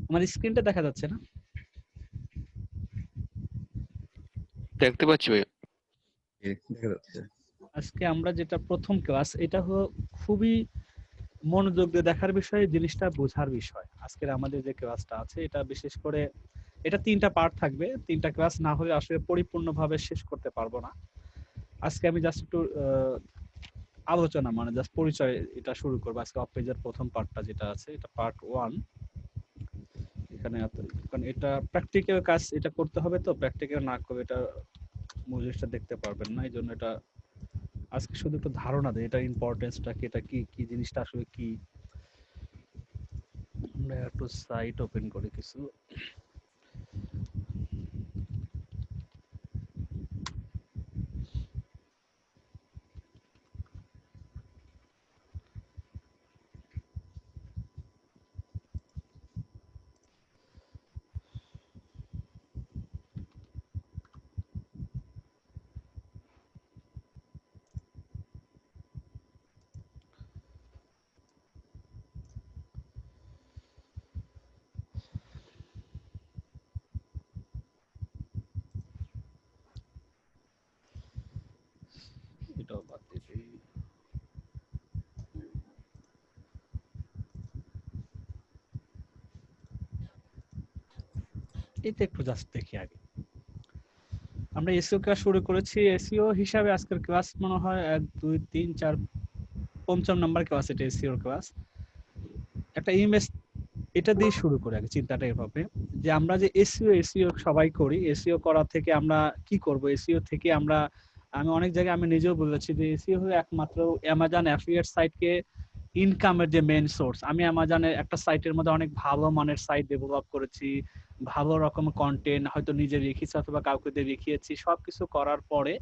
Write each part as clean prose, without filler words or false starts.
আমার স্ক্রিনটা দেখা যাচ্ছে না? দেখতে পাচ্ছি ভাই। দেখা যাচ্ছে। আজকে আমরা যেটা প্রথম ক্লাস, এটা হলো খুবই মনোযোগ দিয়ে দেখার বিষয়, জিনিসটা বোঝার বিষয়। আজকের আমাদের যে ক্লাসটা আছে এটা বিশেষ করে এটা 3টা পার্ট থাকবে। 3টা ক্লাস না হলে আসলে পরিপূর্ণভাবে শেষ করতে পারবো না। আজকে আমি জাস্ট একটু আলোচনা মানে জাস্ট পরিচয় এটা শুরু করব। আজকে অফ পেজের প্রথম পার্টটা যেটা আছে এটা পার্ট 1। এখানে কারণ এটা প্র্যাকটিক্যাল কাজ, এটা করতে হবে, তো প্র্যাকটিক্যাল না করে এটা মূল জিনিসটা দেখতে পারবেন না। এইজন্য এটা আজকে শুধু একটু ধারণা দেয় এটা ইম্পর্টেন্সটা কি, এটা কি কি জিনিসটা আসলে কি। আমরা একটু সাইট ওপেন করি কিছু। এটাও বাদ দিয়ে দিই। এটা একটু জাস্ট দেখি আগে। আমরা এসইও ক্লাস শুরু করেছি। এসইও হিসাবে আজকের ক্লাস মনে হয় 1 2 3 4 পঞ্চম নাম্বার ক্লাস, এটা এসইও ক্লাস। একটা ইমেজ এটা দিয়ে শুরু করে আগে চিন্তাটা এভাবে যে আমরা যে এসইও সবাই করি, এসইও করা থেকে আমরা কি করব, এসইও থেকে আমরা আমি অনেক জায়গায় আমি নিজেও বলেছি যে এসইও হলো একমাত্র অ্যামাজন অ্যাফিলিয়েট সাইটকে ইনকামের যে মেইন সোর্স। আমি অ্যামাজনের একটা সাইটের মধ্যে অনেক ভালো মানের সাইট ডেভেলপ করেছি, ভালো রকম কন্টেন্ট হয়তো নিজে লিখেছি অথবা কাউকে দিয়ে লিখিয়েছি, সবকিছু করার পরে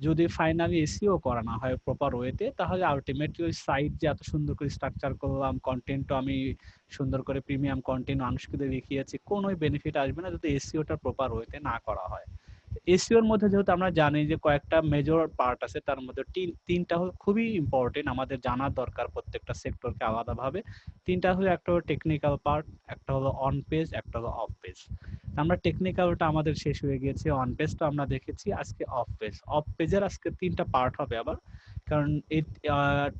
যদি ফাইনালি এসইও করা না হয় প্রপার ওয়েতে, তাহলে আলটিমেটলি ওই সাইট যে এত সুন্দর করে স্ট্রাকচার করলাম, কন্টেন্টও আমি সুন্দর করে প্রিমিয়াম কন্টেন্ট মানুষকে দিয়ে লিখিয়েছি, কোনোই বেনিফিট আসবে না যদি এসইওটা প্রপার ওয়েতে না করা হয়। এসইওর মধ্যে যেহেতু আমরা জানি যে কয়েকটা মেজর পার্ট আছে, তার মধ্যে তিনটা হলো খুবই ইম্পর্টেন্ট, আমাদের জানার দরকার প্রত্যেকটা সেক্টরকে আলাদাভাবে। তিনটা হলো, একটা হলো টেকনিক্যাল পার্ট, একটা হলো অন পেজ, একটা হলো অফ পেজ। আমরা টেকনিক্যালটা আমাদের শেষ হয়ে গিয়েছে, অন পেজটা আমরা দেখেছি, আজকে অফ পেজ। অফ পেজের আজকে 3টা পার্ট হবে আবার, কারণ এই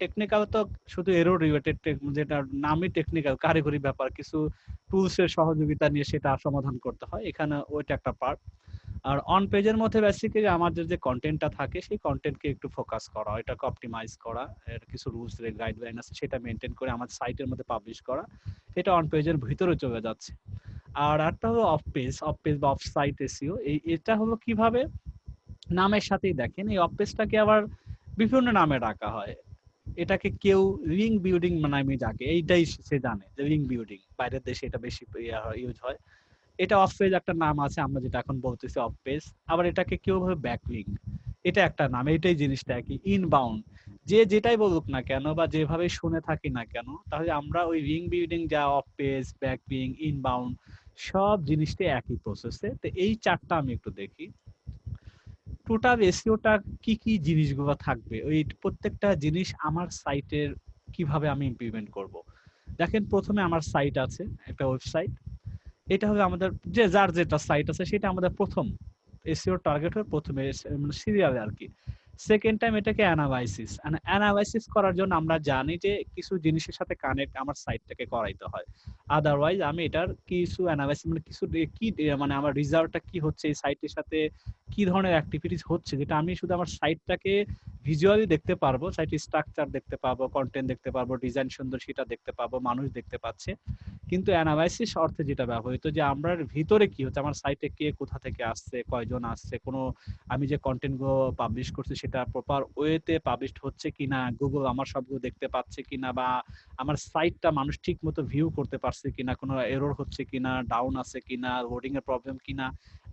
টেকনিক্যাল তো শুধু এরো রিলেটেড, যেটা নামই টেকনিক্যাল, কারিগরি ব্যাপার, কিছু টুলসের সহযোগিতা নিয়ে সেটা সমাধান করতে হয়, এখানে ওইটা একটা পার্ট। আর অন পেজের মধ্যে বেসিক্যালি আমাদের যে কন্টেন্টটা থাকে সেই কন্টেন্টকে একটু ফোকাস করা, এটাকে অপটিমাইজ করা, এর কিছু রুলস গাইডলাইন আছে সেটা মেনটেন করে আমাদের সাইটের মধ্যে পাবলিশ করা, এটা অন পেজের ভিতরে চলে যাচ্ছে। আর একটা হলো অফ পেজ, অফ পেজ বা অফ সাইট এসইও। এটা হলো কিভাবে, নামের সাথেই দেখেন এই অফ পেজটাকে আবার বিভিন্ন নামে ডাকা হয়। এটাকে কেউ লিঙ্ক বিল্ডিং নামে ডাকে, এইটাই সে জানে যে লিঙ্ক বিল্ডিং, বাইরের দেশে এটা বেশি ইউজ হয়। এটা অফ পেজ একটা নাম আছে, আমরা যেটা এখন বলতেছি অফ পেজ। আবার এটাকে কেউ ভাবে ব্যাকলিঙ্ক, এটা একটা নাম, এটাই জিনিসটা একই। ইনবাউন্ড, যে যেটাই বলুক না কেন বা যেভাবে শুনে থাকি না কেন, তাহলে আমরা ওই লিঙ্ক বিল্ডিং যা অফ পেজ, ব্যাকলিঙ্ক, ইনবাউন্ড, সব জিনিসটা একই প্রসেসে। তো এই চারটা আমি একটু দেখি টোটাল এসইওটা কি কি জিনিসগুলো থাকবে, ওই প্রত্যেকটা জিনিস আমার সাইটের কিভাবে আমি ইমপ্লিমেন্ট করব। দেখেন প্রথমে আমার সাইট আছে, একটা ওয়েবসাইট, এটা হবে আমাদের যে যার যেটা সাইট আছে সেটা আমাদের প্রথম এসইও টার্গেট হয়, প্রথমে মানে সিরিয়ালে আর কি। সেকেন্ড টাইম এটাকে অ্যানালাইসিস, অ্যানালাইসিস করার জন্য আমরা জানি যে কিছু জিনিসের সাথে কানেক্ট আমার সাইটটাকে করাইতে হয়, আদারওয়াইজ আমি এটার কিছু অ্যানালাইসিস মানে কিছু কি মানে আমার রেজাল্টটা কি হচ্ছে, এই সাইটের সাথে কি ধরনের অ্যাক্টিভিটিস হচ্ছে, যেটা আমি শুধু আমার সাইটটাকে ভিজুয়ালি দেখতে পারবো, সাইটের স্ট্রাকচার দেখতে পাবো, কন্টেন্ট দেখতে পারবো, ডিজাইন সুন্দর সেটা দেখতে পাবো, মানুষ দেখতে পাচ্ছে। কিন্তু অ্যানালাইসিস অর্থে যেটা ব্যবহৃত, যে আমরা ভিতরে কি হচ্ছে, আমার সাইটে কে কোথা থেকে আসছে, কয়জন আসছে, কোনো আমি যে কন্টেন্ট গুলো পাবলিশ করছি সেটা প্রপার ওয়েতে পাবলিশ হচ্ছে কিনা, গুগল আমার সবগুলো দেখতে পাচ্ছে কিনা, বা আমার সাইটটা মানুষ ঠিক মতো ভিউ করতে পারছে কিনা, কোনো এরর হচ্ছে কিনা, ডাউন আছে কিনা, লোডিং এর প্রবলেম কিনা,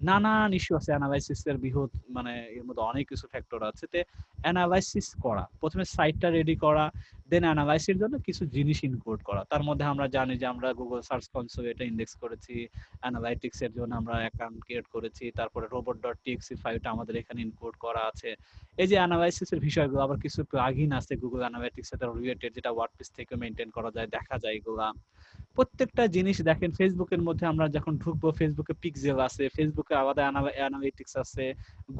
নানান ইস্যু আছে অ্যানালাইসিস এর বৃহৎ, মানে এর মধ্যে অনেক কিছু ফ্যাক্টর আছে। তে অ্যানালাইসিস করা, প্রথমে সাইটটা রেডি করা, দেন অ্যানালাইসিসের জন্য কিছু জিনিস ইনক্লুড করা। তার মধ্যে আমরা জানি যে আমরা গুগল সার্চ কনসোল এটা ইন্ডেক্স করেছি, অ্যানালাইটিক্স এর জন্য আমরা অ্যাকাউন্ট ক্রিয়েট করেছি, তারপরে robot.txt ফাইলটা আমাদের এখানে ইনক্লুড করা আছে। এই যে অ্যানালাইসিস এর বিষয়গুলো, আবার কিছু প্লাগইন আছে গুগল অ্যানালাইটিক্স সাথে রিলেটেড, যেটা ওয়ার্ডপ্রেস থেকে মেইনটেইন করা যায়, দেখা যায় এগুলা। প্রত্যেকটা জিনিস দেখেন ফেসবুকের মধ্যে আমরা যখন ঢুকবো, ফেসবুকে পিক্সেল আছে, ফেসবুকে আলাদা অ্যানালিটিক্স আছে,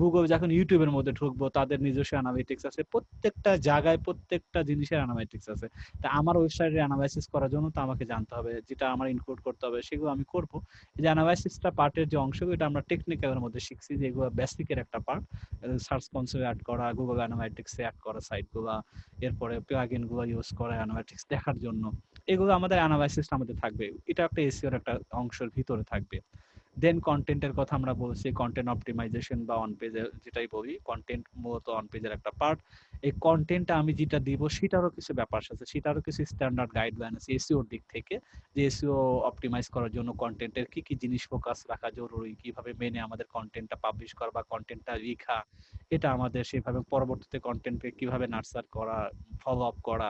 গুগল যখন ইউটিউবের মধ্যে ঢুকবো তাদের নিজস্ব অ্যানালিটিক্স আছে, প্রত্যেকটা জায়গায় প্রত্যেকটা জিনিসের অ্যানালিটিক্স আছে। তা আমার ওয়েবসাইটে অ্যানালাইসিস করার জন্য তো আমাকে জানতে হবে, যেটা আমার ইনক্লুড করতে হবে সেগুলো আমি করব। এই যে অ্যানালাইসিসটা পার্টের যে অংশগুলো, এটা আমরা টেকনিক্যালের মধ্যে শিখছি, যে এগুলো বেসিকের একটা পার্ট। সার্চ কনসোলে অ্যাড করা, গুগল অ্যানালাইটিক্সে অ্যাড করা সাইটগুলা, এরপরে প্লাগইন গুলো ইউজ করা অ্যানালাইটিক্স দেখার জন্য, এগুলো আমাদের অ্যানালাইসিসটা আমাদের থাকবে। এটা একটা এসইওর একটা অংশের ভিতরে থাকবে। দেন কন্টেন্টের কথা আমরা বলছি, কন্টেন্ট অপটিমাইজেশন বা অন পেজে যেটাই বলি, কন্টেন্ট মূলত অন পেজের একটা পার্ট। এই কন্টেন্টটা আমি যেটা দিব সেটারও কিছু ব্যাপার আছে, সেটারও কিছু স্ট্যান্ডার্ড গাইডলাইন আছে এসইওর দিক থেকে, যে এসইও অপটিমাইজ করার জন্য কন্টেন্টের কি কি জিনিস ফোকাস রাখা জরুরি, কিভাবে মেনে আমাদের কন্টেন্টটা পাবলিশ করা বা কন্টেন্টটা লেখা, এটা আমাদের সেভাবে পরবর্তীতে কন্টেন্টকে কিভাবে নার্চার করা, ফলো আপ করা,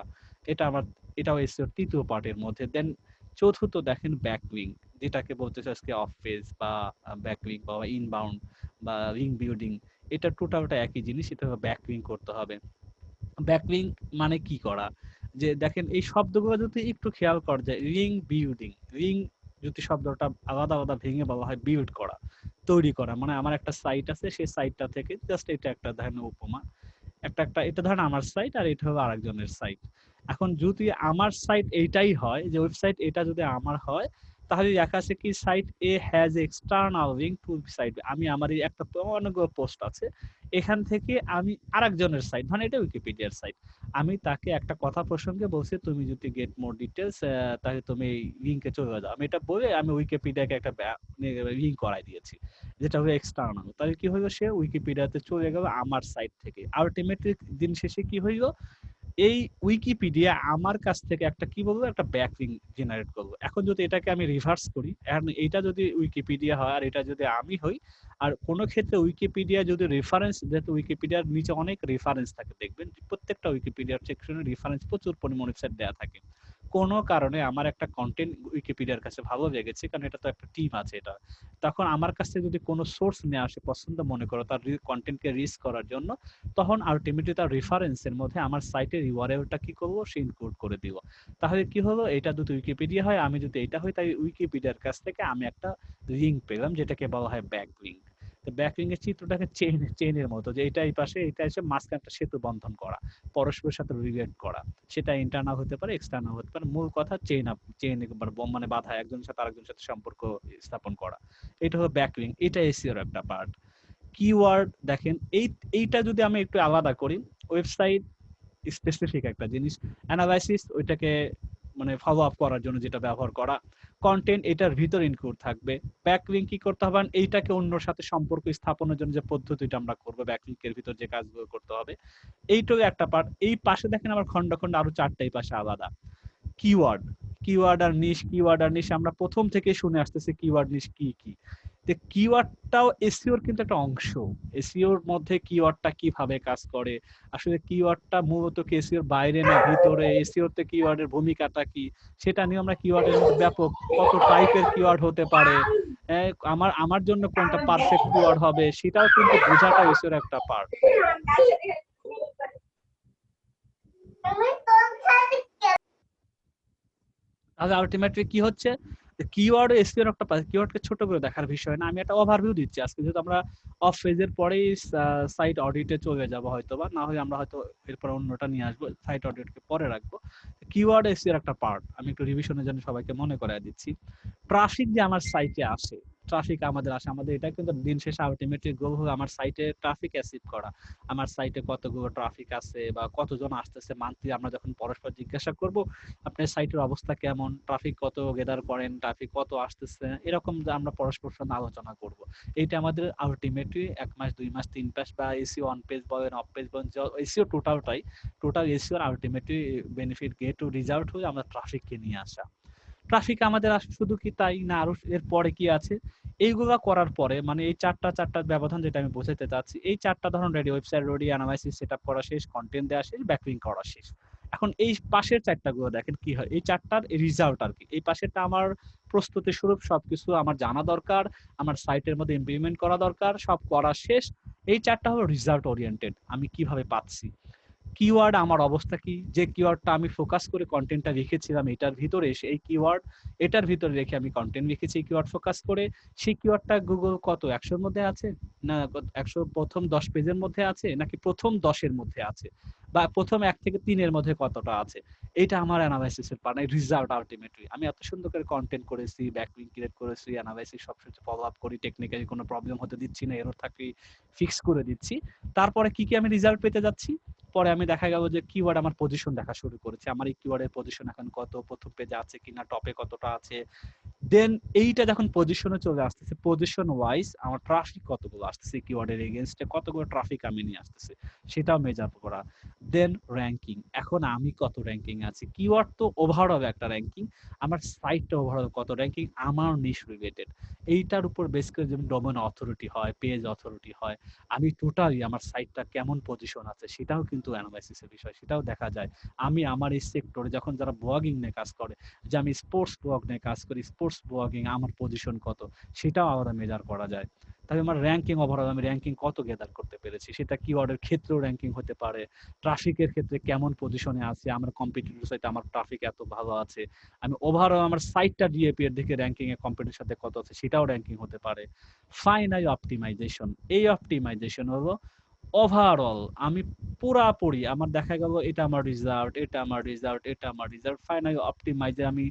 এটা আমার, এটাও এসইওর তৃতীয় পার্টের মধ্যে। দেন চতুর্থ দেখেন ব্যাকলিঙ্ক, যেটাকে বলতেছে আজকে অফ পেজ বা ব্যাকলিঙ্ক বা ইনবাউন্ড বা লিঙ্ক বিল্ডিং, এটা টোটালটা একই জিনিস, এটা ব্যাকলিঙ্ক করতে হবে। ব্যাকলিঙ্ক মানে কি করা, যে দেখেন এই শব্দগুলো যদি একটু খেয়াল করা যায়, লিঙ্ক বিল্ডিং, লিঙ্ক যদি শব্দটা আলাদা আলাদা ভেঙে বলা হয়, বিল্ড করা, তৈরি করা, মানে আমার একটা সাইট আছে, সেই সাইটটা থেকে জাস্ট এটা একটা ধরেন উপমা, একটা একটা এটা ধরেন আমার সাইট আর এটা হলো আরেকজনের সাইট। এখন যদি আমার সাইট এইটাই হয়, যে ওয়েবসাইট এটা যদি আমার হয়, তাহলে দেখা আছে কি site A has external link to site, আমি আমার এই একটা অনেকগুলো পোস্ট আছে, এখান থেকে আমি আরেকজনের সাইট, মানে এটা উইকিপিডিয়ার সাইট, আমি তাকে একটা কথা প্রসঙ্গে বলছি তুমি যদি গেট মোর ডিটেলস, তাহলে তুমি এই লিঙ্কে চলে যাও, আমি এটা বলে আমি উইকিপিডিয়াকে একটা লিঙ্ক করাই দিয়েছি, যেটা হলো এক্সটার্নাল। তাহলে কি হলো, সে উইকিপিডিয়াতে চলে গেল আমার সাইট থেকে। আলটিমেটলি দিন শেষে কি হইলো, এই উইকিপিডিয়া আমার কাছ থেকে একটা কি বলবো, একটা ব্যাকলিঙ্ক জেনারেট করবো। এখন যদি এটাকে আমি রিভার্স করি, এখন এটা যদি উইকিপিডিয়া হয় আর এটা যদি আমি হই, আর কোনো ক্ষেত্রে উইকিপিডিয়া যদি রেফারেন্স, যেহেতু উইকিপিডিয়ার নিচে অনেক রেফারেন্স থাকে, দেখবেন প্রত্যেকটা উইকিপিডিয়ার সেকশনে রেফারেন্স প্রচুর পরিমাণ ওয়েবসাইট দেওয়া থাকে। কোনো কারণে আমার একটা কন্টেন্ট উইকিপিডিয়ার কাছে ভালো লেগেছে, কারণ এটা তো একটা টিম আছে, এটা তখন আমার কাছে যদি কোনো সোর্স নিয়ে আসে পছন্দ মনে করো তার কন্টেন্টকে রিচ করার জন্য, তখন আলটিমেটলি তার রেফারেন্সের মধ্যে আমার সাইটের ইউআরএলটা কি করব, সে ইনক্লুড করে দিব। তাহলে কি হলো, এটা যদি উইকিপিডিয়া হয়, আমি যদি এটা হই, তাই উইকিপিডিয়ার কাছ থেকে আমি একটা লিঙ্ক পেলাম, যেটাকে বলা হয় ব্যাকলিঙ্ক। তো ব্যাকলিঙ্ক এর চিত্রটাকে চেইনের মতো, যে এটা এই পাশে, এটা এসে মাঝখানে একটা সেতু বন্ধন করা, পরস্পরের সাথে রিলেট করা, সেটা ইন্টারনাল হতে পারে, এক্সটার্নাল হতে পারে, মূল কথা চেইন মানে বাধা, একজনের সাথে আরেকজনের সাথে সম্পর্ক স্থাপন করা, এটা হলো ব্যাকলিঙ্ক, এটা এসইওর একটা পার্ট। কিওয়ার্ড দেখেন, এইটা যদি আমি একটু আলাদা করি, ওয়েবসাইট স্পেসিফিক একটা জিনিস, অ্যানালাইসিস ওইটাকে মানে ফলো আপ করার জন্য যেটা ব্যবহার করা, কন্টেন্ট এটার ভিতর ইনক্লুড থাকবে, ব্যাকলিঙ্ক কি করতে হবে, এইটাকে অন্যর সাথে সম্পর্ক স্থাপনের জন্য যে পদ্ধতিটা আমরা করবো, ব্যাকলিঙ্কের ভিতর যে কাজগুলো করতে হবে, এইটাও একটা পার্ট। এই পাশে দেখেন আমার খন্ড খন্ড আরো চারটাই পাশে আলাদা। কিওয়ার্ড, কিওয়ার্ড আর নিশ আমরা প্রথম থেকে শুনে আসতেছি, কিওয়ার্ড নিশ কি কি। তো কিওয়ার্ডটাও এসইওর কিন্তু একটা অংশ। এসইওর মধ্যে কিওয়ার্ডটা কিভাবে কাজ করে, আসলে কিওয়ার্ডটা মূলত কি এসইওর বাইরে না ভিতরে, এসইওর তে কিওয়ার্ডের ভূমিকাটা কি, সেটা নিয়ে আমরা কিওয়ার্ডের মধ্যে ব্যাপক কত টাইপের কিওয়ার্ড হতে পারে, আমার আমার জন্য কোনটা পারফেক্ট কিওয়ার্ড হবে, সেটাও কিন্তু বোঝাটা এসইওর একটা পার্ট। তাহলে আলটিমেটলি কি হচ্ছে, কিওয়ার্ড এসইওর একটা কিওয়ার্ডকে ছোট করে দেখার বিষয় না, আমি একটা ওভারভিউ দিচ্ছি আজকে, যেহেতু আমরা অফ পেজের পরেই সাইট অডিটে চলে যাব হয়তো, বা না হয় আমরা হয়তো এরপর অন্যটা নিয়ে আসবো, সাইট অডিটকে পরে রাখবো। কিওয়ার্ড এসইওর একটা পার্ট, আমি একটু রিভিশনের জন্য সবাইকে মনে করায় দিচ্ছি। ট্রাফিক যে আমার সাইটে আসে, ট্রাফিক আমাদের আসে, আমাদের এটা কিন্তু দিন শেষে আলটিমেটলি গোল হলো আমার সাইটে ট্রাফিক অ্যাচিভ করা, আমার সাইটে কতগুলো ট্রাফিক আছে বা কতজন আসতেছে মান্থলি, আমরা যখন পরস্পর জিজ্ঞাসা করব আপনার সাইটের অবস্থা কেমন, ট্রাফিক কত গেদার করেন, ট্রাফিক কত আসতেছে, এরকম যে আমরা পরস্পর সঙ্গে আলোচনা করব। এইটা আমাদের আলটিমেটলি 1 মাস 2 মাস 3 মাস বা এসিও অন পেজ বলেন অফ পেজ বলেন, এসিও টোটাল এসিওর ultimately benefit get to result হয়ে আমরা ট্রাফিককে নিয়ে আসা। ট্রাফিক আমাদের আসে শুধু কি তাই না, আরো এর পরে কি আছে, এইগুলা করার পরে মানে এই চারটা ব্যবধান যেটা আমি বোঝাতে চাচ্ছি, এই চারটা ধরুন ready, website ready, analysis setup করা শেষ, কন্টেন্ট দেওয়া শেষ, ব্যাকলিঙ্ক করা শেষ। এখন এই পাশের চারটা গুলো দেখেন কি হয়, এই চারটার রেজাল্ট আর কি, এই পাশেরটা আমার প্রস্তুতি স্বরূপ সবকিছু আমার জানা দরকার, আমার সাইটের মধ্যে ইমপ্লিমেন্ট করা দরকার, সব করা শেষ। এই চারটা হলো রেজাল্ট ওরিয়েন্টেড, আমি কিভাবে পাচ্ছি। কিওয়ার্ড আমার অবস্থা কি, যে কিওয়ার্ডটা আমি ফোকাস করে কন্টেন্টটা লিখেছিলাম এটার ভিতরে এসে এই কিওয়ার্ড এটার ভিতরে রেখে আমি কন্টেন্ট লিখেছি কিওয়ার্ড ফোকাস করে, সেই কিওয়ার্ডটা গুগল কত 100-র মধ্যে আছে, না 100 প্রথম 10 পেজের মধ্যে আছে, নাকি প্রথম 10-এর মধ্যে আছে, বা প্রথম 1 থেকে 3-এর মধ্যে কতটা আছে, এটা আমার অ্যানালাইসিসের পার্ট, রিজাল্ট আলটিমেটলি। আমি এত সুন্দর করে কন্টেন্ট করেছি, ব্যাকলিংক ক্রিয়েট করেছি, অ্যানালাইসিস সবসময় ফলো আপ করি, টেকনিক্যালি কোনো প্রবলেম হতে দিচ্ছি না, এরর থাকলে ফিক্স করে দিচ্ছি। তারপরে কি আমি রেজাল্ট পেতে যাচ্ছি, পরে আমি দেখা গেল যে কিওয়ার্ড আমার পজিশন দেখা শুরু করেছে, আমার এই কিওয়ার্ডের পজিশন এখন কত, প্রথম পেজে আছে কিনা, টপে কতটা আছে, দেন এইটা যখন পজিশনে চলে আসতেছে, পজিশন ওয়াইজ আমার ট্রাফিক কতগুলো আসতেছে, কিওয়ার্ডের এগেইনস্টে কতগুলো ট্রাফিক আমি নিয়ে আসতেছি, সেটাও মেজার করা। দেন র্যাঙ্কিং, এখন আমি কত র্যাঙ্কিং আছি, কিওয়ার্ড তো ওভারঅল একটা র্যাঙ্কিং, আমার সাইটটা ওভারঅল কত র্যাঙ্কিং আমার নিশ রিলেটেড, এইটার উপর বেস করে যেমন ডোমেন অথরিটি হয়, পেজ অথরিটি হয়, আমি টোটালি আমার সাইটটা কেমন পজিশন আছে সেটাও কিন্তু অ্যানালাইসিসের বিষয়, সেটাও দেখা যায়। আমি আমার এই সেক্টরে যখন যারা ব্লগিং নিয়ে কাজ করে, যে আমি স্পোর্টস ব্লগ নিয়ে কাজ করি, স্পোর্টস ব্লগিং আমার পজিশন কত, সেটাও আমরা মেজার করা যায়। তাহলে আমার র্যাঙ্কিং ওভারঅল আমি র্যাঙ্কিং কত গেদার করতে পেরেছি, সেটা কিওয়ার্ডের ক্ষেত্রেও র্যাঙ্কিং হতে পারে, ট্রাফিকের ক্ষেত্রে কেমন পজিশনে আছে, আমার কম্পিটিটর সাইটে আমার ট্রাফিক এত ভালো আছে, আমি ওভারঅল আমার সাইটটা ডিএপি এর দিকে র্যাঙ্কিং এ কম্পিটিটরের সাথে কত আছে, সেটাও র্যাঙ্কিং হতে পারে। ফাইনাল অপটিমাইজেশন, এই অপটিমাইজেশন হলো ওভারঅল আমি পুরাপুরি আমার দেখা গেল এটা আমার রেজাল্ট, এটা আমার রেজাল্ট, এটা আমার রেজাল্ট, ফাইনাল অপটিমাইজে আমি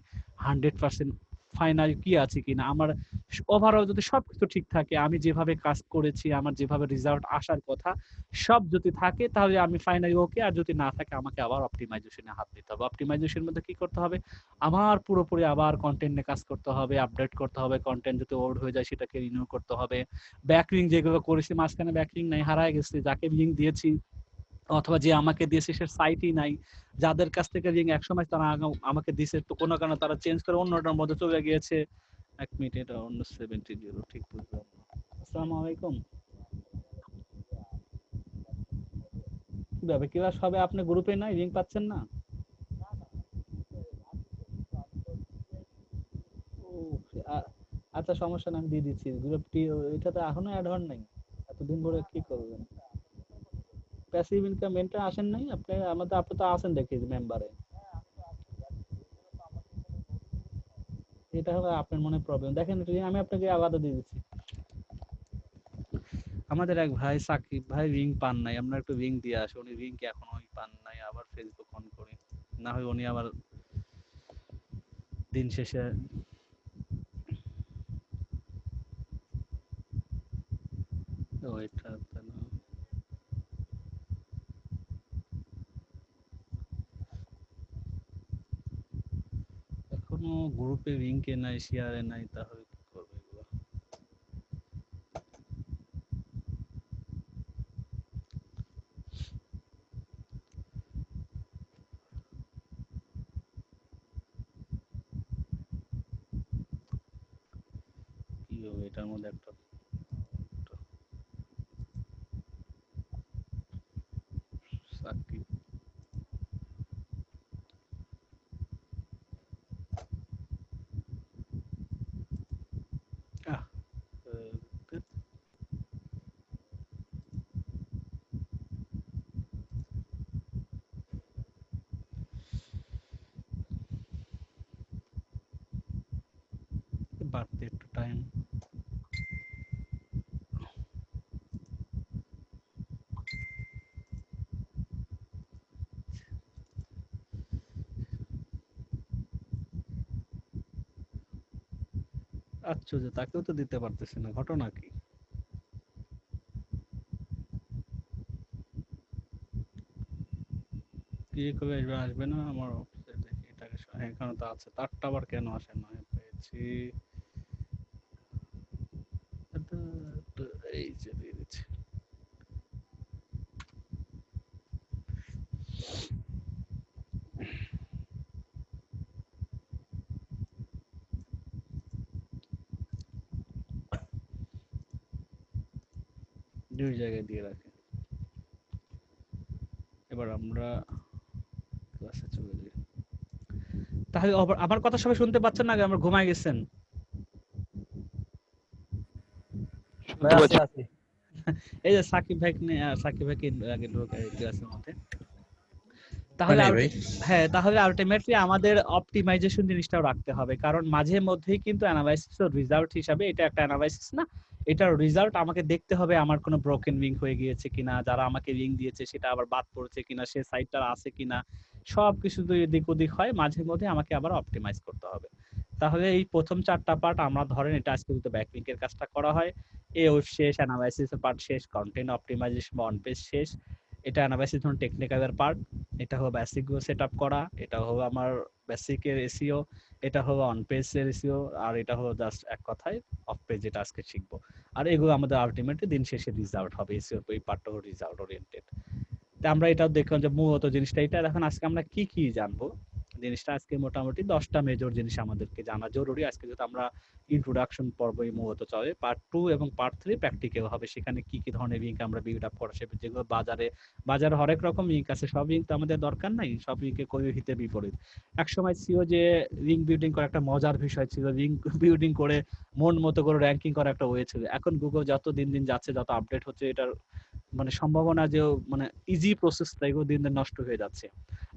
100% ফাইনাল কি আছে কিনা, আমার ওভারঅল যদি সবকিছু ঠিক থাকে, আমি যেভাবে কাজ করেছি, আমার যেভাবে রেজাল্ট আসার কথা সব যদি থাকে, তাহলে আমি ফাইনালি ওকে, আর যদি না থাকে আমাকে আবার অপটিমাইজেশনে হাত দিতে হবে। অপটিমাইজেশনের মধ্যে কি করতে হবে, আমার পুরোপুরি আবার কন্টেন্ট নিয়ে কাজ করতে হবে, আপডেট করতে হবে, কন্টেন্ট যদি ওল্ড হয়ে যায় সেটাকে রিনিউ করতে হবে, ব্যাকলিঙ্ক যেগুলো করেছি মাঝখানে ব্যাকলিঙ্ক নাই, হারায় গেছে, যাকে লিঙ্ক দিয়েছি অথবা যে আমাকে দিয়েছে সে সাইটই নাই, যাদের কাছ থেকে লিঙ্ক একসময় তারা আমাকে দিছে, তো কোনো কারণে তারা চেঞ্জ করে অন্যটার মধ্যে চলে গিয়েছে। 1 মিনিট, এটা অন্য 70 ঠিক বুঝলাম না। আসসালামু আলাইকুম, কিভাবে কিভাবে সবে আপনি গ্রুপে নাই, লিঙ্ক পাচ্ছেন না? ও, আচ্ছা সমস্যা না, আমি দিয়ে দিচ্ছি গ্রুপটি, এটাতে এখনো অ্যাড হন নাই, এতদিন ধরে কি করবেন, প্যাসিভ ইনকাম মেনটা আসেন নাই আপনি, আমাদের আপনি তো আছেন দেখি মেম্বারে, এটা হলো আপনার মনে প্রবলেম, দেখেন আমি আপনাকে আলাদা দিয়ে দিচ্ছি। আমাদের এক ভাই সাকিব ভাই রিং পান নাই, আমরা একটু রিং দিয়ে আসি, উনি রিং এখনো পান নাই, আবার ফেসবুক অন করি, না হয় উনি আবার দিন শেষে ওইটা এখনো গ্রুপে রিংকে নাই, শেয়ারে নাই, তাহলে কি করবে এগুলো? কি হবে এটার মধ্যে একটা সাকিব, আহ, ধ্যাৎ, বাড়তে একটু টাইম। আশ্চর্য, তাকেও তো দিতে পারতেছে না, ঘটনা কি? কি করে আসবে, আসবে না আমার অফিসে, দেখি এটাকে হ্যাঁ, এখানে তো আছে, তারটা আবার কেন আসে না, পেয়েছি, এই যে দিয়ে দিচ্ছি। 2 জায়গায় দিয়ে রাখে। এবার আমরা ক্লাসে চলে যাই। তাহলে আমার কথা সবাই শুনতে পাচ্ছেন না, আগে আমরা ঘুমায় গেছেন? শুনতে পাচ্ছি। এই যে সাকিব ভাই সাকিব ভাইকে আগে ঢোকায় ক্লাসের মধ্যে, তাহলে নাই ভাই। হ্যাঁ, তাহলে আলটিমেটলি আমাদের অপটিমাইজেশন জিনিসটাও রাখতে হবে, কারণ মাঝে মধ্যেই কিন্তু অ্যানালাইসিস এর রেজাল্ট হিসাবে এটা একটা অ্যানালাইসিস না, এটার রেজাল্ট আমাকে দেখতে হবে আমার কোনো ব্রোকেন লিংক হয়ে গিয়েছে কিনা, যারা আমাকে লিংক দিয়েছে সেটা আবার বাদ পড়ছে কিনা, সে সাইটটা আছে কিনা, সবকিছু যদি এদিক ওদিক হয় মাঝে মধ্যে আমাকে আবার অপটিমাইজ করতে হবে। তাহলে এই প্রথম 4টা পার্ট আমরা ধরেন এটা আজকে যদি ব্যাকলিংকের কাজটা করা হয়, ওয়েব শেষ, অ্যানালাইসিস এর পার্ট শেষ, কন্টেন্ট অপটিমাইজেশন বা অন পেজ শেষ, এটা অ্যানালাইসিস ধরুন টেকনিক্যাল এর পার্ট, এটা হলো বেসিক গুলো সেট আপ করা, এটা হলো আমার বেসিক এর এসইও, এটা হলো অন পেজ এর এসইও, আর এটা হলো জাস্ট এক কথায় অফ পেজ যেটা আজকে শিখবো। আর এগুলো আমাদের আলটিমেটলি দিন শেষে রেজাল্ট হবে, এসইও এই পার্টটা হলো রেজাল্ট ওরিয়েন্টেড। তা আমরা এটাও দেখলাম যে মূলত জিনিসটা এটা। এখন আজকে আমরা কি কি জানবো, জিনিসটা আজকে মোটামুটি 10টা মেজর জিনিস আমাদেরকে জানা জরুরি। আজকে যদি আমরা ইন্ট্রোডাকশন পর্বই মূলত চলে, পার্ট 2 এবং পার্ট 3 প্র্যাকটিক্যাল হবে, সেখানে কি কি ধরনের লিঙ্ক আমরা বিল্ড আপ করা সেটা, যেগুলো বাজারে হরেক রকম লিঙ্ক আছে, সব লিঙ্ক তো আমাদের দরকার নাই, সব লিঙ্কে কই হিতে বিপরীত। একসময় ছিল যে লিঙ্ক বিল্ডিং করা একটা মজার বিষয় ছিল, লিঙ্ক বিল্ডিং করে মন মতো করে র্যাঙ্কিং করা একটা ওয়ে ছিল। এখন গুগল যত দিন দিন যাচ্ছে, যত আপডেট হচ্ছে, এটার মানে সম্ভাবনা যে মানে ইজি প্রসেসটা এগুলো দিন দিন নষ্ট হয়ে যাচ্ছে।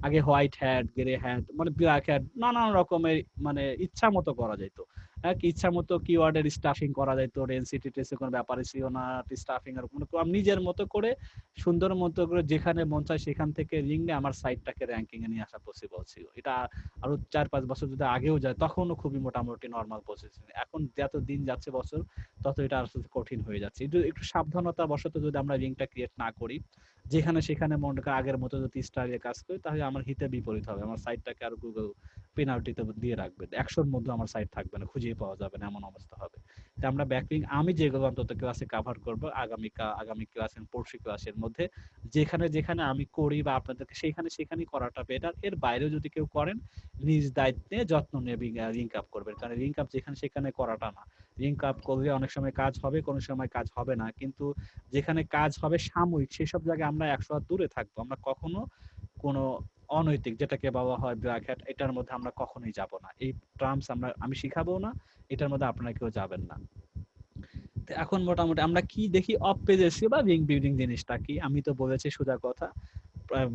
আগে হোয়াইট হ্যাট, গ্রে হ্যাট, মানে ব্ল্যাক হ্যাট, নানান রকমের মানে ইচ্ছা মতো করা যেত। ইচ্ছা মতো কিওয়ার্ডের স্টাফিং করা যেত, ডেনসিটি টেস্টের কোনো ব্যাপারই ছিল না, স্টাফিং এর কোনো, আমি নিজের মতো করে সুন্দর মতো করে যেখানে মন চায় সেখান থেকে লিঙ্ক নিয়ে আমার সাইটটাকে র্যাঙ্কিং এ নিয়ে আসা পসিবল ছিল। এটা আরো 4-5 বছর যদি আগেও যায় তখনও খুবই মোটামুটি নর্মাল প্রসেস। এখন যত দিন যাচ্ছে বছর, তত এটা আসলে কঠিন হয়ে যাচ্ছে। একটু সাবধানতা বশত যদি আমরা লিঙ্কটা ক্রিয়েট না করি, যেখানে সেখানে মনে করেন আগের মতো যদি স্টাইলে কাজ করি, তাহলে আমার হিতে বিপরীত হবে, আমার সাইটটাকে আর গুগল পেনাল্টিতে দিয়ে রাখবে, 100-র মধ্যে আমার সাইট থাকবে না, খুঁজেই পাওয়া যাবে না, এমন অবস্থা হবে। তাই আমরা ব্যাকলিঙ্ক, আমি যেগুলো অন্তত ক্লাসে কভার করবো আগামী ক্লাস পরশু ক্লাসের মধ্যে, যেখানে যেখানে আমি করি বা আপনাদেরকে সেখানেই করাটা বেটার। এর বাইরেও যদি কেউ করেন, নিজ দায়িত্বে যত্ন নিয়ে লিঙ্ক আপ করবেন, কারণ লিঙ্ক আপ যেখানে সেখানে করাটা না। লিঙ্ক আপ করলে অনেক সময় কাজ হবে, কোনো সময় কাজ হবে না, কিন্তু যেখানে কাজ হবে সাময়িক, সেসব জায়গায় আমরা 100 হাত দূরে থাকবো। আমরা কখনো কোনো অনৈতিক, যেটাকে বলা হয় ব্ল্যাক হ্যাট, এটার মধ্যে আমরা কখনোই যাব না। এই টার্মস আমি শিখাবো না, এটার মধ্যে আপনারা কেউ যাবেন না। তো এখন মোটামুটি আমরা কি দেখি, অফ পেজ এসিও বা লিঙ্ক বিল্ডিং জিনিসটা কি। আমি তো বলেছি সোজা কথা,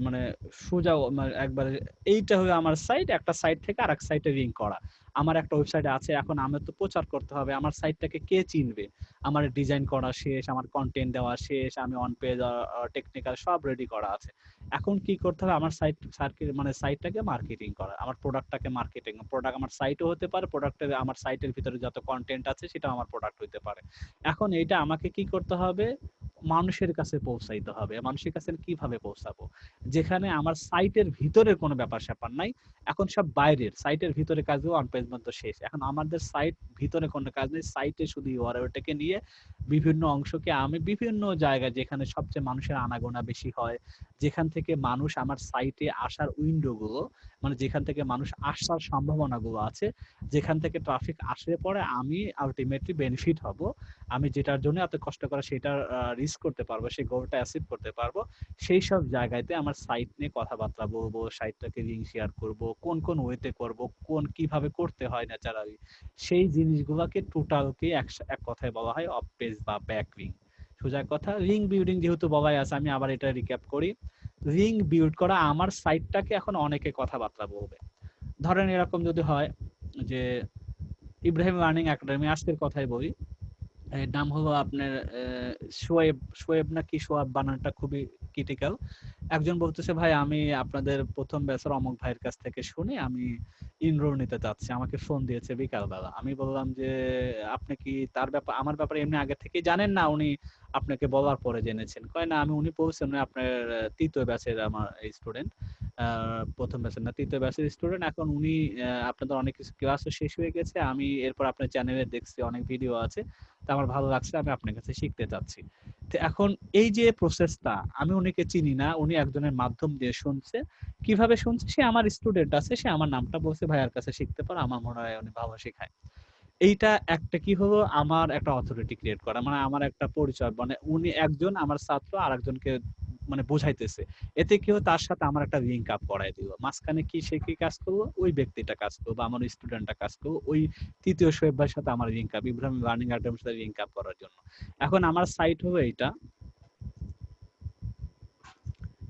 মানে সোজা মানে একবারে, এইটা হলো আমার সাইট, একটা সাইট থেকে আরেক সাইটে লিংক করা। আমার একটা ওয়েবসাইট আছে, এখন আমার তো প্রচার করতে হবে, আমার সাইটটাকে কে চিনবে? আমার ডিজাইন করা শেষ, আমার কন্টেন্ট দেওয়া শেষ, আমি অন পেজ টেকনিক্যাল সব রেডি করা আছে। এখন কি করতে হবে, আমার মানে সাইটটাকে মার্কেটিং করা, আমার প্রোডাক্টটাকে মার্কেটিং, প্রোডাক্ট আমার সাইটও হতে পারে, প্রোডাক্টের আমার সাইটের ভিতরে যত কন্টেন্ট আছে সেটা আমার প্রোডাক্ট হতে পারে। এখন এটা আমাকে কি করতে হবে, মানুষের কাছে পৌঁছাইতে হবে। মানুষের কাছে কিভাবে পৌঁছাবো, যেখানে আমার সাইটের ভিতরের কোনো ব্যাপার স্যাপার নাই, এখন সব বাইরের, সাইটের ভিতরে কাজগুলো অন পেজ মধ্যে শেষ। এখন আমাদের সাইট ভিতরে কোনো কাজ নেই, সাইটে শুধু ইউআরএলটাকে নিয়ে বিভিন্ন অংশকে আমি বিভিন্ন জায়গায়, যেখানে সবচেয়ে মানুষের আনাগোনা বেশি হয়, যেখান থেকে মানুষ আমার সাইটে আসার উইন্ডো গুলো, মানে যেখান থেকে মানুষ আসার সম্ভাবনা গুলো আছে, যেখান থেকে ট্রাফিক আসলে পরে আমি আলটিমেটলি বেনিফিট হব, আমি যেটার জন্য এত কষ্ট করে সেটার রিস্ক করতে পারবো, সেই গোলটা অ্যাচিভ করতে পারবো, সেই সব জায়গাতে আমার সাইট নিয়ে কথাবার্তা বলবো, সাইটটাকে লিঙ্ক শেয়ার করব, কোন কোন ওয়েতে করব, কিভাবে করতে হয় ন্যাচারালি, সেই জিনিসগুলোকে টোটালকে এক কথায় বলা হয় অফ পেজ বা ব্যাক লিঙ্ক। সোজা কথা, লিঙ্ক বিল্ডিং যেহেতু বলাই আছে, আমি আবার এটা রিক্যাপ করি। লিঙ্ক বিল্ড করা, আমার সাইটটাকে এখন অনেকে কথাবার্তা বলবে। ধরেন এরকম যদি হয় যে ইব্রাহিম লার্নিং একাডেমি, আজকের কথাই বলি, এর নাম হলো আপনার শোয়েব নাকি সোয়াব, বানানটা খুবই ক্রিটিক্যাল। একজন বলতেছে, ভাই আমি আপনাদের প্রথম ব্যাচের অমুক ভাইয়ের কাছ থেকে শুনে আমি ইনরোল নিতে চাচ্ছি, আমাকে ফোন দিয়েছে বিকালবেলা। আমি বললাম যে আপনি কি তার ব্যাপার, আমার ব্যাপারে এমনি আগে থেকেই জানেন না, উনি আপনাকে বলার পরে জেনেছেন? কয় না, আমি উনি বলছেন উনি আপনার তৃতীয় ব্যাচের আমার স্টুডেন্ট, প্রথম ব্যাচের না, তৃতীয় ব্যাচের স্টুডেন্ট। এখন উনি আপনাদের অনেক কিছু ক্লাসও শেষ হয়ে গেছে, আমি এরপর আপনার চ্যানেলে দেখছি অনেক ভিডিও আছে, তা আমার ভালো লাগছে, আমি আপনার কাছে শিখতে চাচ্ছি। তো এখন এই যে প্রসেসটা, আমি উনিকে চিনি না, উনি একজনের মাধ্যম দিয়ে শুনছে। কিভাবে শুনছে, সে আমার স্টুডেন্ট আছে, সে আমার নামটা বলছে, ভাইয়ার কাছে শিখতে পারো, আমার মনে হয় উনি ভালো শেখায়। এইটা একটা কি হলো, আমার একটা অথরিটি ক্রিয়েট করা, মানে আমার একটা পরিচয়, মানে উনি একজন আমার ছাত্র আর একজনকে মানে বোঝাইতেছে, এতে কি হলো, তার সাথে আমার একটা লিঙ্ক আপ করাই দিল। মাঝখানে কি সে কি কাজ করলো, ওই ব্যক্তিটা কাজ করবো, আমার স্টুডেন্টটা কাজ করবো, ওই তৃতীয় শোয়েব ভাইয়ের সাথে আমার লিঙ্ক আপ, ইব্রাহিম লার্নিং একাডেমির সাথে লিঙ্ক আপ করার জন্য। এখন আমার সাইট হলো এইটা,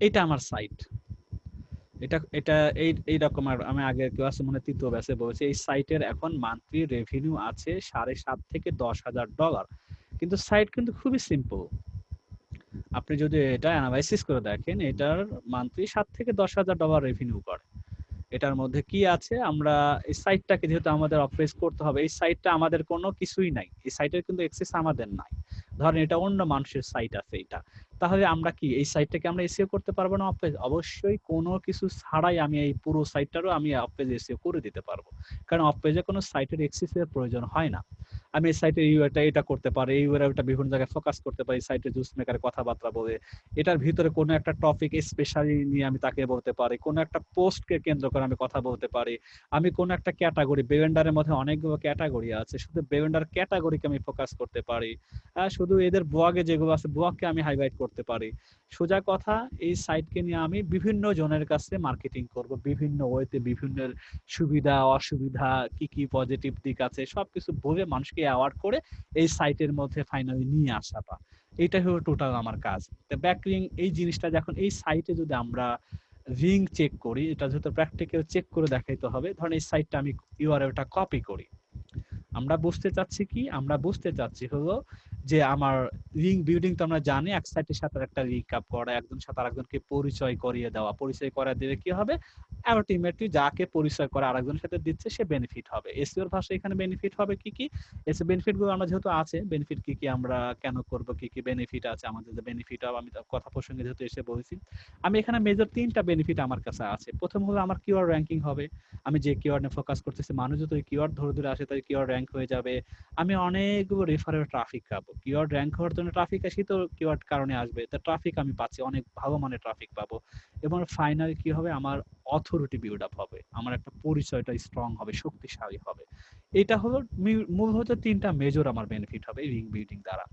এটা আমার সাইট। এটা এটা এই রকম আমি আগে ক্লাসে মানে তৃতীয় ব্যাচে বলেছি এই সাইটের এখন মান্থলি রেভিনিউ আছে 7.5 থেকে $10,000। কিন্তু সাইট কিন্তু খুবই সিম্পল। আপনি যদি এটা অ্যানালাইসিস করে দেখেন এটার মান্থলি $7,000 থেকে $10,000 রেভিনিউ করে। এটার মধ্যে কি আছে, আমরা এই সাইটটাকে যেহেতু আমাদের অপারেট করতে হবে, এই সাইটটা আমাদের কোনো কিছুই নাই, এই সাইটের কিন্তু অ্যাক্সেস আমাদের নাই। ধরেন এটা অন্য মানুষের সাইট আছে এটা, তাহলে আমরা কি এই সাইটটাকে আমরা এসইও করতে পারবো না? অপেজ অবশ্যই কোনো কিছু ছাড়াই আমি এই পুরো সাইটটারও আমি অপেজ এসইও করে দিতে পারবো, কারণ অপেজে কোনো সাইটের অ্যাক্সেসের প্রয়োজন হয় না। আমি এই সাইটের ইউআইটা এটা করতে পারি, এই ইউআইটা বিভিন্ন জায়গায় ফোকাস করতে পারি, সাইটে জুস মেকার কথাবার্তা বলে এটার ভিতরে কোনো একটা টপিক স্পেশালি নিয়ে আমি তাকে বলতে পারি, কোনো একটা পোস্টকে কেন্দ্র করে আমি কথা বলতে পারি, আমি কোনো একটা ক্যাটাগরি, বেভেন্ডারের মধ্যে অনেকগুলো ক্যাটাগরি আছে, শুধু বেভেন্ডার ক্যাটাগরিকে আমি ফোকাস করতে পারি, শুধু এদের ব্লগে যেগুলো আছে ব্লগকে আমি হাইলাইট করতে পারি। সোজা কথা, এই সাইটকে নিয়ে আমি বিভিন্ন জনের কাছে মার্কেটিং করব, বিভিন্ন ওয়েতে, বিভিন্ন সুবিধা অসুবিধা কি কি পজিটিভ দিক আছে সবকিছু বলে মানুষকে অ্যাওয়ার্ড করে এই সাইটের মধ্যে ফাইনালি নিয়ে আসাটা, এইটাই হলো টোটাল আমার কাজ। ব্যাকলিং এই জিনিসটা যখন এই সাইটে যদি আমরা রিং চেক করি, এটা যেহেতু প্র্যাকটিক্যাল চেক করে দেখাইতে হবে, ধরেন এই সাইটটা আমি ইউআরএলটা কপি করি, আমরা বুঝতে চাচ্ছি কি, আমরা বুঝতে চাচ্ছি হলো যে আমার লিঙ্ক বিল্ডিং তো আমরা জানি এক সাইটের সাথে একটা লিঙ্ক আপ করা, একজন সাথে আরেকজনকে পরিচয় করিয়ে দেওয়া, পরিচয় করা দিলে কি হবে, আলটিমেটলি যাকে পরিচয় করে আরেকজনের সাথে দিচ্ছে সে বেনিফিট হবে। এসইওর ভাষায় এখানে বেনিফিট হবে কি কি, এসে বেনিফিট গুলো আমরা যেহেতু আছে, বেনিফিট কি কি আমরা কেন করব, কি কি বেনিফিট আছে আমাদের, যে বেনিফিট হবে আমি কথা প্রসঙ্গে যেহেতু এসে বলেছি, আমি এখানে মেজর 3টা বেনিফিট আমার কাছে আছে। প্রথম হলো আমার কিওয়ার্ড র্যাঙ্কিং হবে, আমি যে কিওয়ার্ড নিয়ে ফোকাস করতেছি মানুষ যদি কিওয়ার্ড ধরে ধরে আসে তাহলে কিওয়ার্ড র্যাঙ্ক হয়ে যাবে, আমি অনেকগুলো রেফারেল ট্রাফিক পাবো, কিওয়ার্ড র্যাঙ্ক হওয়ার জন্য ট্রাফিক আসি তো কিওয়ার্ড কারণে আসবে, তো ট্রাফিক আমি পাচ্ছি, অনেক ভালো মানের ট্রাফিক পাবো, এবং ফাইনালি কি হবে, আমার অথরিটি বিল্ড আপ হবে, আমার একটা পরিচয়টা স্ট্রং হবে, শক্তিশালী হবে। এটা হলো মূলত 3টা মেজর আমার বেনিফিট হবে এই রিং বিল্ডিং দ্বারা।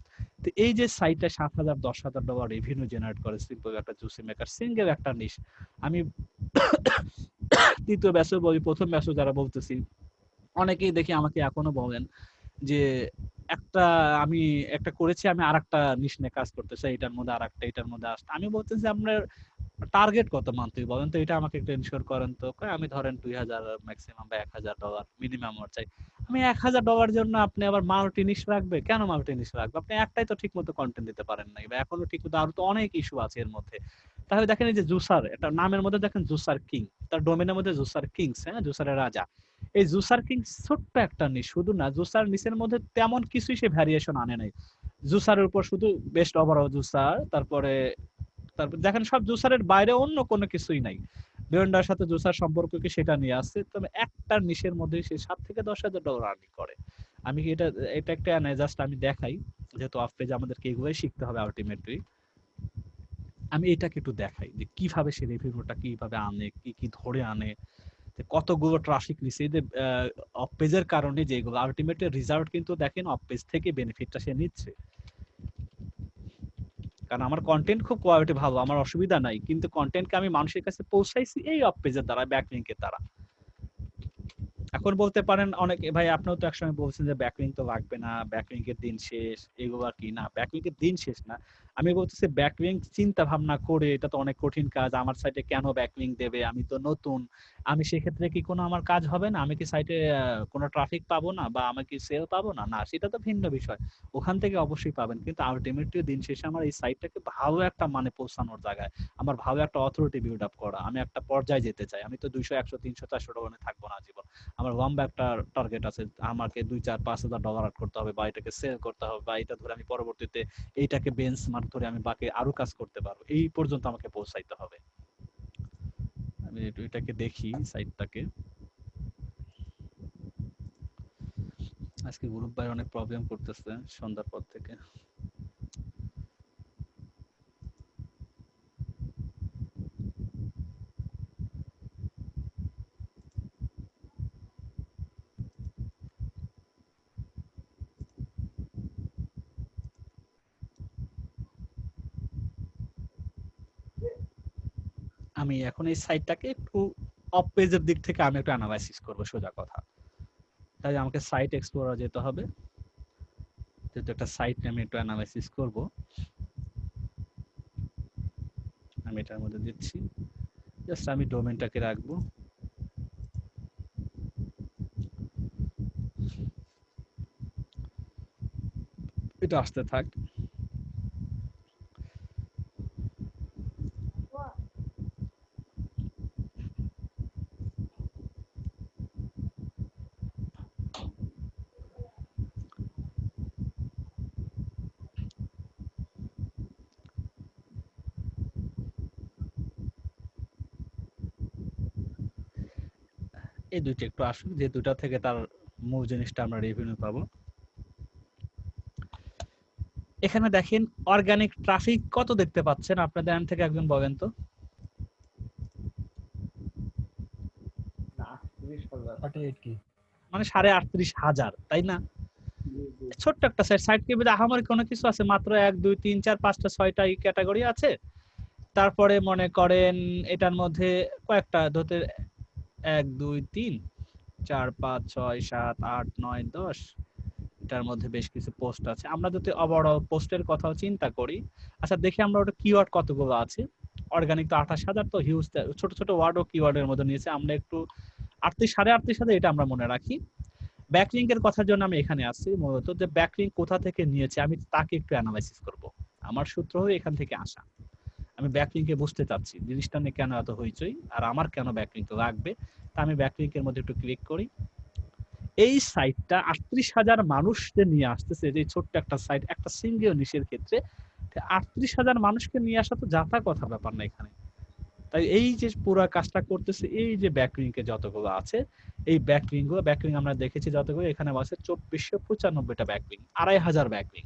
তো এই যে সাইটটা $7,000 10,000 রেভিনিউ জেনারেট করে সিম্পল একটা জুসি মেকার, সিঙ্গেল একটা নিশ, আমি তৃতীয় ব্যাচও বলি, প্রথম ব্যাচও যারা বলতেছি অনেকেই দেখি আমাকে এখনো বলেন যে একটা আমি একটা করেছি, আমি আরেকটা নিশ নিয়ে কাজ করতে চাই, এটার মধ্যে আরেকটা, এটার মধ্যে আসতে, আমি বলতেছি আপনার টার্গেট কত মান্থলি বলেন তো, এটা আমাকে একটু এনশিওর করেন তো। আমি ধরেন 2,000 ম্যাক্সিমাম বা $1,000 মিনিমাম আমার চাই। আমি $1,000 জন্য আপনি আবার মাল্টি নিশ রাখবে কেন? মাল্টি নিশ রাখবে, আপনি একটাই তো ঠিক মতো কন্টেন্ট দিতে পারেন নাই, বা এখনো ঠিক মতো, আরো তো অনেক ইস্যু আছে এর মধ্যে। তাহলে দেখেন এই যে জুসার, এটা নামের মধ্যে দেখেন জুসার কিং, তার ডোমেনের মধ্যে জুসার কিংস, হ্যাঁ জুসারের রাজা, এই জুসার কিং ছোট্ট একটা নিশ, শুধু না জুসার নিচের মধ্যে তেমন কিছুই সে ভ্যারিয়েশন আনে নাই, জুসারের উপর শুধু বেস্ট ওভারঅল জুসার, তারপরে তারপর দেখেন সব জুসারের বাইরে অন্য কোনো কিছুই নাই, বিয়ন্ডার সাথে জুসার সম্পর্ক কি সেটা নিয়ে আসছে, তবে একটা নিশের মধ্যে সে $7,000 থেকে $10,000 আর্নিং করে। আমি কি এটা, এটা একটা জাস্ট আমি দেখাই, যেহেতু অফ পেজ আমাদেরকে এগুলোই শিখতে হবে আলটিমেটলি, আমি এটাকে একটু দেখাই যে কিভাবে সে রেভিনিউটা কিভাবে আনে, কি কি ধরে আনে, কতগুলো ট্রাফিক নিছে, এই যে অফ পেজের কারণে যেগুলো আলটিমেটলি রেজাল্ট কিন্তু দেখেন অফ পেজ থেকে বেনিফিটটা সে নিচ্ছে, কারণ আমার কন্টেন্ট খুব কোয়ালিটি ভালো, আমার অসুবিধা নাই, কিন্তু কন্টেন্টকে আমি মানুষের কাছে পৌঁছাইছি এই অফ পেজের দ্বারা, ব্যাকলিংকের দ্বারা। এখন বলতে পারেন অনেকে, ভাই আপনিও তো একসময় বলছেন যে ব্যাকলিংক তো লাগবে না, ব্যাকলিংক এর দিন শেষ, এগুলো আর কি, না ব্যাকলিংক এর দিন শেষ না, আমি বলতেছি ব্যাকলিংক চিন্তা ভাবনা করে, এটা তো অনেক কঠিন কাজ, আমার সাইটে কেন ব্যাকলিংক দেবে, আমি তো নতুন, আমি সেক্ষেত্রে কি কোনো আমার কাজ হবে না, আমি কি সাইটে কোনো ট্রাফিক পাবো না, বা আমি কি সেল পাবো না, না সেটা তো ভিন্ন বিষয়, ওখান থেকে অবশ্যই পাবেন, কিন্তু আলটিমেটলি দিন শেষে আমার এই সাইটটাকে ভালো একটা মানে পৌঁছানোর জায়গায়, আমার ভালো একটা অথরিটি বিল্ড আপ করা, আমি একটা পর্যায়ে যেতে চাই, আমি তো 200 100 300 400 থাকবো না জীবন, আমার লম্বা একটা টার্গেট আছে, আমাকে 2 4 5 হাজার ডলার আর্ন করতে হবে, বা এটাকে সেল করতে হবে, বা এটা ধরে আমি পরবর্তীতে এইটাকে বেঞ্চমার্ক ধরে আমি বাকি আরো কাজ করতে পারবো, এই পর্যন্ত আমাকে পৌঁছাইতে হবে। আমি এটাকে দেখি সাইটটাকে, আজকে গ্রুপ ভাই অনেক প্রবলেম করতেছে সন্ধ্যার পর থেকে। আমি এখন এই সাইটটাকে একটু অফ পেজের দিক থেকে আমি একটু অ্যানালাইসিস করবো সোজা কথা, তাই আমাকে সাইট এক্সপ্লোরার যেতে হবে, যেহেতু একটা সাইট আমি একটু অ্যানালাইসিস করব, আমি এটার মধ্যে দিচ্ছি, জাস্ট আমি ডোমেনটাকে রাখবো। এটা আসতে থাক। এই দুইটা একটু আসুক, যে দুটা থেকে তার মূল জিনিসটা আমরা রেভিনিউ পাবো। এখানে দেখেন অর্গানিক ট্রাফিক কত দেখতে পাচ্ছেন আপনাদের এখান থেকে একজন বলেন তো। 38 কি মানে 38,500, তাই না? ছোট্ট একটা সাইট, সাইট কে আহামরি কোনো কিছু আছে, মাত্র 1 2 3 4 5টা 6টা এই ক্যাটাগরি আছে। তারপরে মনে করেন এটার মধ্যে কয়েকটা ধরতে 1 2 3 4 5 6 7 8 9 10, এটার মধ্যে বেশ কিছু পোস্ট আছে। আমরা যদি ওভারঅল পোস্টের কথাও চিন্তা করি, আচ্ছা দেখি আমরা ওটা কিওয়ার্ড কতগুলো আছে। অর্গানিক তো 28,000, তো হিউজ ছোট ছোট ওয়ার্ড ও কিওয়ার্ডের মধ্যে নিয়েছে। আমরা একটু 38,500 এটা আমরা মনে রাখি। ব্যাকলিংক এর কথার জন্য আমি এখানে আসছি মূলত, যে ব্যাকলিংক কোথা থেকে নিয়েছে আমি তাকে একটু অ্যানালাইসিস করব। আমার সূত্র হয়ে এখান থেকে আসা, আমি ব্যাকলিংকে বুঝতে চাচ্ছি জিনিসটা নিয়ে কেন এত হইচই আর আমার কেন ব্যাকলিংক লাগবে। তা আমি ব্যাকলিংকের মধ্যে একটু ক্লিক করি। এই সাইটটা 38,000 মানুষকে নিয়ে আসতেছে, যে ছোট্ট একটা সাইট, একটা সিঙ্গেল নিশের ক্ষেত্রে 38,000 মানুষকে নিয়ে আসা তো যাতা কথা ব্যাপার না এখানে। তাই এই যে পুরো কাজটা করতেছে, এই যে ব্যাকলিংকে যতগুলো আছে, এই ব্যাকলিং আমরা দেখেছি যতগুলো, এখানে আছে 2495টা ব্যাকলিং, 2,500 ব্যাকলিং।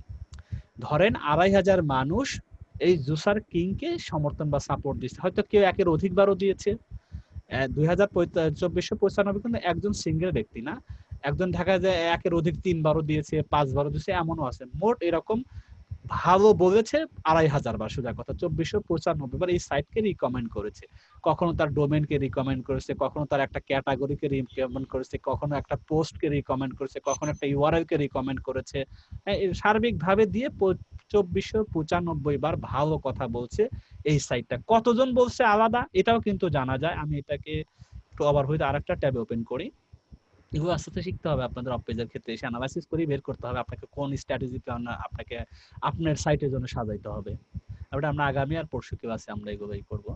ধরেন 2,500 মানুষ এই জুসার কিং কে সমর্থন বা সাপোর্ট দিচ্ছে, হয়তো কেউ একের অধিকবারও দিয়েছে। 2495 কিন্তু একজন সিঙ্গেল ব্যক্তি না, একজন ঢাকা যায় একের অধিক 3বারও দিয়েছে, 5বারও দিয়েছে, এমনও আছে। মোট এরকম ভালো বলেছে 2,500 বার, সোজা কথা 2495 বার এই সাইটকে রিকমেন্ড করেছে। কখনো তার ডোমেনকে রিকমেন্ড করেছে, কখনো তার একটা ক্যাটাগরিকে রিকমেন্ড করেছে, কখনো একটা পোস্টকে রিকমেন্ড করেছে, কখনো একটা ইউআরএল কে রিকমেন্ড করেছে। সার্বিকভাবে দিয়ে 2495 বার ভালো কথা বলছে এই সাইটটা। কতজন বলছে আলাদা এটাও কিন্তু জানা যায়। আমি এটাকে একটু ওভার হইতে আরেকটা ট্যাবে ওপেন করি। এগুলো আস্তে আস্তে শিখতে হবে আপনাদের। অফ পেজের ক্ষেত্রে এসে অ্যানালাইসিস করে বের করতে হবে আপনাকে কোন স্ট্র্যাটেজি আপনাকে আপনার সাইটের জন্য সাজাইতে হবে। এটা আমরা আগামী আর পরশু ক্লাসে আমরা এগুলোই করব।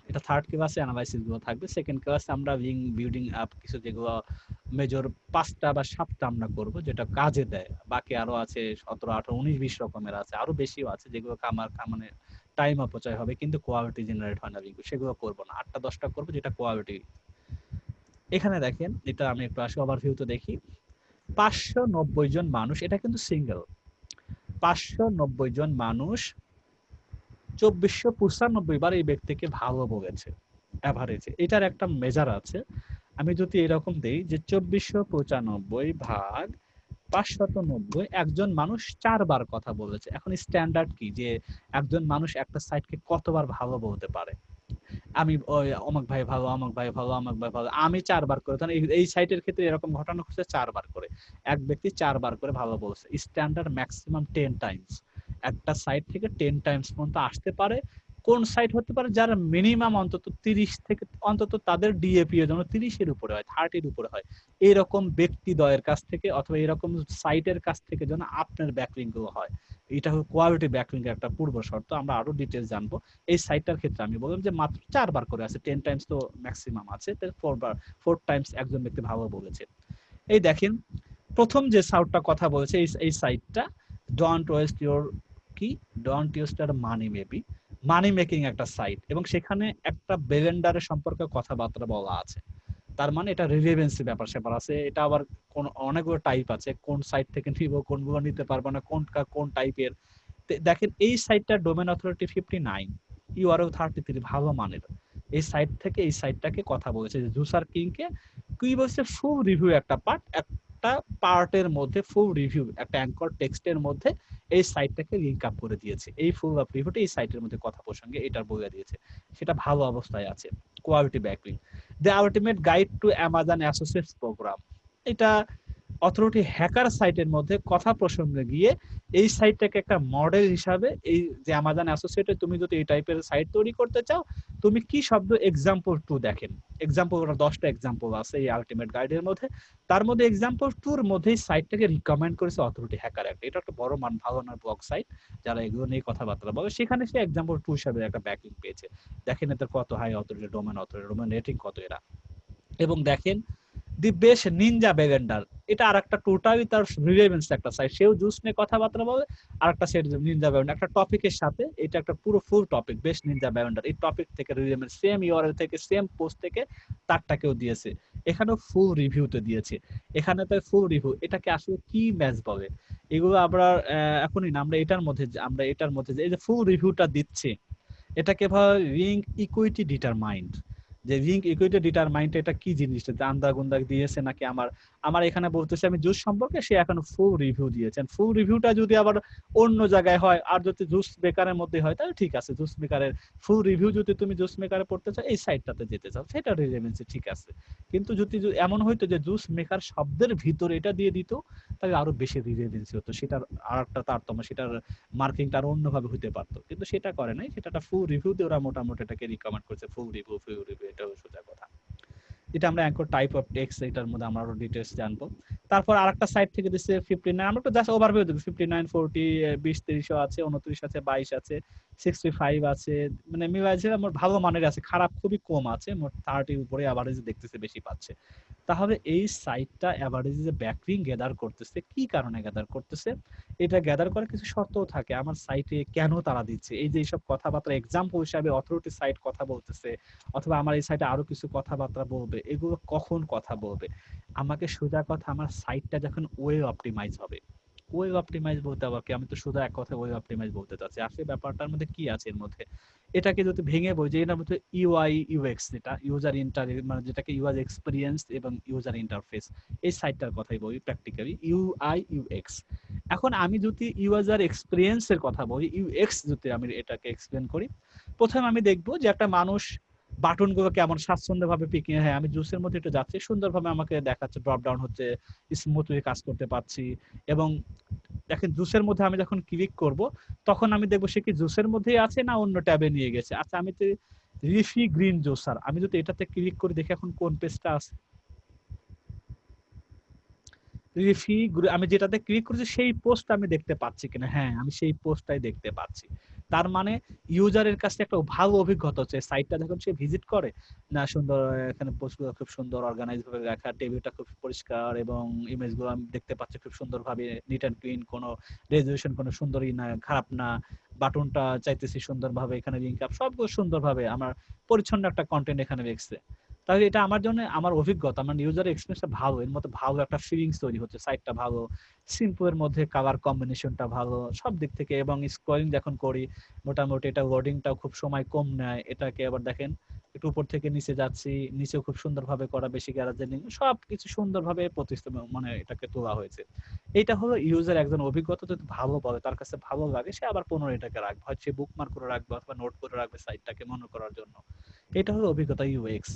এটা থার্ড ক্লাসে অ্যানালাইসিস গুলো থাকবে। সেকেন্ড ক্লাসে আমরা বিল্ডিং আপ কিছু যেগুলো মেজর 5টা বা 7টা আমরা করব, যেটা কাজে দেয়। বাকি আরো আছে 17 18 19 20 রকমের আছে, আরো বেশিও আছে যেগুলো মানে টাইম অপচয় হবে, কিন্তু কোয়ালিটি জেনারেট হয় না। সেগুলো করব না, 8টা 10টা করব যেটা কোয়ালিটি। এখানে দেখেন, এটা আমি একটু আসি ওভারভিউতে দেখি। 590 জন মানুষ, এটা কিন্তু সিঙ্গেল। 590 জন মানুষ 2495 বার এই ব্যক্তিকে ভালো বলেছে এভারেজে। এটার একটা মেজার আছে। আমি যদি এরকম দেই যে 2495 ভাগ 590, একজন মানুষ 4বার কথা বলেছে। এখন স্ট্যান্ডার্ড কি যে একজন মানুষ একটা সাইটকে কতবার ভালো বলতে পারে? আমি ওই অমুক ভাই ভালো, অমুক ভাই ভালো, অমুক ভাই ভালো, আমি 4বার করে, তাহলে এই সাইটের ক্ষেত্রে এরকম ঘটনা ঘটছে 4বার করে। এক ব্যক্তি 4বার করে ভালো বলছে। Standard maximum 10 Times. একটা সাইট থেকে 10 টাইমস পর্যন্ত আসতে পারে। কোন সাইট হতে পারে যার মিনিমাম অন্তত 30 থেকে, অন্তত তাদের ডিএপি এর জন্য 30 এর উপরে হয়, 30 এর উপরে হয়। এরকম ব্যক্তিদ্বয়ের কাছ থেকে অথবা এরকম সাইটের কাছ থেকে যেন আপনার ব্যাকলিংক গুলো হয়। এটা হলো কোয়ালিটি ব্যাকলিংক এর একটা পূর্ব শর্ত। আমরা আরো ডিটেইলস জানবো। এই সাইটটার ক্ষেত্রে আমি বললাম যে মাত্র 4বার করে আছে, 10 টাইমস তো ম্যাক্সিমাম আছে, তাহলে 4 টাইমস একজন ব্যক্তি ভালো বলেছে। এই দেখেন প্রথম যে সাউটটা কথা বলেছে, এই সাইটটা ডোন্ট ওয়েস্ট ইওর কি don't waste your money, maybe money making একটা সাইট, এবং সেখানে একটা বেলেন্ডারের সম্পর্কে কথাবার্তা বলা আছে। তার মানে এটা রিলেভেন্সি ব্যাপার স্যাপার আছে। এটা আবার কোন অনেকগুলো টাইপ আছে, কোন সাইট থেকে নিব, কোনগুলো নিতে পারবো না, কোন টাইপের। দেখেন এই সাইটটার ডোমেন অথরিটি 59, ইউআরএল 33, ভালো মানের। এই সাইট থেকে এই সাইটটাকে কথা বলেছে যে জুসার কিংকে কি বলছে, ফুল রিভিউ একটা পার্টের মধ্যে ফুল রিভিউ একটা অ্যাঙ্কর টেক্সটের মধ্যে এই সাইটটাকে লিংক আপ করে দিয়েছে। এই ফুল আপ রিভিউটা এই সাইটের মধ্যে কথা প্রসঙ্গে এটার বইয়া দিয়েছে, সেটা ভালো অবস্থায় আছে। Quality backlink, the ultimate guide to Amazon Associates program, এটা অথরিটি হ্যাকার সাইটের মধ্যে কথা প্রসঙ্গে গিয়ে এই সাইটটাকে একটা মডেল হিসাবে, এই যে অ্যামাজন অ্যাসোসিয়েটে তুমি যদি এই টাইপের সাইট তৈরি করতে চাও, তুমি কি শব্দ এক্সাম্পল 2 দেখেন, এক্সাম্পল 10টা এক্সাম্পল আছে এই আলটিমেট গাইডের মধ্যে, তার মধ্যে এক্সাম্পল 2 এর মধ্যেই সাইটটাকে রিকমেন্ড করেছে অথরিটি হ্যাকার একটা, এটা একটা বড় ভালো ব্লগ সাইট যারা এগুলো নিয়ে কথাবার্তা বলে, সেখানে সে এক্সাম্পল 2 হিসাবে একটা ব্যাকলিংক পেয়েছে। দেখেন এদের কত হাই অথরিটি, ডোমেন রেটিং কত এরা। এবং দেখেন দি বেস্ট নিনজা ব্যাভেন্ডার, এটা আরেকটা টোটালি তার রিলেভেন্স একটা সাইট, সেও জুস নিয়ে কথাবার্তা বলে, আরেকটা সেট নিনজা ব্যাভেন্ডার একটা টপিকের সাথে, এটা একটা পুরো ফুল টপিক বেস্ট নিনজা ব্যাভেন্ডার, এই টপিক থেকে রিলেভেন্স সেম ইউআরএল থেকে সেম পোস্ট থেকে তারটাকেও দিয়েছে, এখানেও ফুল রিভিউতে দিয়েছে, এখানে তো ফুল রিভিউ, এটাকে আসলে কি ম্যাচ বলে এগুলো আমরা এখনই না, আমরা এটার মধ্যে যে এই যে ফুল রিভিউটা দিচ্ছে, এটাকে ভাবে রিং ইকুইটি ডিটারমাইন্ড, যে রিং ইকুইটি ডিটারমাইন্ড এটা কি জিনিসটা, আন্দা গুন্দা দিয়েছে নাকি আমার এখানে বলতেছে আমি জুস সম্পর্কে, সে এখন ফুল রিভিউ দিয়েছেন, ফুল রিভিউটা যদি আবার অন্য জায়গায় হয় আর যদি জুস মেকারের মধ্যে হয় তাহলে ঠিক আছে, জুস মেকারের ফুল রিভিউ যদি তুমি জুস মেকারে পড়তে চাও এই সাইটটাতে যেতে চাও সেটা রিলেভেন্সি ঠিক আছে, কিন্তু যদি এমন হইতো যে জুস মেকার শব্দের ভিতরে এটা দিয়ে দিত তাহলে আরো বেশি রিলেভেন্সি হতো, সেটার আর একটা তারতম্য, সেটার মার্কিংটা আরো অন্যভাবে হতে পারতো, কিন্তু সেটা করে নাই, সেটা একটা ফুল রিভিউ দিয়ে ওরা মোটামুটি এটাকে রিকমেন্ড করছে, ফুল রিভিউ এটাও সোজা কথা। এটা আমরা অ্যাঙ্কর টাইপ অফ টেক্সট, এটার মধ্যে আমরা আরো ডিটেইলস জানবো। তারপর আরেকটা সাইট থেকে দিচ্ছে 59, আমরা একটু জাস্ট ওভারভিউ দেব, 59 40 20 30 আছে, 29 আছে, 22 আছে, 65 আছে, মানে মিলাইছে আমার ভালো মানের আছে, খারাপ খুবই কম আছে, মোট 30 উপরে এভারেজ দেখতেছে বেশি পাচ্ছে। তাহলে এই সাইটটা এভারেজ যে ব্যাকলিংক গ্যাদার করতেছে, কি কারণে গ্যাদার করতেছে, এটা গ্যাদার করার কিছু শর্তও থাকে, আমার সাইটে কেন তারা দিচ্ছে, এই যে এইসব কথাবার্তা এক্সাম্পল হিসাবে অথরিটি সাইট কথা বলতেছে, অথবা আমার এই সাইটে আরো কিছু কথাবার্তা বলবে, এগুলো কখন কথা বলবে, আমাকে সোজা কথা আমার সাইটটা যখন ওয়েব অপটিমাইজ হবে, ওয়েব অপটিমাইজ বলতে আবার কি, আমি তো শুধু এক কথা ওয়েব অপটিমাইজ বলতে চাচ্ছি, আসলে ব্যাপারটার মধ্যে কি আছে এর মধ্যে, এটাকে যদি ভেঙে বই যে এর মধ্যে ইউআই ইউএক্স, যেটা ইউজার মানে যেটাকে ইউজার এক্সপেরিয়েন্স এবং ইউজার ইন্টারফেস, এই সাইটটার কথাই বলি প্র্যাকটিক্যালি, ইউআই ইউএক্স। এখন আমি যদি ইউজার এক্সপেরিয়েন্স এর কথা বলি, ইউএক্স যদি আমি এটাকে এক্সপ্লেন করি, প্রথমে আমি দেখবো যে একটা মানুষ বাটন গুলো কেমন স্বাচ্ছন্দ্য ভাবে পিকিং, হ্যাঁ আমি জুসের মধ্যে একটু যাচ্ছি, সুন্দরভাবে আমাকে দেখাচ্ছে, ড্রপ ডাউন হচ্ছে, স্মুথলি কাজ করতে পারছি। এবং দেখেন জুসের মধ্যে আমি যখন ক্লিক করব তখন আমি দেখবো সে কি জুসের মধ্যেই আছে না অন্য ট্যাবে নিয়ে গেছে। আচ্ছা আমি তো রিফি গ্রিন জুসার, আমি যদি এটাতে ক্লিক করি দেখি এখন কোন পেজটা আছে, রিফি আমি যেটাতে ক্লিক করেছি সেই পোস্ট আমি দেখতে পাচ্ছি কিনা, হ্যাঁ আমি সেই পোস্টটাই দেখতে পাচ্ছি। তার মানে ইউজারের কাছে একটা ভালো অভিজ্ঞতা হচ্ছে, সাইটটা যখন সে ভিজিট করে না, সুন্দর এখানে পোস্টগুলো খুব সুন্দর অর্গানাইজ ভাবে রাখা, টেবিলটা খুব পরিষ্কার এবং ইমেজগুলো আমি দেখতে পাচ্ছি খুব সুন্দরভাবে নিট অ্যান্ড ক্লিন, কোনো রেজুলেশন কোনো সুন্দরই না, খারাপ না, বাটনটা চাইতেছি সুন্দরভাবে, এখানে লিংক আপ সবগুলো সুন্দরভাবে আমার পরিচ্ছন্ন একটা কন্টেন্ট এখানে দেখছে। তাহলে এটা আমার জন্য আমার অভিজ্ঞতা, আমার ইউজার এক্সপিরিয়েন্সটা ভালো, এর মধ্যে ভালো একটা ফিলিংস তৈরি হচ্ছে, সাইটটা ভালো, সিম্পল এর মধ্যে কালার কম্বিনেশনটা ভালো সব দিক থেকে, এবং স্ক্রলিং যখন করি মোটামুটি এটা লোডিংটাও খুব সময় কম নেয়, এটাকে আবার দেখেন একটু উপর থেকে নিচে যাচ্ছি, নিচেও খুব সুন্দরভাবে করা, বেশি গ্যারাজেনিং সব কিছু সুন্দরভাবে মানে এটাকে তোলা হয়েছে। এটা হলো ইউজার একজন অভিজ্ঞতা যদি ভালো বলে, তার কাছে ভালো লাগে, সে আবার পুনরায় এটাকে রাখবে, হয় সে বুকমার্ক করে রাখবে অথবা নোট করে রাখবে সাইটটাকে মনে করার জন্য। এটা হলো অভিজ্ঞতা ইউএক্স।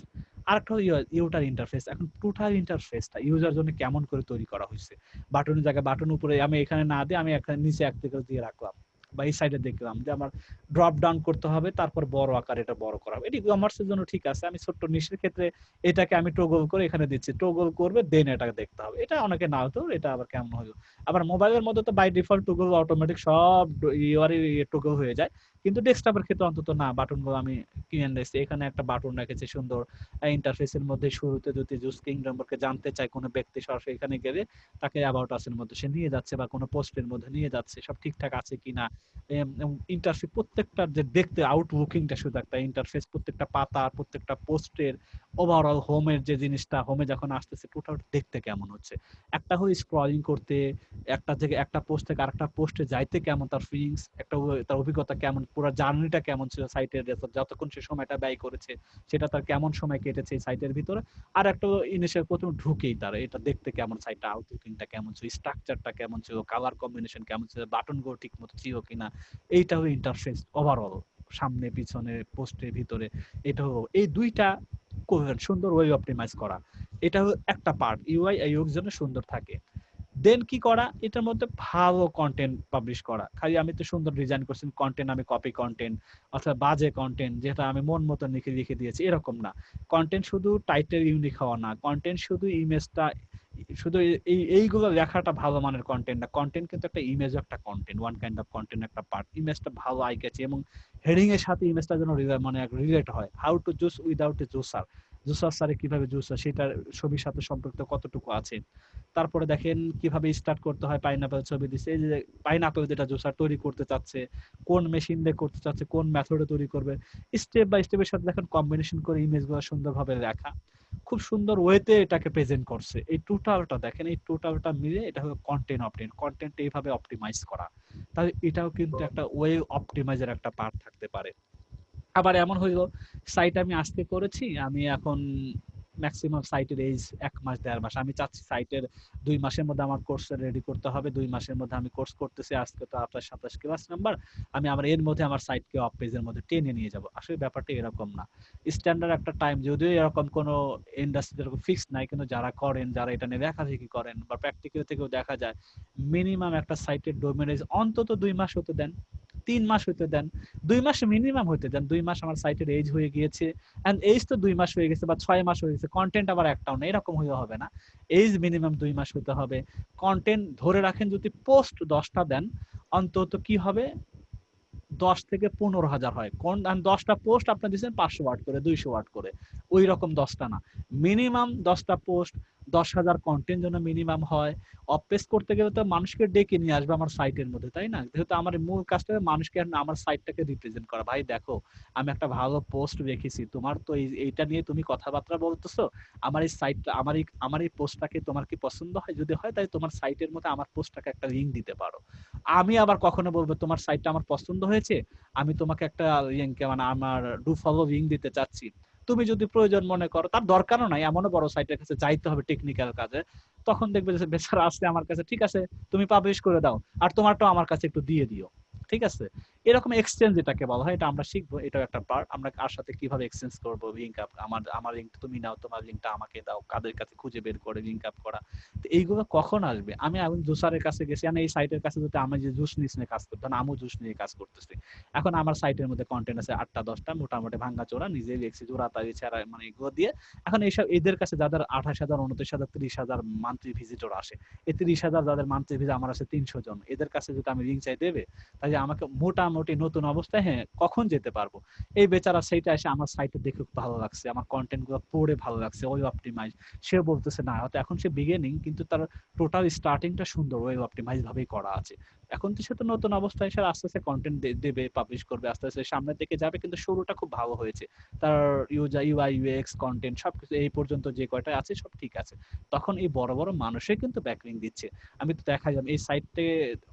আরেকটা হলো ইউটার ইন্টারফেস, এখন টোটাল ইন্টারফেসটা ইউজার জন্য কেমন করে তৈরি করা হয়েছে, বাটনের জায়গায় বাটন উপরে আমি এখানে না দিয়ে আমি এখানে নিচে এক দিকে দিয়ে রাখলাম, বা এই সাইডে দেখলাম যে আমার ড্রপ ডাউন করতে হবে, তারপর বড় আকার এটা বড় করা হবে, এটি কমার্সের জন্য ঠিক আছে, আমি ছোট্ট নিশের ক্ষেত্রে এটাকে আমি টগল করে এখানে দিচ্ছি, টগল করবে দেন এটাকে দেখতে হবে, এটা অনেকে না হতো, এটা আবার কেমন হলো। আবার মোবাইলের মধ্যে তো বাই ডিফল্ট টগল অটোমেটিক সব ইউআরই টগল হয়ে যায়, কিন্তু ডেস্কটপের ক্ষেত্রে অন্তত না, বাটনগুলো আমি কিনে নিয়েছি, এখানে একটা বাটন রেখেছি সুন্দর ইন্টারফেসের মধ্যে, শুরুতে যদি জুস কিং সম্পর্কে জানতে চায় কোনো ব্যক্তি সরাসরি এখানে গেলে তাকে অ্যাবাউট আসের মধ্যে সে নিয়ে যাচ্ছে, বা কোনো পোস্টের মধ্যে নিয়ে যাচ্ছে, সব ঠিকঠাক আছে কিনা, ইন্টারফেস প্রত্যেকটা যে দেখতে আউটলুকিংটা শুধু একটা ইন্টারফেস, প্রত্যেকটা পাতা প্রত্যেকটা পোস্টের ওভারঅল হোমের যে জিনিসটা, হোমে যখন আসতেছে টোটাল দেখতে কেমন হচ্ছে, একটা হলো স্ক্রলিং করতে, একটা থেকে একটা পোস্ট থেকে আরেকটা পোস্টে যাইতে কেমন তার ফিলিংস, একটা তার অভিজ্ঞতা কেমন, পুরো জার্নিটা কেমন ছিল সাইটের, যতক্ষণ সে সময়টা ব্যয় করেছে সেটা তার কেমন সময় কেটেছে এই সাইটের ভিতরে, আর একটা ইনিশিয়াল প্রথম ঢুকেই তার এটা দেখতে কেমন, সাইটটা আউটলুকিংটা কেমন ছিল, স্ট্রাকচারটা কেমন ছিল, কালার কম্বিনেশন কেমন ছিল, বাটনগুলো ঠিক মতো ছিল কিনা, এইটা হলো ইন্টারফেস ওভারঅল, সামনে পিছনে পোস্টের ভিতরে, এটা হলো এই দুইটা সুন্দর ওয়েব অপটিমাইজ করা, এটা হলো একটা পার্ট, ইউআই ইউএক্স জন্য সুন্দর থাকে। দেন কি করা, এটার মধ্যে ভালো কন্টেন্ট পাবলিশ করা। খালি আমি তো সুন্দর ডিজাইন করছি কন্টেন্ট, আমি কপি কন্টেন্ট অথবা বাজে কন্টেন্ট যেটা আমি মন মতো লিখে লিখে দিয়েছি, এরকম না। কন্টেন্ট শুধু টাইটেল ইউনিক হওয়া না, কন্টেন্ট শুধু ইমেজটা, শুধু এইগুলো লেখাটা ভালো মানের কন্টেন্ট না, কন্টেন্ট কিন্তু একটা ইমেজ, একটা content, one kind of content একটা পার্ট। ইমেজটা ভালো আই ক্যাচি এবং হেডিং এর সাথে ইমেজটা যেন মানে রিলেট হয়। How to juice without a juicer, juicer সারে কিভাবে জুস হয় সেটার ছবির সাথে সম্পর্ক কতটুকু আছে। তারপরে দেখেন কিভাবে স্টার্ট করতে হয়, পাইনাপেল ছবি দিচ্ছে, এই যে পাইনাপেল যেটা জুসার তৈরি করতে চাচ্ছে, কোন মেশিন দিয়ে করতে চাচ্ছে, কোন মেথডে তৈরি করবে, স্টেপ বাই স্টেপের সাথে দেখেন কম্বিনেশন করে ইমেজগুলো সুন্দরভাবে লেখা, খুব সুন্দর ওয়েতে এটাকে প্রেজেন্ট করছে। এই টোটালটা দেখেন, এই টোটালটা মিলে এটা হলো কন্টেন্ট অপটিমাইজ, কন্টেন্ট এইভাবে অপটিমাইজ করা। তাহলে এটাও কিন্তু একটা ওয়ে অপটিমাইজের একটা পার্ট থাকতে পারে। আবার এমন হইলো সাইট আমি আজকে করেছি, আমি এখন ম্যাক্সিমাম সাইটের এইজ 1 মাস 1.5 মাস, আমি চাচ্ছি সাইটের 2 মাসের মধ্যে আমার কোর্স রেডি করতে হবে। 2 মাসের মধ্যে আমি কোর্স করতেছি, আজকে তো আপনার 27 ক্লাস নাম্বার, আমি আমার এর মধ্যে আমার সাইটকে অফ পেজের মধ্যে টেনে নিয়ে যাব। আসলে ব্যাপারটা এরকম না, স্ট্যান্ডার্ড একটা টাইম, যদিও এরকম কোনো ইন্ডাস্ট্রিতে এরকম ফিক্স নাই, কিন্তু যারা করেন, যারা এটা নিয়ে দেখাদেখি করেন বা প্র্যাকটিক্যাল থেকেও দেখা যায়, মিনিমাম একটা সাইটের ডোমেন এজ অন্তত 2 মাস হতে দেন, 3 মাস হইতে দেন, 2 মাস মিনিমাম হইতে দেন। 2 মাস আমার সাইটের এজ হয়ে গিয়েছে, এন্ড এজ তো 2 মাস হয়ে গেছে বা 6 মাস হয়ে গেছে, কন্টেন্ট আবার একটাও না, এরকম হইলে হবে না। এজ মিনিমাম 2 মাস হতে হবে। কন্টেন্ট ধরে রাখেন যদি পোস্ট 10টা দেন, অন্তত কি হবে, 10 থেকে 15,000 হয়। কোন 10টা পোস্ট আপনি দিচ্ছেন 500 ওয়ার্ড করে, 200 ওয়ার্ড করে, ওই রকম 10টা না, মিনিমাম 10টা পোস্ট, 10,000 কন্টেন্ট যেন মিনিমাম হয়। অফ পেজ করতে গেলে তো মানুষকে ডেকে নিয়ে আসবে আমার সাইটের মধ্যে, তাই না? যেহেতু আমার মূল কাজটা মানুষকে, আমার সাইটটাকে রিপ্রেজেন্ট করা। ভাই দেখো, আমি একটা ভালো পোস্ট রেখেছি, তোমার তো এইটা নিয়ে তুমি কথাবার্তা বলতেছো, আমার এই সাইটটা, আমার এই পোস্টটাকে তোমার কি পছন্দ হয়? যদি হয় তাই তোমার সাইটের মধ্যে আমার পোস্টটাকে একটা লিংক দিতে পারো। আমি আবার কখনো বলবো তোমার সাইটটা আমার পছন্দ হয়েছে, আমি তোমাকে একটা লিংক, মানে আমার ডু ফলো লিংক দিতে চাচ্ছি। তুমি যদি প্রয়োজন মনে করো, তার দরকারও নাই এমনও বড় সাইটের কাছে যাইতে হবে টেকনিক্যাল কাজে, তখন দেখবে যে বেচারা আসছে আমার কাছে, ঠিক আছে তুমি পাবলিশ করে দাও, আর তোমারটাও আমার কাছে একটু দিয়ে দিও, ঠিক আছে? এরকম এক্সচেঞ্জ যেটাকে বলা হয়, এটা আমরা শিখবো, এটাও একটা পার্ট। আমরা কার সাথে কিভাবে এক্সচেঞ্জ করবো, লিংক আপ, আমার লিংকটা তুমি নাও, তোমার লিংকটা আমাকে দাও, কাদের কাছে খুঁজে বের করে লিংক আপ করা। তো এইগুলো কখন আসবে? আমি এখন জুসারের কাছে গেছি, আমি এই সাইটের কাছে যদি আমি যে জুস নিয়ে কাজ করতাম, আমিও জুস নিয়ে কাজ করতেছি, এখন আমার সাইটের মধ্যে কন্টেন্ট আছে 8টা 10টা, মোটামুটি ভাঙ্গা চোরা, নিজেই লিখছি জোড়া তারি ছাড়া, মানে এগুলো দিয়ে। এখন এইসব এদের কাছে যাদের 28,000 29,000 30,000 মান্থলি ভিজিটর আসে, এই 30,000 যাদের মান্থলি ভিজিট, আমার আছে 300 জন, এদের কাছে যদি আমি লিংক চাই দেবে, তাই আমাকে মোটামুটি নতুন অবস্থায়, হ্যাঁ কখন যেতে পারবো? এই বেচারা সেইটা এসে আমার সাইটে দেখে ভালো লাগছে, আমার কন্টেন্ট গুলো পড়ে ভালো লাগছে, ওই অপটিমাইজ, সে বলতেছে না হয়তো এখন সে বিগিনিং, কিন্তু তার টোটাল স্টার্টিংটা সুন্দর, ওয়েব অপটিমাইজ ভাবেই করা আছে। এখন তো সে তো নতুন অবস্থায় সে আস্তে আস্তে কন্টেন্ট দেবে, পাবলিশ করবে, আস্তে আস্তে সামনের দিকে যাবে, কিন্তু শুরুটা খুব ভালো হয়েছে। তার ইউআই ইউএক্স কন্টেন্ট সবকিছু এই পর্যন্ত যে কয়টা আছে সব ঠিক আছে। তখন এই বড় বড় মানুষে কিন্তু ব্যাকলিং দিচ্ছে। আমি তো দেখা যাবে এই সাইটে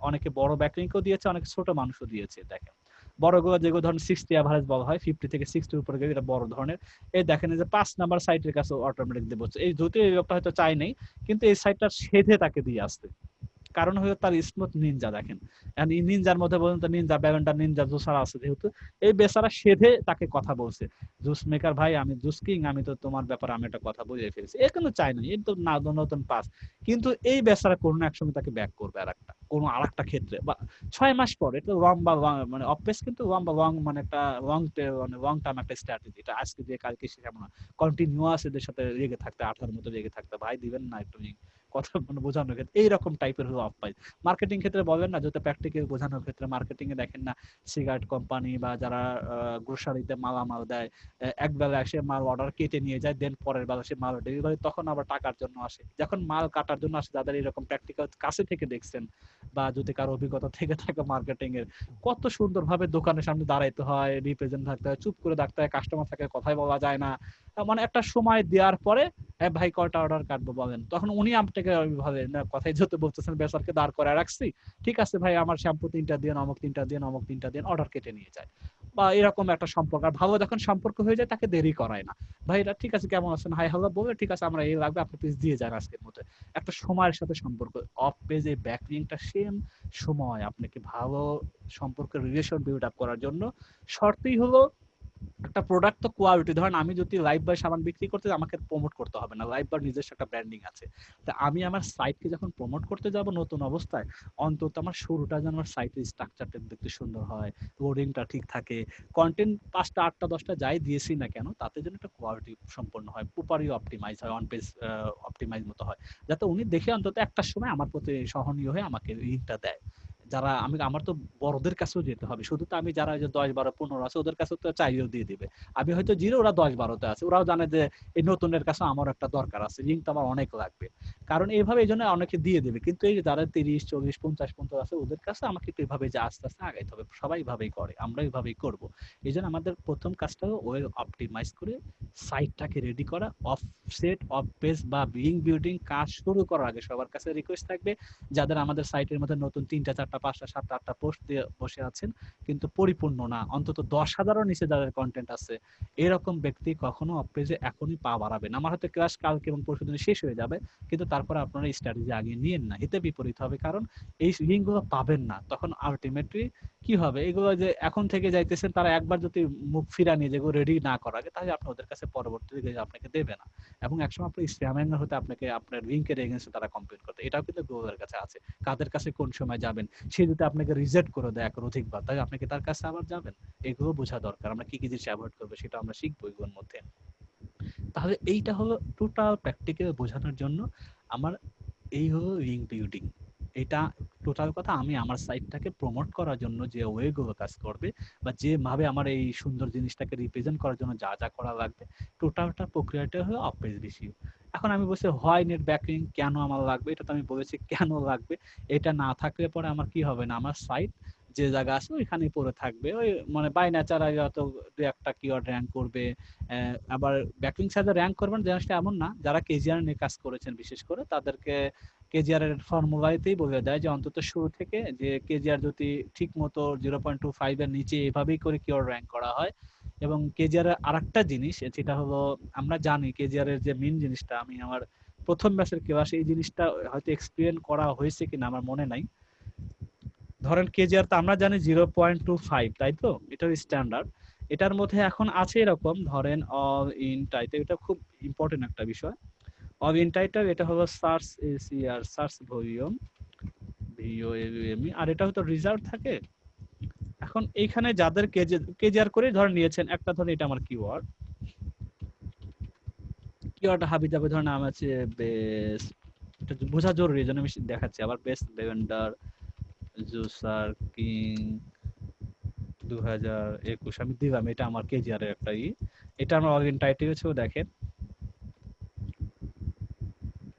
অনেকে বড় ব্যাকলিংও দিয়েছে, অনেকে ছোট মানুষও দিয়েছে। দেখেন বড়গুলো যেগুলো ধরেন 60 এভারেজ বলা হয়, 50 থেকে 60 উপরে গেলে এটা বড় ধরনের। এই দেখেন যে 5 নাম্বার সাইটের কাছে অটোমেটিক দেবো, এই যদিও এই লোকটা হয়তো চাই নাই, কিন্তু এই সাইটটা সেধে তাকে দিয়ে আসতে, কারণ হলো তার স্মুথ নিনজা দেখেন, এই নিনজার মধ্যে বলুন তো, নিনজা ব্যাভেন্ডার নিনজা জুসার আছে, যেহেতু এই বেচারা সেধে তাকে কথা বলছে, জুস মেকার ভাই, আমি জুস কিং, আমি তো তোমার ব্যাপারে আমি একটা কথা বুঝে ফেলছি, এ কিন্তু চাই না, এর তো না নতুন পাস। কিন্তু এই বেচারা কোনো এক সময় তাকে ব্যাক করবে আর একটা কোনো আর একটা ক্ষেত্রে, বা 6 মাস পর, এটা লং বা মানে অফবেস, কিন্তু লং বা লং মানে একটা লং, মানে লং টার্ম একটা স্ট্র্যাটেজি, এটা আজকে দিয়ে কালকে সে কেমন কন্টিনিউয়াস এদের সাথে লেগে থাকতে, আঠার মতো লেগে থাকতে, ভাই দিবেন না একটু কথা মানে বোঝানোর ক্ষেত্রে এইরকম টাইপের হলো অফ পাই। মার্কেটিং ক্ষেত্রে বলেন না, যত প্র্যাকটিক্যাল বোঝানোর ক্ষেত্রে, মার্কেটিং এ দেখেন না, সিগারেট কোম্পানি বা যারা গ্রোসারিতে মালামাল দেয়, এক বেলা এসে মাল অর্ডার কেটে নিয়ে যায়, দেন পরের বেলা সে মাল ডেলিভারি, তখন আবার টাকার জন্য আসে, যখন মাল কাটার জন্য আসে, যাদের এরকম প্র্যাকটিক্যাল কাছে থেকে দেখছেন বা যদি কারো অভিজ্ঞতা থেকে থাকে মার্কেটিং এর, কত সুন্দরভাবে দোকানের সামনে দাঁড়াইতে হয়, রিপ্রেজেন্ট থাকতে হয়, চুপ করে থাকতে হয়, কাস্টমার থাকে কথাই বলা যায় না, মানে একটা সময় দেওয়ার পরে ভাই কয়টা অর্ডার কাটবো বলেন, তখন উনি আপনাকে ভাবে না, কথাই যত বলতেছেন বেচারকে দাঁড় করে রাখছি, ঠিক আছে ভাই আমার শ্যাম্পু 3টা দিন, অমুক 3টা দিন, অমুক 3টা দিন, অর্ডার কেটে নিয়ে যায়, বা এরকম একটা সম্পর্ক। আর ভালো যখন সম্পর্ক হয়ে যায় তাকে দেরি করায় না, ভাই এটা ঠিক আছে কেমন আছেন, হাই হ্যালো বলে, ঠিক আছে আমরা এই লাগবে, আপনি প্লিজ দিয়ে যান আজকের মতো, একটা সময়ের সাথে সম্পর্ক। অফ পেজে ব্যাকলিংকটা সেম সময়, আপনাকে ভালো সম্পর্ক রিলেশন বিল্ড আপ করার জন্য শর্তই হলো একটা প্রোডাক্ট তো কোয়ালিটি, ধরেন আমি যদি লাইফ বয় সাবান বিক্রি করতে যাই, আমাকে প্রমোট করতে হবে না, লাইফ বয় নিজস্ব একটা ব্র্যান্ডিং আছে। তা আমি আমার সাইটকে যখন প্রমোট করতে যাব নতুন অবস্থায়, অন্তত আমার শুরুটা যেন আমার সাইটের স্ট্রাকচারটা দেখতে সুন্দর হয়, লোডিংটা ঠিক থাকে, কন্টেন্ট 5টা 8টা 10টা যাই দিয়েছি না কেন তাতে যেন একটা কোয়ালিটি সম্পন্ন হয়, প্রপারলি অপটিমাইজ হয়, অন পেজ অপটিমাইজ মতো হয়, যাতে উনি দেখে অন্তত একটা সময় আমার প্রতি সহনীয় হয়ে আমাকে লিঙ্কটা দেয়। যারা আমি, আমার তো বড়দের কাছেও যেতে হবে, শুধু তো আমি যারা যে 10 12 15 আছে ওদের কাছেও তো চাইলেও দিয়ে দিবে। আমি হয়তো জিরো, ওরা 10 12তে আছে, ওরাও জানে যে এই নতুনের কাছে আমার একটা দরকার আছে, লিঙ্ক তো আমার অনেক লাগবে, কারণ এইভাবে এই জন্য অনেকে দিয়ে দেবে। কিন্তু এই যে যারা 30 40 50 50 আছে ওদের কাছে আমাকে একটু এভাবে যে আস্তে আস্তে আগাইতে হবে, সবাই এইভাবেই করে, আমরা এইভাবেই করব। এই জন্য আমাদের প্রথম কাজটা হলো ওয়েব অপটিমাইজ করে সাইটটাকে রেডি করা। অফসেট অফ পেজ বা লিঙ্ক বিল্ডিং কাজ শুরু করার আগে সবার কাছে রিকোয়েস্ট থাকবে, যাদের আমাদের সাইটের মধ্যে নতুন 3টা 4টা 5টা 7টা 8টা পোস্ট দিয়ে বসে আছেন কিন্তু পরিপূর্ণ না, অন্তত 10,000-এর নিচে যাদের কন্টেন্ট আছে, এরকম ব্যক্তি কখনো অফ পেজে এখনই পা বাড়াবে না। আমার হয়তো ক্লাস কালকে এবং পরশুদিন শেষ হয়ে যাবে, কিন্তু তারপরে আপনারা এই স্ট্র্যাটেজি আগে নিয়েন না, হিতে বিপরীত হবে। কারণ এই লিঙ্কগুলো পাবেন না, তখন আলটিমেটলি কি হবে, এগুলো যে এখন থেকে যাইতেছেন তারা একবার যদি মুখ ফিরা নিয়ে যেগুলো রেডি না করা আগে, তাহলে আপনি ওদের কাছে পরবর্তীতে আপনাকে দেবে না, এবং একসময় আপনি স্প্যামার হতে আপনাকে আপনার লিঙ্কের এগেইনস্টে তারা কমপ্লেন করতে, এটাও কিন্তু গুগলের কাছে আছে, কাদের কাছে কোন সময় যাবেন। সে যদি আপনাকে রিজেক্ট করে দেয় একাধিকবার, তাই আপনি কি তার কাছে আবার যাবেন? এগুলো বোঝা দরকার, আমরা কি কি জিনিস অ্যাভয়েড করবো সেটা আমরা শিখবো এগুলোর মধ্যে। তাহলে এইটা হলো টোটাল প্র্যাকটিক্যাল বোঝানোর জন্য আমার, এই হলো লিঙ্ক বিল্ডিং। এটা টোটাল কথা, আমি আমার সাইটটাকে প্রমোট করার জন্য যে ওয়েগুলো কাজ করবে বা যেভাবে আমার এই সুন্দর জিনিসটাকে রিপ্রেজেন্ট করার জন্য যা যা করা লাগবে, টোটালটা প্রক্রিয়াটা হলো অফ পেজ রিসিভ। এখন আমি বলছি হোয়াই নেট ব্যাকলিং কেন আমার লাগবে, এটা তো আমি বলেছি কেন লাগবে। এটা না থাকলে পরে আমার কি হবে না, আমার সাইট যে জায়গা আছে ওইখানেই পড়ে থাকবে, ওই মানে বাই ন্যাচার হয়তো দু একটা কিওয়ার্ড র্যাঙ্ক করবে। আবার ব্যাকলিং সাইডে র্যাঙ্ক করবেন জিনিসটা এমন না, যারা কেজিআর নিয়ে কাজ করেছেন বিশেষ করে তাদেরকে কেজিআর এর ফর্মুলাতেই বলে দেয় যে অন্তত শুরু থেকে যে কেজিআর যদি ঠিক মতো 0.25 এর নিচে এভাবেই করে কিওয়ার্ড র্যাঙ্ক করা হয়। এবং কেজিআর এর আরেকটা জিনিস যেটা হলো, আমরা জানি কেজিআর এর যে মেইন জিনিসটা, আমি আমার প্রথম ব্যাচের ক্লাসে এই জিনিসটা হয়তো এক্সপ্লেন করা হয়েছে কিনা আমার মনে নাই। ধরেন কেজিআর তো আমরা জানি 0.25, তাই তো, এটার স্ট্যান্ডার্ড। এটার মধ্যে এখন আছে এরকম, ধরেন অল ইন টাইটেল, এটা খুব ইম্পর্টেন্ট একটা বিষয়। অল ইন টাইটেল এটা হলো সার্চ এসিআর, সার্চ ভলিউম ভিওএমই, আর এটা হয়তো রিজার্ভ থাকে। এখন এইখানে যাদের কেজিআর করে ধরেন নিয়েছেন একটা, ধরেন এটা আমার কিওয়ার্ড, কিওয়ার্ড হাবি যাবে, ধরেন আমার আছে বেস্ট, এটা বোঝা জরুরি এই জন্য আমি দেখাচ্ছি আবার, বেস্ট লেভেন্ডার জুসার কিং 2021 আমি দিলাম, এটা আমার কেজিআর এর একটা এটা আমার অরিজিন টাইটেল হচ্ছে দেখেন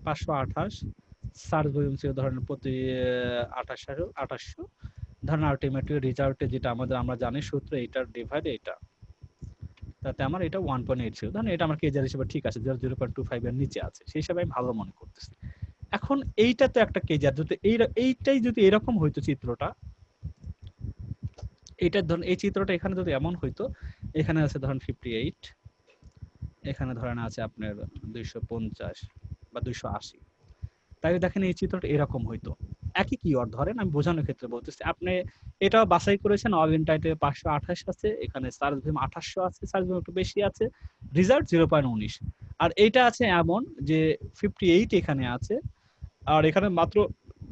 528, সার্চ ভলিউম ছিল ধরেন প্রতি 2800, ধরেন আলটিমেটলি রেজাল্টে যেটা আমরা জানি সূত্র, এটার ডিভাইড এটা, তাতে আমার এটা 1.8 ছিল, ধরেন এটা আমার কেজিআর হিসেবে ঠিক আছে, 0.25 এর নিচে আছে, সেই হিসাবে আমি ভালো মনে করতেছি। এখন এইটা তো একটা কেজিআর, যদি এইটাই যদি এরকম হইতো চিত্রটা, এইটার ধরেন এই চিত্রটা এখানে যদি এমন হইতো, এখানে আছে ধরেন 58, এখানে ধরেন আছে আপনার 250 বা 280, তাই দেখেন এই চিত্রটা এরকম হইতো। একই কিওয়ার্ড ধরেন, আমি বোঝানোর ক্ষেত্রে বলতেছি, আপনি এটাও বাছাই করেছেন, অল ইন টাইটেল 528 আছে, এখানে সার্চ ভলিউম 2800 আছে, সার্চ ভলিউম একটু বেশি আছে, রিজাল্ট 0.19, আর এইটা আছে এমন যে 58 এখানে আছে, আর এখানে মাত্র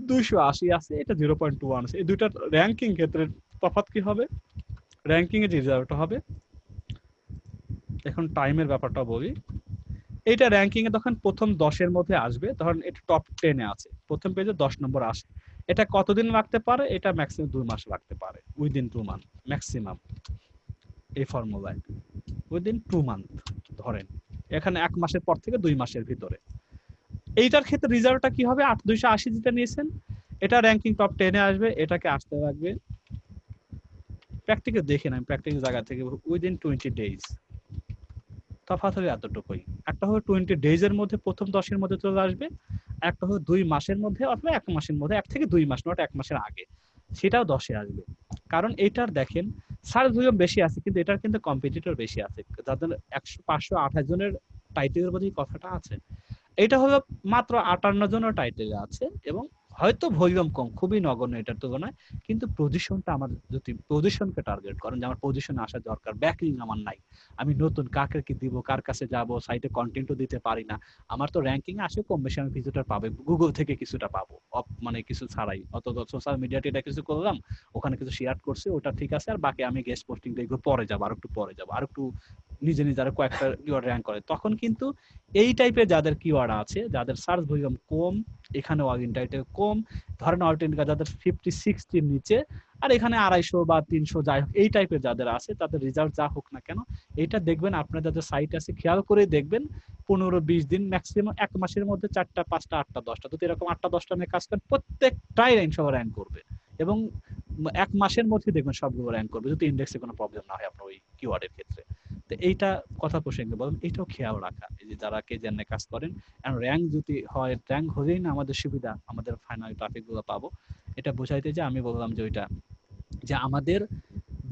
280 আছে, এটা 0.21 আছে। এই দুইটার র্যাঙ্কিং ক্ষেত্রে তফাৎ কি হবে, র্যাঙ্কিং এর রেজাল্ট হবে, এখন টাইমের ব্যাপারটা বলি, এইটা র্যাঙ্কিং এ তখন প্রথম 10 এর মধ্যে আসবে, ধরেন এটা টপ 10 এ আছে, প্রথম পেজে 10 নম্বর আসে। এটা কতদিন লাগতে পারে, এটা ম্যাক্সিমাম 2 মাস লাগতে পারে, উইদিন 2 মান্থ ম্যাক্সিমাম, এই ফর্মুলায় উইদিন 2 মান্থ ধরেন, এখানে 1 মাসের পর থেকে 2 মাসের ভিতরে। এইটার ক্ষেত্রে রেজাল্টটা কি হবে, 280 যেটা নিয়েছেন এটা র্যাঙ্কিং টপ 10 এ আসবে, এটাকে আসতে লাগবে, প্র্যাকটিক্যাল দেখেন আমি প্র্যাকটিক্যাল জায়গা থেকে উইদিন 20 ডেজ, তফাৎ হবে এতটুকুই। একটা হবে 20 ডেজ এর মধ্যে প্রথম 10 এর মধ্যে চলে আসবে, একটা হলো 2 মাসের মধ্যে অথবা 1 মাসের মধ্যে, 1 থেকে 2 মাস, নট 1 মাসের আগে, সেটাও 10 এ আসবে। কারণ এটার দেখেন সার্চ ভলিউম বেশি আছে, কিন্তু এটার কিন্তু কম্পিটিটর বেশি আছে, যাদের 100 528 জনের টাইটেলের মধ্যে কথাটা আছে। এটা হলো মাত্র 58 জনের টাইটেলে আছে, এবং হয়তো ভলিউম কম, খুবই নগণ্য এটার তুলনায়, কিন্তু পজিশনটা আমার, যদি পজিশনকে টার্গেট করেন যে আমার পজিশনে আসা দরকার, ব্যাকলিং আমার নাই, আমি নতুন, কাকে কি দিব, কার কাছে যাব, সাইটে কন্টেন্টও দিতে পারি না, আমার তো র্যাঙ্কিং আসে কম বেশি, আমি ভিজিটর পাবে গুগল থেকে কিছুটা পাবো, মানে কিছু ছাড়াই, অত সোশ্যাল মিডিয়াতে এটা কিছু করলাম, ওখানে কিছু শেয়ার করছি, ওটা ঠিক আছে, আর বাকি আমি গেস্ট পোস্টিং দেখবো, পরে যাবো, আর একটু পরে যাবো, আর একটু নিজে নিজে আরো কয়েকটা কিওয়ার্ড র্যাঙ্ক করে, তখন কিন্তু এই টাইপের যাদের কিওয়ার্ড আছে, যাদের সার্চ ভলিউম কম, এখানে ওয়াগিন টাইটেল কম, ধরেন অল্টেনিকা যাদের 50-60 নিচে, আর এখানে 250 বা 300 যাই হোক, এই টাইপের যাদের আছে, তাদের রেজাল্ট যা হোক না কেন, এটা দেখবেন আপনার যাদের সাইট আছে খেয়াল করে দেখবেন, 15-20 দিন ম্যাক্সিমাম 1 মাসের মধ্যে 4টা 5টা 8টা 10টা, যদি এরকম 8টা 10টা নিয়ে কাজ করেন, প্রত্যেকটাই র্যাঙ্ক করবে, এবং 1 মাসের মধ্যে দেখবেন সবগুলো র্যাঙ্ক করবে, যদি ইন্ডেক্সে কোনো প্রবলেম না হয় আপনার ওই কিওয়ার্ডের ক্ষেত্রে। তো এইটা কথা প্রসঙ্গে বলেন, এটাও খেয়াল রাখা, এই যে যারা কে জেনে কাজ করেন, কারণ র্যাঙ্ক যদি হয়, র্যাঙ্ক হলেই না আমাদের সুবিধা, আমাদের ফাইনাল ট্রাফিক গুলো পাবো, এটা বোঝাইতে যে আমি বললাম যে ওইটা, যে আমাদের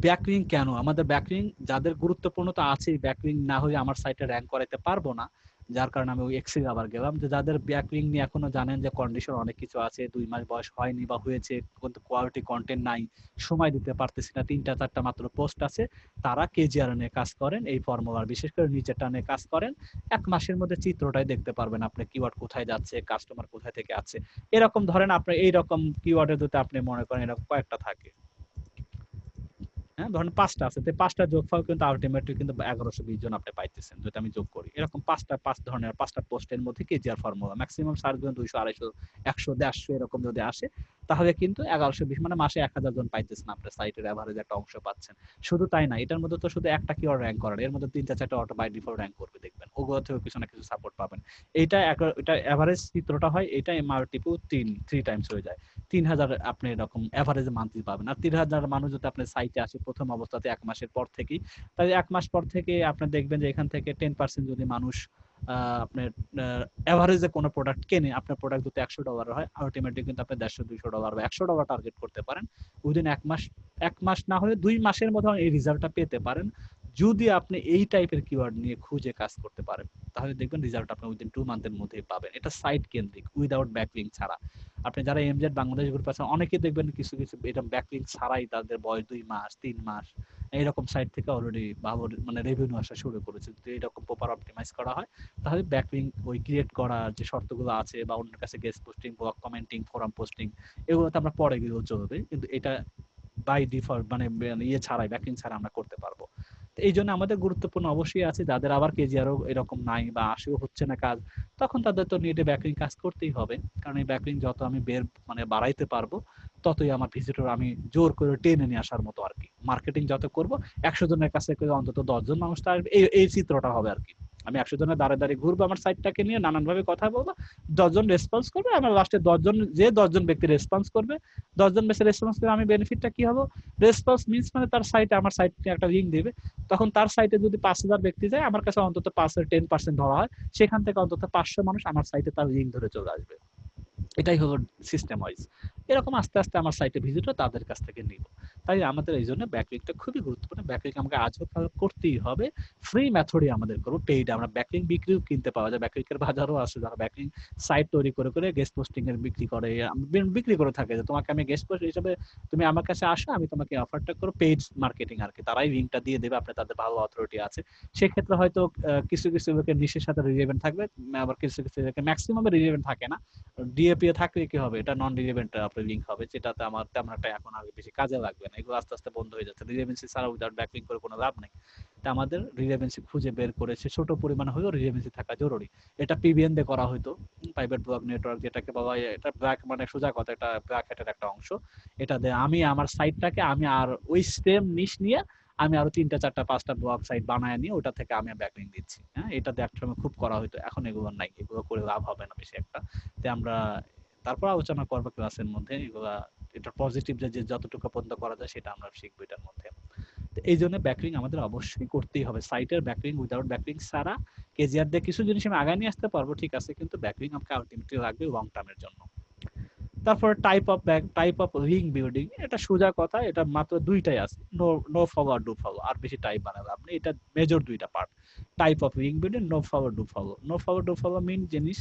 ব্যাকলিং কেন, আমাদের ব্যাকলিং যাদের গুরুত্বপূর্ণ তো আছেই, ব্যাকলিং না হলে আমার সাইটে র্যাঙ্ক করাইতে পারবো না, যার কারণে আমি ওই এক্সেল আবার গেলাম, যে যাদের ব্যাকলিং নিয়ে এখনো জানেন যে কন্ডিশন অনেক কিছু আছে, 2 মাস বয়স হয়নি বা হয়েছে কিন্তু কোয়ালিটি কন্টেন্ট নাই, সময় দিতে পারতেছি না, 3টা 4টা মাত্র পোস্ট আছে, তারা কেজিআর নিয়ে কাজ করেন, এই ফর্মুলার বিশেষ করে নিচেরটা নিয়ে কাজ করেন, 1 মাসের মধ্যে চিত্রটাই দেখতে পারবেন আপনি কিওয়ার্ড কোথায় যাচ্ছে, কাস্টমার কোথায় থেকে আছে, এরকম ধরেন আপনি এইরকম কিওয়ার্ডের যদি আপনি মনে করেন এরকম কয়েকটা থাকে, হ্যাঁ ধরেন 5টা আছে, তো 5টা যোগফল কিন্তু আলটিমেটলি কিন্তু 1120 জন আপনি পাইতেছেন, যদি আমি যোগ করি এরকম 5 ধরনের 5টা পোস্টের মধ্যে কেজিআর ফর্মুলা, ম্যাক্সিমাম সার্চ 200 250 100 150 এরকম যদি আসে, তাহলে কিন্তু 1120 মানে মাসে 1000 জন পাইতেছেন, আপনার সাইটের এভারেজ একটা অংশ পাচ্ছেন। শুধু তাই না, এটার মধ্যে তো শুধু একটা কিওয়ার্ড র্যাঙ্ক করার, এর মধ্যে 3টা 4টা অটো বাই ডিফল্ট র্যাঙ্ক করবে, দেখবেন ওগুলো থেকে কিছু না কিছু সাপোর্ট পাবেন। এটা এভারেজ চিত্রটা হয়, এটা মাল্টিপল 3 টাইমস হয়ে যায়, 3000 আপনি এরকম এভারেজ মান্থলি পাবেন। আর 3000 মানুষ যদি আপনার সাইটে আসে প্রথম অবস্থাতে 1 মাসের পর থেকেই, তাহলে 1 মাস পর থেকে আপনি দেখবেন যে এখান থেকে 10% যদি মানুষ আপনার এভারেজে কোনো প্রোডাক্ট কেনে, আপনার প্রোডাক্ট যদি $100 হয়, আলটিমেটলি কিন্তু আপনি $150-200 বা $100 টার্গেট করতে পারেন উইদিন 1 মাস না হলে 2 মাসের মধ্যে এই রেজাল্টটা পেতে পারেন, যদি আপনি এই টাইপের কিওয়ার্ড নিয়ে খুঁজে কাজ করতে পারেন, তাহলে দেখবেন রেজাল্ট আপনি উইদিন 2 মান্থের মধ্যেই পাবেন। এটা সাইট কেন্দ্রিক, উইদাউট ব্যাকলিং ছাড়া। আপনি যারা এমজেড বাংলাদেশ গ্রুপ আছেন, অনেকে দেখবেন কিছু কিছু এরকম ব্যাকলিং ছাড়াই তাদের বয়স 2 মাস 3 মাস এইরকম সাইট থেকে অলরেডি ভালো মানে রেভিনিউ আসা শুরু করেছে। যদি এরকম প্রপার অপটিমাইজ করা হয়, তাহলে ব্যাকলিং ওই ক্রিয়েট করার যে শর্তগুলো আছে, বা অন্যের কাছে guest posting, blog commenting, forum posting, এগুলোতে আমরা পরে গিয়েও চলবে, কিন্তু এটা বাই ডিফল্ট মানে ইয়ে ছাড়াই, ব্যাকলিং ছাড়া আমরা করতে পারবো। তো এই জন্য আমাদের গুরুত্বপূর্ণ অবশ্যই আছে, যাদের আবার কেজিআরও এরকম নাই বা আসেও হচ্ছে না কাজ, তখন তাদের তো নেটে ব্যাকলিং কাজ করতেই হবে, কারণ এই ব্যাকলিং যত আমি মানে বাড়াইতে পারবো, ততই আমার ভিজিটর আমি জোর করে টেনে নিয়ে আসার মতো আর কি। মার্কেটিং যত করব, 100 জনের কাছে করে অন্তত 10 জন মানুষ, তার এই চিত্রটা হবে আর কি। আমি 100 জনের দাঁড়িয়ে ঘুরবো আমার সাইটটাকে নিয়ে, নানান ভাবে কথা বলবো, 10 জন রেসপন্স করবে, আমার লাস্টে 10 জন, যে 10 জন ব্যক্তি রেসপন্স করবে, 10 জন বেশি রেসপন্স করে, আমি বেনিফিটটা কি হবে, রেসপন্স মিন্স মানে তার সাইটে আমার সাইট একটা লিঙ্ক দিবে, তখন তার সাইটে যদি 5000 ব্যক্তি যায়, আমার কাছে অন্তত 5-10% ধরা হয়, সেখান থেকে অন্তত 500 মানুষ আমার সাইটে তার লিঙ্ক ধরে চলে আসবে। এটাই হলো সিস্টেম ওয়াইজ। এরকম আস্তে আস্তে আমার সাইটে ভিজিটর তাদের কাছ থেকে নিব। তাই আমাদের এই জন্য ব্যাকলিংটা খুবই গুরুত্বপূর্ণ। ব্যাকলিং আমাকে আজও করতেই হবে, ফ্রি মেথডে আমাদের করবো, পেইড আমরা ব্যাকলিং বিক্রিও কিনতে পাওয়া যায়, ব্যাকলিংয়ের বাজারও আছে, যারা ব্যাকলিং সাইট তৈরি করে করে গেস্ট পোস্টিং এর বিক্রি করে, বিক্রি করে থাকে, যে তোমাকে আমি গেস্ট পোস্ট হিসেবে তুমি আমার কাছে আসো, আমি তোমাকে অফারটা করো, পেইড মার্কেটিং আর কি, তারাই লিঙ্কটা দিয়ে দেবে, আপনি তাদের ভালো অথরিটি আছে, সেক্ষেত্রে হয়তো কিছু কিছু লোকের নিশের সাথে রিলেভেন্ট থাকবে, আবার কিছু কিছু লোকের ম্যাক্সিমাম রিলেভেন্ট থাকে না। ডিএপি এ থাকলে কি হবে, এটা নন রিলেভেন্ট আপনার লিংক হবে, যেটাতে আমার তেমন একটা এখন আগে বেশি কাজে লাগবে না, এগুলো আস্তে আস্তে বন্ধ হয়ে যাচ্ছে, রিলেভেন্সি ছাড়া উইদাউট ব্যাকলিং করে কোনো লাভ নেই। তা আমাদের রিলেভেন্সি খুঁজে বের করে, সে ছোট পরিমাণে হলেও রিলেভেন্সি থাকা জরুরি। এটা পিবিএন দিয়ে করা হয়তো, প্রাইভেট ব্লগ নেটওয়ার্ক যেটাকে বলা হয়, এটা ব্ল্যাক মানে সোজা কথা, এটা ব্ল্যাক হ্যাটের একটা অংশ। এটা দিয়ে আমি আমার সাইটটাকে আমি আর ওই সেম নিশ নিয়ে আমি আরো 3টা 4টা 5টা ব্লগ সাইট বানায় নিয়ে ওটা থেকে আমি ব্যাকলিং দিচ্ছি। হ্যাঁ, এটাতে একসময় খুব করা হতো, এখন এগুলো নাই, এগুলো করে লাভ হবে না বেশি একটা। তে আমরা তারপর আলোচনা করবো ক্লাসের মধ্যে এগুলা, এটা পজিটিভ যে যতটুকু পর্যন্ত করা যায় সেটা আমরা শিখবো এটার মধ্যে। তো এই জন্য ব্যাকলিং আমাদের অবশ্যই করতেই হবে, সাইটের ব্যাকলিং, উইদাউট ব্যাকলিং ছাড়া কেজিআর দিয়ে কিছু জিনিস আমি আগায় নিয়ে আসতে পারবো, ঠিক আছে, কিন্তু ব্যাকলিং আমাকে আলটিমেটলি লাগবে লং টার্মের জন্য। তারপরে টাইপ অফ লিঙ্ক বিল্ডিং, এটা সোজা কথা, এটা মাত্র 2টাই আছে, নো ফলো আর ডু ফলো, আর বেশি টাইপ বানাবে আপনি, এটা মেজর 2টা part, type of link building, no follow do follow. No follow do follow mean জিনিস,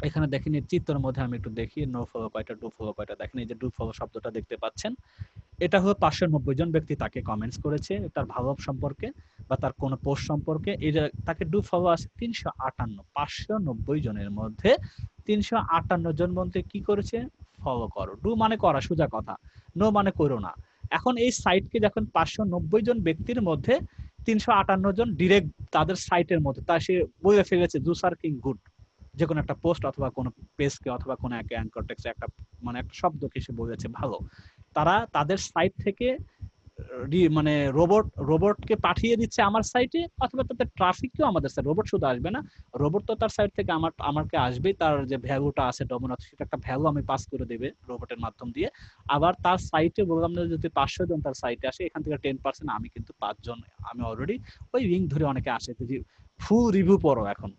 এখানে দেখেন এই চিত্রের মধ্যে আমি একটু দেখি নো ফলো কয়টা, ডু ফলো কয়টা। দেখেন এই যে ডু ফলো শব্দটা দেখতে পাচ্ছেন, এটা হলো 590 জন ব্যক্তি তাকে কমেন্টস করেছে তার ভাব সম্পর্কে বা তার কোনো পোস্ট সম্পর্কে। এটা তাকে ডু ফলো আছে 358। 590 জনের মধ্যে 358 জন বলতে কি করেছে, ফলো করো। ডু মানে করা, সোজা কথা। নো মানে করো না। এখন এই সাইটকে যখন 590 জন ব্যক্তির মধ্যে 358 জন ডিরেক্ট তাদের সাইটের মধ্যে তা সে বলে ফেলেছে ডু সার্কিং গুড, যে কোনো একটা পোস্ট অথবা কোনো পেজকে অথবা কোনো একটা অ্যাঙ্কর টেক্সট একটা মানে একটা শব্দকে সে বলেছে ভালো, তারা তাদের সাইট থেকে মানে রোবটকে পাঠিয়ে দিচ্ছে আমার সাইটে, অথবা তাদের ট্রাফিককেও আমাদের সাইট, রোবট শুধু আসবে না, রোবট তো তার সাইট থেকে আমাকে আসবে, তার যে ভ্যালুটা আছে ডোমেন, সেটা একটা ভ্যালু আমি পাস করে দেবে রোবটের মাধ্যম দিয়ে। আবার তার সাইটে বললাম না, যদি 500 জন তার সাইটে আসে, এখান থেকে 10% আমি কিন্তু 5 জন আমি অলরেডি ওই লিঙ্ক ধরে অনেকে আসে যে ফুল রিভিউ পড়ো। এখন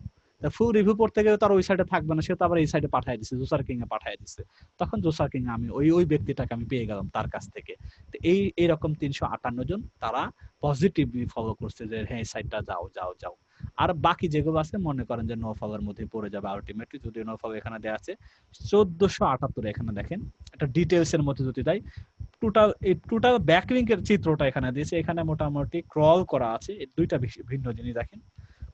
ফুল রিভিউ পড়তে গেলে তার ওই সাইডে থাকবে না, সে তো আবার এই সাইডে পাঠিয়ে দিচ্ছে, জোসার কিং এ পাঠিয়ে দিচ্ছে। তখন জোসার কিং আমি ওই ব্যক্তিটাকে আমি পেয়ে গেলাম তার কাছ থেকে। তো এইরকম 358 জন তারা পজিটিভলি ফলো করছে যে হ্যাঁ এই সাইটটা যাও যাও যাও। আর বাকি যেগুলো আছে মনে করেন যে নো ফলোর মধ্যে পড়ে যাবে আলটিমেটলি, যদি নো ফলো এখানে দেওয়া আছে 1478। এখানে দেখেন একটা ডিটেইলস এর মধ্যে যদি দেয়, টোটাল ব্যাকলিংকের চিত্রটা এখানে দিয়েছে। এখানে মোটামুটি ক্রল করা আছে, এই দুইটা ভিন্ন জিনিস দেখেন।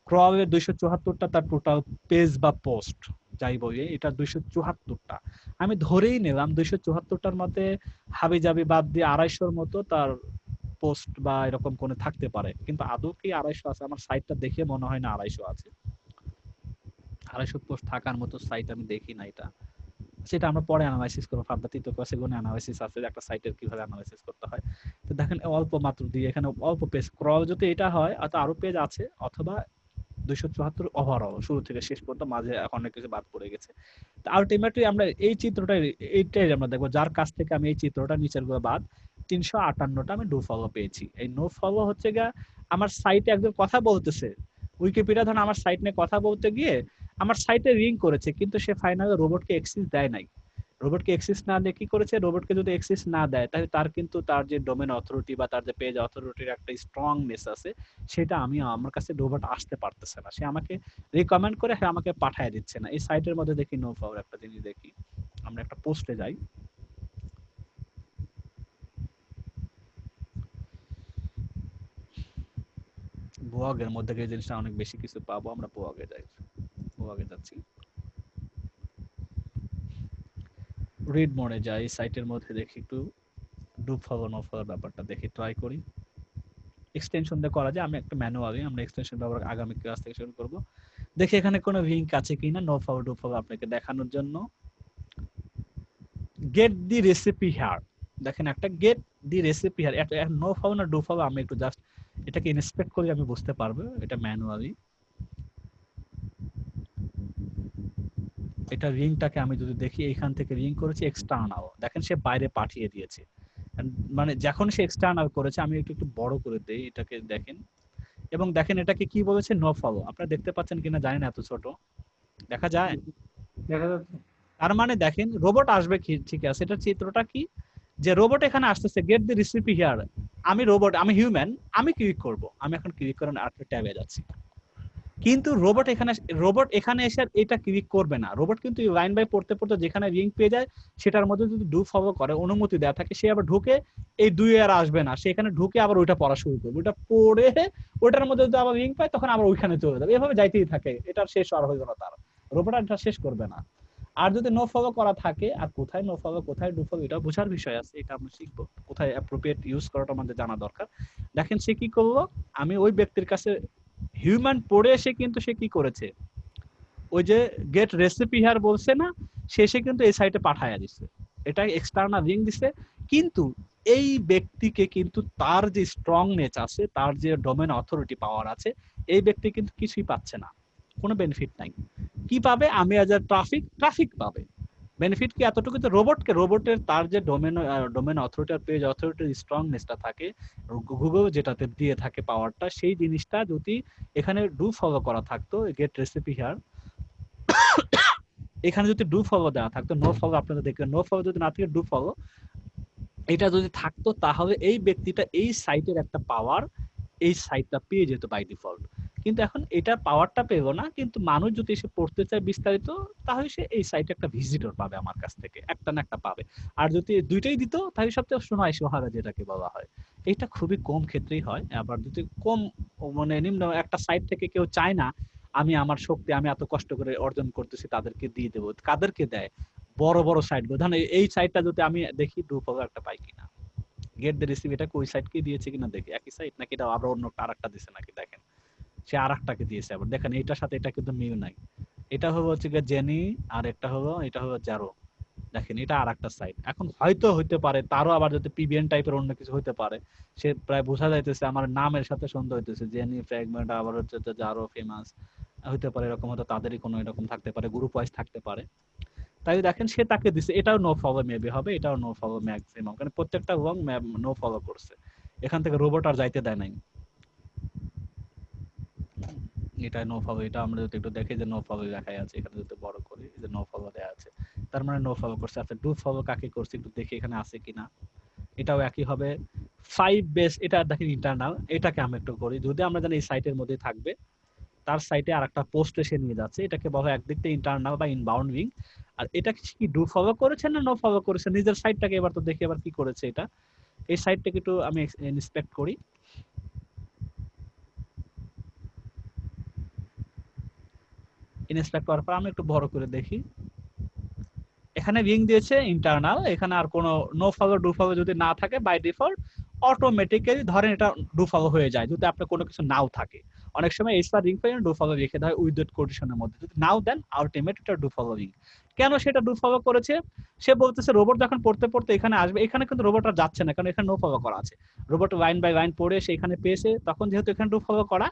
ক্রলের 274টা তার টোটাল পেজ বা পোস্ট যাই বলি, এটা 274টা। আমি ধরেই নিলাম 274টার মধ্যে হাবি জাবি বাদ দিয়ে 250-র মতো তার পোস্ট বা এরকম কোনো থাকতে পারে, কিন্তু আদৌ কি 250 আছে? আমার সাইটটা দেখে মনে হয় না 250 আছে। 250 পোস্ট থাকার মতো সাইট আমি দেখি না এটা। সেটা আমরা পরে অ্যানালাইসিস করব, ফার্দার তৃতীয় ক্লাসে কোনো অ্যানালাইসিস আছে একটা সাইটের কিভাবে অ্যানালাইসিস করতে হয়। তো দেখেন অল্প মাত্র দিয়ে এখানে অল্প পেজ ক্রল যদি এটা হয়, আরো পেজ আছে, অথবা 274 ওভারঅল শুরু থেকে শেষ পর্যন্ত, মাঝে অনেক কিছু বাদ পড়ে গেছে। তো আলটিমেটলি আমরা এই চিত্রটা, এইটাই আমরা দেখবো যার কাছ থেকে আমি এই চিত্রটা নিচের গুলো বাদ 358টা আমি ডু ফলো পেয়েছি। এই নো ফলো হচ্ছে গা আমার সাইটে একজন কথা বলতেছে, উইকিপিডিয়া ধরুন আমার সাইট নিয়ে কথা বলতে গিয়ে আমার সাইটে রিং করেছে, কিন্তু সে ফাইনালি রোবটকে অ্যাক্সেস দেয় নাই। রোবটকে অ্যাক্সেস না দিয়ে কি করেছে, রোবটকে যদি অ্যাক্সেস না দেয় তাহলে তার কিন্তু তার যে ডোমেন অথরিটি বা তার যে পেজ অথরিটির একটা স্ট্রংনেস আছে, সেটা আমার কাছে রোবট আসতে পারতেছে না। সে আমাকে রিকমেন্ড করে হ্যাঁ আমাকে পাঠিয়ে দিচ্ছে না। এই সাইটের মধ্যে দেখি নো পাওয়ার একটা জিনিস দেখি, আমরা একটা পোস্টে যাই, ব্লগের মধ্যে এই জিনিসটা অনেক বেশি কিছু পাবো, আমরা ব্লগে যাই, ব্লগে যাচ্ছি, রিড মোডে যাই, সাইটের মধ্যে দেখি একটু ডু ফলো নো ফলো ব্যাপারটা দেখি, ট্রাই করি। এক্সটেনশন দিয়ে করা যায়, আমি একটা ম্যানুয়ালি আমরা এক্সটেনশন ব্যবহার আগামী ক্লাস থেকে শুরু করব। দেখি এখানে কোনো লিংক আছে কিনা নো ফলো ডু ফলো আপনাকে দেখানোর জন্য। গেট দি রেসিপি হিয়ার, দেখেন একটা গেট দি রেসিপি হিয়ার, এটা নো ফলো না ডু ফলো আমি একটু জাস্ট এটাকে ইন্সপেক্ট করে আমি বুঝতে পারবো এটা ম্যানুয়ালি। এটা রিংটাকে আমি যদি দেখি, এখান থেকে রিং করেছি এক্সটার্নাল, দেখেন সে বাইরে পাঠিয়ে দিয়েছে। মানে যখন সে এক্সটার্নাল করেছে, আমি একটু বড় করে দেই এটাকে দেখেন, এবং দেখেন এটাকে কি বলেছে নো ফলো। আপনারা দেখতে পাচ্ছেন কিনা জানি না, এত ছোট দেখা যায়, দেখা যাচ্ছে। তার মানে দেখেন রোবট আসবে কি, ঠিক আছে, এটা চিত্রটা কি যে রোবট এখানে আসতেছে, গেট দি রেসিপি হিয়ার, আমি রোবট, আমি হিউম্যান, আমি ক্লিক করব, আমি এখন ক্লিক করে আরেকটা ট্যাবে যাচ্ছি, কিন্তু রোবট এখানে এসে এটা ক্লিক করবে না। রোবট কিন্তু লাইন বাই পড়তে পড়তে যেখানে লিংক পেয়ে যায় সেটার মধ্যে যদি ডু ফলো করে অনুমতি দেওয়া থাকে, সে আবার ঢুকে এই দুই আর আসবে না, সেখানে ঢুকে আবার ওইটা পড়া শুরু করবে, ওইটা পড়ে ওইটার মধ্যে যদি আবার লিংক পায় তখন আবার ওইখানে চলে যাবে, এভাবে যাইতেই থাকে, এটার শেষ আর হইল না, তার রোবট আর এটা শেষ করবে না। আর যদি নো ফলো করা থাকে, আর কোথায় নো ফলো কোথায় ডু ফলো এটা বোঝার বিষয় আছে, এটা আমরা শিখবো, কোথায় অ্যাপ্রোপ্রিয়েট ইউজ করাটা আমাদের জানা দরকার। দেখেন সে কি করলো, আমি ওই ব্যক্তির কাছে হিউম্যান পড়ে এসে কিন্তু সে কি করেছে, ওই যে গেট রেসিপি হিয়ার বলছে না, শেষে কিন্তু এই সাইটে পাঠায়া দিচ্ছে, এটা এক্সটার্নাল লিংক দিছে। কিন্তু এই ব্যক্তিকে কিন্তু তার যে স্ট্রংনেস আছে, তার যে ডোমেন অথরিটি পাওয়ার আছে, এই ব্যক্তি কিন্তু কিছুই পাচ্ছে না, কোনো বেনিফিট নাই। কি পাবে, আমি আজ ট্রাফিক পাবে, বেনিফিট কি এতটুকু, যে রোবটের তার যে ডোমেন অথরিটি আর পেজ অথরিটির স্ট্রংনেসটা থাকে, গুগল যেটাতে দিয়ে থাকে পাওয়ারটা, সেই জিনিসটা যদি এখানে ডু ফলো করা থাকতো, গেট রেসিপি হিয়ার, এখানে যদি ডু ফলো দেওয়া থাকতো, নো ফলো আপনারা দেখবেন, নো ফলো যদি না থাকে ডু ফলো এটা যদি থাকতো, তাহলে এই ব্যক্তিটা এই সাইটের একটা পাওয়ার এই সাইটটা পেয়ে যেত বাই ডিফল্ট। কিন্তু এখন এটা পাওয়ারটা পেলো না, কিন্তু মানুষ যদি এসে পড়তে চায় বিস্তারিত, তাহলে সে এই সাইটে একটা ভিজিটর পাবে আমার কাছ থেকে, একটা না একটা পাবে। আর যদি দুইটাই দিত তাহলে সবচেয়ে শোনায় সোহাগা যেটাকে বলা হয়, এটা খুবই কম ক্ষেত্রেই হয়। আবার যদি কম মানে নিম্ন একটা সাইট থেকে কেউ চায় না আমি আমার শক্তি আমি এত কষ্ট করে অর্জন করতেছি তাদেরকে দিয়ে দেবো, কাদেরকে দেয়? বড় বড় সাইট গুলো। ধরেন এই সাইটটা যদি আমি দেখি ডুপ একটা পাই কিনা, গেট দ্য রিসিভ এটা ওই সাইটকে দিয়েছে কিনা দেখি, একই সাইট নাকি এটা আবার অন্য আরেকটা দিছে নাকি দেখেন, সে আরেকটাকে দিয়েছে। আবার দেখেন এটার সাথে এটা কিন্তু মিল নাই, এটা হলো হচ্ছে গিয়ে জেনি, আর একটা হলো এটা হলো জারো। দেখেন এটা আরেকটা সাইট। এখন হয়তো হইতে পারে তারও আবার যদি পিবিএন টাইপের অন্য কিছু হইতে পারে, সে প্রায় বোঝা যাইতেছে আমার নামের সাথে সন্দেহ হইতেছে, জেনি ফ্র্যাগমেন্ট আবার হচ্ছে যে জারো ফেমাস হইতে পারে, এরকম হয়তো তাদেরই কোনো এরকম থাকতে পারে, গ্রুপ ওয়াইজ থাকতে পারে। তাই দেখেন সে তাকে দিছে, এটাও নো ফলো মেবি হবে, এটাও নো ফলো ম্যাক্সিমাম, কারণ প্রত্যেকটা রং নো ফলো করছে, এখান থেকে রোবট আর যাইতে দেয় নাই। এটা নো ফলো, এটা আমরা যদি একটু দেখি যে নো ফলো দেখাই আছে এখানে, যদি বড় করি যে নো ফলো দেয়া আছে, তার মানে নো ফলো করছে। আচ্ছা ডু ফলো কাকে করছে একটু দেখি এখানে আছে কিনা, এটাও একই হবে 5 বেস। এটা দেখেন ইন্টারনাল, এটাকে আমরা একটু করি, যদি আমরা জানি এই সাইটের মধ্যে থাকবে, তার সাইটে আরেকটা পোস্ট এসে নিয়ে যাচ্ছে, এটাকে বলা হয় একদিক থেকে ইন্টারনাল বা ইনবাউন্ড উইং। আর এটা কি ডু ফলো করেছে না নো ফলো করেছে, নিজের সাইটটাকে এবার তো দেখি এবার কি করেছে এটা। এই সাইটটাকে একটু আমি ইন্সপেক্ট করি। ইন্সপেক্ট করার পর আমি একটু বড় করে দেখি, এখানে রিং দিয়েছে ইন্টারনাল, এখানে আর কোনো নো ফলো ডু ফলো যদি না থাকে বাই ডিফল্ট অটোমেটিক্যালি ধরেন এটা ডু ফলো হয়ে যায় যদি আপনার কোনো কিছু নাও থাকে। অনেক সময় এই রিং পেয়ে ডু ফলো রেখে দেয় উইথ কন্ডিশনের মধ্যে, যদি নাও দেন আলটিমেট এটা ডু ফলো রিং। কেন সেটা ডু ফলো করেছে? সে বলতেছে রোবট যখন পড়তে পড়তে এখানে আসবে, এখানে কিন্তু রোবট আর যাচ্ছে না কারণ এখানে নো ফলো করা আছে। রোবট লাইন বাই লাইন পড়ে সে এখানে পেয়েছে, তখন যেহেতু এখানে ডু ফলো করা,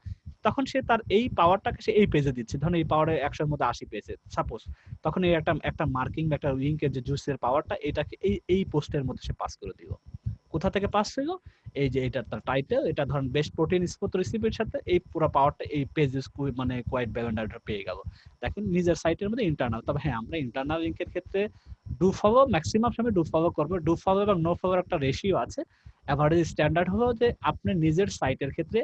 তখন সে তার এই পাওয়ারটাকে সে এই পেজে দিচ্ছে। ধরুন এই পাওয়ারে 100 এর মধ্যে 80 পেয়েছে সাপোজ, তখন এই একটা একটা মার্কিং বা একটা লিংকের যে জুসের পাওয়ারটা এটাকে এই এই পোস্টের মধ্যে সে পাস করে দিল। কোথা থেকে পাস হইলো? এই যে এটা তার টাইটেল, এটা ধরেন বেস্ট প্রোটিন স্পোর্ট রেসিপির সাথে এই পুরো পাওয়ারটা এই পেজেস মানে কোয়াইট ব্যালেন্ডারটা পেয়ে গেল। দেখেন নিজের সাইটের মধ্যে ইন্টারনাল। তবে হ্যাঁ আমরা ইন্টারনাল লিংকের ক্ষেত্রে ডু ফলো ম্যাক্সিমাম সময় ডু ফলো করবো। ডু ফলো এবং নো ফলোর একটা রেশিও আছে। এভারেজ স্ট্যান্ডার্ড হলো যে আপনি নিজের সাইটের ক্ষেত্রে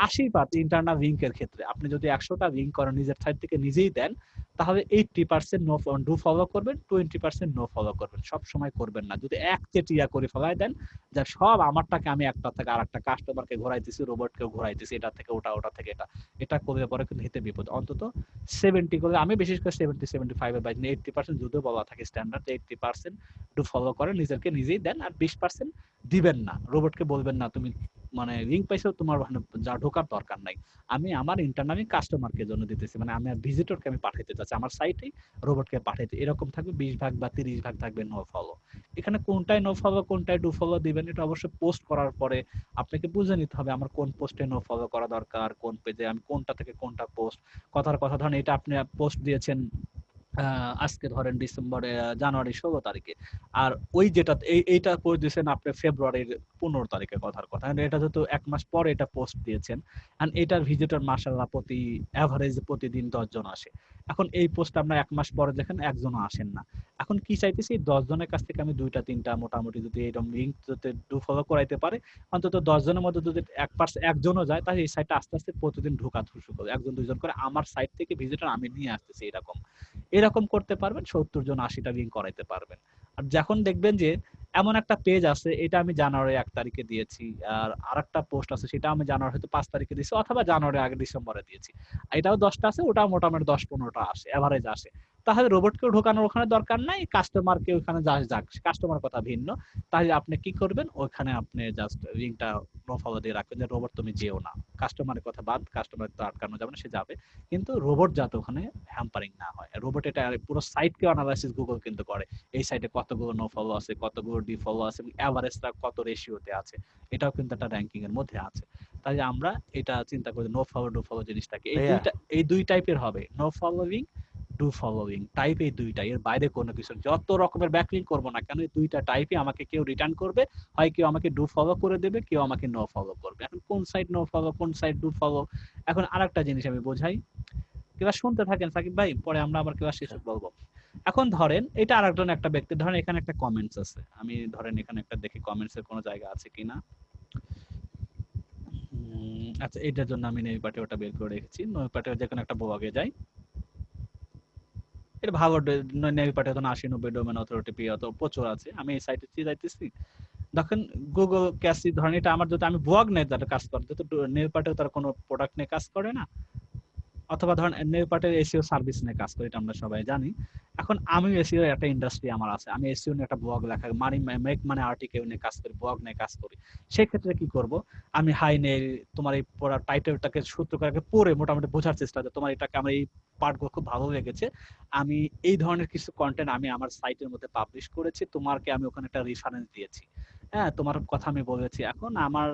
80 ইন্টারনাল লিংকের ক্ষেত্রে আপনি যদি 100টা লিংক করেন নিজের সাইট থেকে নিজেই দেন, তাহলে 80% নো ডু ফলো করবেন, 20% নো ফলো করবেন, সব সময় করবেন না। যদি একচেটিয়া করে ফেলাই দেন যে সব আমারটাকে আমি একটা থেকে আরেকটা কাস্টমারকে ঘোরাইতেছি, রোবটকে ঘোরাইতেছি, এটা থেকে ওটা, ওটা থেকে এটা, এটা করলে পরে কিন্তু হিতে বিপদ। অন্তত 70 করলে, আমি বিশেষ করে 70-75 এর বাইরে 80% যদিও বলা থাকে স্ট্যান্ডার্ড, 80% ডু ফলো করেন, নিজেকে নিজেই দেন, আর 20% দিবেন না, রোবটকে বলবেন না তুমি মানে লিংক পাইছো তোমার যা ঢোকার দরকার নাই, আমি আমার ইন্টারনালি কাস্টমারকে জন্য দিতেছি, মানে আমি ভিজিটরকে আমি পাঠাইতে চাচ্ছি আমার সাইটেই রোবটকে পাঠাইতে, এরকম থাকবে 20 ভাগ বা 30 ভাগ থাকবে নো ফলো। এখানে কোনটায় নো ফলো কোনটায় ডু ফলো দিবেন এটা অবশ্যই পোস্ট করার পরে আপনাকে বুঝে নিতে হবে আমার কোন পোস্টে নো ফলো করা দরকার, কোন পেজে আমি কোনটা থেকে কোনটা পোস্ট। কথার কথা ধরেন এটা আপনি পোস্ট দিয়েছেন আজকে ধরেন জানুয়ারি 16 তারিখে, আর ওই যেটা এইটা পোস্ট দিয়েছেন আপনি ফেব্রুয়ারির 15 তারিখে, কথার কথা এটা যেহেতু 1 মাস পরে এটা পোস্ট দিয়েছেন, আর এটার ভিজিটর মাশাআল্লাহ প্রতি এভারেজ প্রতিদিন 10 জন আসে। এখন এই পোস্ট আমরা 1 মাস পরে দেখেন একজনও আসেন না। এখন কি চাইতেছি 10 জনের কাছ থেকে আমি 2টা 3টা মোটামুটি যদি এরকম লিঙ্ক যদি ডু ফলো করাইতে পারে, অন্তত 10 জনের মধ্যে যদি 1% যায় তাহলে এই সাইটটা আস্তে আস্তে প্রতিদিন ঢোকা শুরু করবে, 1 2 জন করে আমার সাইট থেকে ভিজিটর আমি নিয়ে আসতেছি, এরকম এরকম করতে পারবেন, 70 জন 80টা লিঙ্ক করাইতে পারবেন। আর যখন দেখবেন যে এমন একটা পেজ আছে, এটা আমি জানুয়ারি 1 তারিখে দিয়েছি, আর আরেকটা পোস্ট আছে সেটা আমি জানুয়ারি হয়তো 5 তারিখে দিয়েছি, অথবা জানুয়ারি আগে ডিসেম্বরে দিয়েছি, এটাও 10টা আছে, ওটাও মোটামুটি 10-15টা আসে, এভারেজ আসে, তাহলে রোবটকেও ঢোকানোর ওখানে দরকার নাই, কাস্টমারকে ওখানে যাক, কাস্টমার কথা ভিন্ন। তাহলে আপনি কি করবেন, ওখানে আপনি জাস্ট লিঙ্কটা নো ফলো দিয়ে রাখবেন যে রোবট তুমি যেও না, কাস্টমারের কথা বাদ, কাস্টমার তো আটকানো যাবে না, সে যাবে, কিন্তু রোবট যাতে ওখানে হ্যাম্পারিং না হয়। রোবট এটা পুরো সাইটকে অ্যানালাইসিস গুগল কিন্তু করে, এই সাইটে কতগুলো নো ফলো আছে, কতগুলো ডি ফলো আছে, এবং এভারেজটা কত রেশিওতে আছে, এটাও কিন্তু একটা র্যাঙ্কিং এর মধ্যে আছে। তাই আমরা এটা চিন্তা করি নো ফলো ডু ফলো জিনিসটাকে এই দুই টাইপের হবে, no following do following type, এই দুইটা, এর বাইরে কোনো কিছু, যত রকমের ব্যাকলিঙ্ক করবো না কেন এই দুইটা টাইপই আমাকে কেউ রিটার্ন করবে, হয় কেউ আমাকে ডু ফলো করে দেবে, কেউ আমাকে নো ফলো করবে। এখন কোন সাইড নো ফলো কোন সাইড ডু ফলো, এখন আরেকটা জিনিস আমি বোঝাই, ক্লাস শুনতে থাকেন সাকিব ভাই, পরে আমরা আবার ক্লাস শেষে বলবো। এখন ধরেন এটা আরেকজন একটা ব্যক্তি, ধরেন এখানে একটা কমেন্টস আছে, আমি ধরেন এখানে একটা দেখি কমেন্টস এর কোনো জায়গা আছে কিনা। আচ্ছা, এটার জন্য আমি নেভিপাটে ওটা বের করে রেখেছি। নেভিপাটে যে কোনো একটা ব্লগে যাই, এটা ভালো নেভিপাটে তো 80-90 ডোমেন অথরিটি পি অত প্রচুর আছে। আমি এই সাইটে যাইতেছি, দেখেন গুগল ক্যাসি ধরেন, এটা আমার যদি আমি ব্লগ নিয়ে যাতে কাজ করে, তো নেভিপাটেও তার কোনো প্রোডাক্ট নিয়ে কাজ করে না, অথবা ধরেন নেভিপাটের এসইও সার্ভিস নিয়ে কাজ করি, এটা আমরা সবাই জানি। এখন আমি এসইও একটা ইন্ডাস্ট্রি আমার আছে, আমি এসইও নিয়ে একটা ব্লগ লেখা মেক মানে আর্টিকেল নিয়ে কাজ করি, ব্লগ নিয়ে কাজ করি। সেই ক্ষেত্রে কি করব, আমি হাই নেই তোমার এই পুরো টাইটেলটাকে সূত্র করে পড়ে মোটামুটি বোঝার চেষ্টা করি, তোমার এটাকে আমার এই পার্টগুলো খুব ভালো লেগেছে, আমি এই ধরনের কিছু কন্টেন্ট আমি আমার সাইটের মধ্যে পাবলিশ করেছি, তোমাকে আমি ওখানে একটা রেফারেন্স দিয়েছি, হ্যাঁ তোমার কথা আমি বলেছি, এখন আমার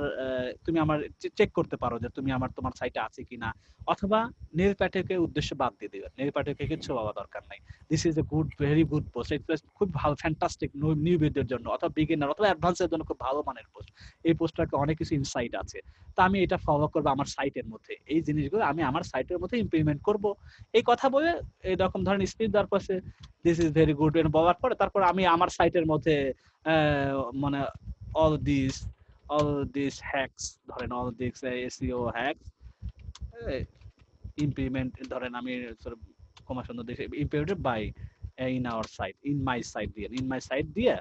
তুমি আমার চেক করতে পারো যে তুমি আমার তোমার সাইটে আছে কিনা, অথবা নেল প্যাটেকে উদ্দেশ্য বাদ দিয়ে দিবেন, নেল প্যাটেকে কিছু পাওয়া দরকার নাই, this is a good very good post, এটা খুব ভালো ফ্যান্টাস্টিক নিউবিদের জন্য অথবা বিগিনার অথবা অ্যাডভান্সের জন্য খুব ভালো মানের পোস্ট, এই পোস্টটাকে অনেক কিছু ইনসাইট আছে, তো আমি এটা ফলো করবো আমার সাইটের মধ্যে, এই জিনিসগুলো আমি আমার সাইটের মধ্যে ইমপ্লিমেন্ট করব, এই কথা বলে এরকম ধরেন স্পিচ দেওয়ার পরে দিস ইজ ভেরি গুড বলার পরে তারপর আমি আমার সাইটের মধ্যে মানে all these hacks ধরেন all these SEO hacks implement ধরেন আমি কমাশন দিয়ে implemented by in our site in my site দিয়ে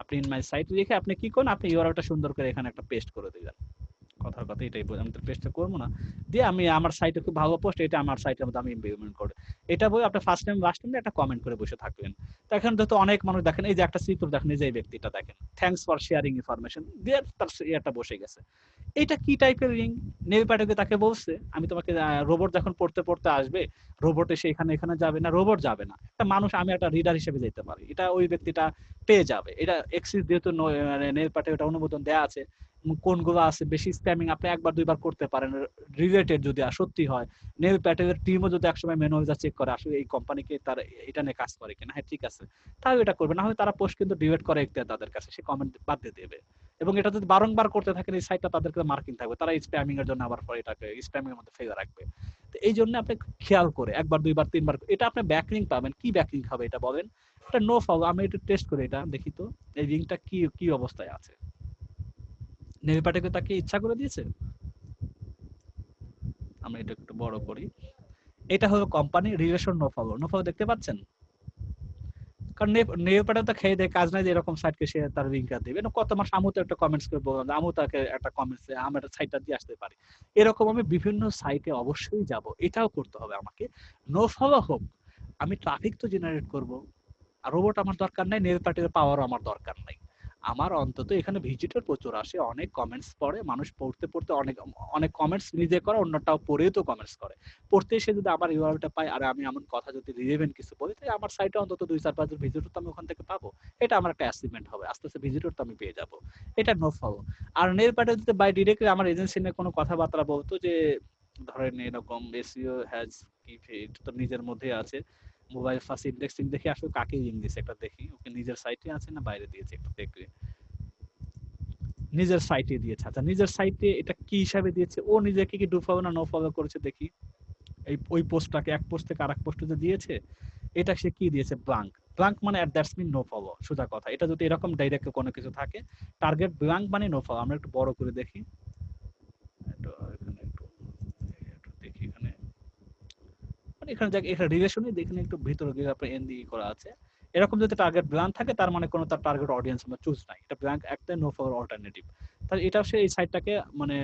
আপনি in my site লিখে আপনি কি করুন, আপনি ইউআরএলটা সুন্দর করে এখানে একটা পেস্ট করে দিবেন, কথার কথা এটাই বলি, আমি তো পেস্টটা করবো না, দিয়ে আমি আমার সাইটে খুব ভালো পোস্ট, এটা আমার সাইটের মধ্যে আমি ইমপ্লিমেন্ট করে এটা বই আপনি ফার্স্ট টাইম লাস্ট টাইম একটা কমেন্ট করে বসে থাকবেন, তো এখন যেহেতু অনেক মানুষ দেখেন, এই যে একটা চিত্র দেখেন, এই যে এই ব্যক্তিটা দেখেন, থ্যাঙ্কস ফর শেয়ারিং ইনফরমেশন দিয়ে তার এটা বসে গেছে, এটা কি টাইপের লিঙ্ক, নেভিপাটকে তাকে বলছে আমি তোমাকে রোবট যখন পড়তে পড়তে আসবে, রোবট এসে এখানে যাবে না, রোবট যাবে না, একটা মানুষ আমি একটা রিডার হিসেবে যেতে পারি, এটা ওই ব্যক্তিটা পেয়ে যাবে, এটা এক্সিস যেহেতু নেভিপাটে এটা অনুমোদন দেয়া আছে, কোনগুলো আছে বেশি স্প্যামিং আপনি একবার দুইবার করতে পারেন, রিলেটেড যদি সত্যি হয়, নেল প্যাটেলের টিমও যদি একসময় ম্যানুয়াল চেক করে আসলে এই কোম্পানিকে তার এটা নিয়ে কাজ করে কিনা, হ্যাঁ ঠিক আছে তাহলে এটা করবে, না হয় তারা পোস্ট কিন্তু ডিলিট করে তাদের কাছে, সে কমেন্ট বাদ দিয়ে দেবে, এবং এটা যদি বারংবার করতে থাকেন এই সাইটটা তাদেরকে মার্কিং থাকবে, তারা স্প্যামিং এর জন্য আবার পরে এটাকে স্প্যামিং এর মধ্যে ফেলে রাখবে, তো এই জন্য আপনি খেয়াল করে একবার দুইবার তিনবার এটা আপনি ব্যাকলিংক পাবেন, কি ব্যাকলিংক হবে এটা বলেন, এটা নো ফলো, আমি একটু টেস্ট করে এটা দেখি তো এই লিংকটা কি কি অবস্থায় আছে, নেভিপাটকে তাকে ইচ্ছা করে দিয়েছে, আমরা এটা একটু বড় করি, এটা হলো কোম্পানি রিলেশন নো ফলো দেখতে পাচ্ছেন, কারণ নেভিপাটে তো খেয়ে দেয় কাজ নাই যে এরকম সাইটকে সে তার লিংক দিবে, কত মাস আমু তো একটা কমেন্টস করে বললাম আমু তাকে একটা কমেন্টস আমার সাইটটা দিয়ে আসতে পারি, এরকম আমি বিভিন্ন সাইটে অবশ্যই যাব, এটাও করতে হবে আমাকে, নো ফলো হোক, আমি ট্রাফিক তো জেনারেট করব, আর রোবট আমার দরকার নাই, নেভিপাটের পাওয়ারও আমার দরকার নাই, আমার অন্তত এখানে ভিজিটর প্রচুর আসে, অনেক কমেন্টস পড়ে, মানুষ পড়তে পড়তে অনেক অনেক কমেন্টস নিজে করে, অন্যটাও পড়েও তো কমেন্টস করে, পড়তে এসে যদি আমার ইউআরএলটা পাই আর আমি এমন কথা যদি রিলেভেন্ট কিছু বলি, তাই আমার সাইটে অন্তত 2-4-5 জন ভিজিটর তো আমি ওখান থেকে পাবো, এটা আমার একটা অ্যাচিভমেন্ট হবে, আস্তে আস্তে ভিজিটর তো আমি পেয়ে যাবো, এটা নো ফলো। আর নেভিপাটে যদি বাই ডিরেক্টলি আমার এজেন্সি নিয়ে কোনো কথাবার্তা বলতো যে ধরেন এরকম এসইও হ্যাজ কি তো নিজের মধ্যে আছে, মোবাইল ফার্স্ট ইন্ডেক্সিং দেখে আসলে কাকে লিংক দিয়েছে একটা দেখি, ওকে নিজের সাইটে আছে না বাইরে দিয়েছে একটা দেখবে, নিজের সাইটে দিয়েছে, আচ্ছা নিজের সাইটে এটা কি হিসাবে দিয়েছে, ও নিজেকে কি ডু ফলো না নো ফলো করেছে দেখি, এই ওই পোস্টটাকে এক পোস্ট থেকে আরেক পোস্টে যে দিয়েছে, এটা সে কি দিয়েছে ব্ল্যাঙ্ক, ব্ল্যাঙ্ক মানে দ্যাটস মিন নো ফলো, সোজা কথা, এটা যদি এরকম ডাইরেক্ট কোনো কিছু থাকে টার্গেট ব্ল্যাঙ্ক মানে নো ফলো, আমরা একটু বড় করে দেখি, এখানে একটু দেখি, এখানে মানে এখানে দেখ এখানে রিলেশনই দেখেন একটু ভিতরে গিয়ে আপনার এনডি করা আছে, এরকম যদি টার্গেট ব্ল্যাঙ্ক থাকে তার মানে কোনো তার টার্গেট অডিয়েন্স আমরা চুজ নাই, এটা ব্ল্যাঙ্ক একটা নো ফর অল্টারনেটিভ, তাহলে এটা সে এই সাইটটাকে মানে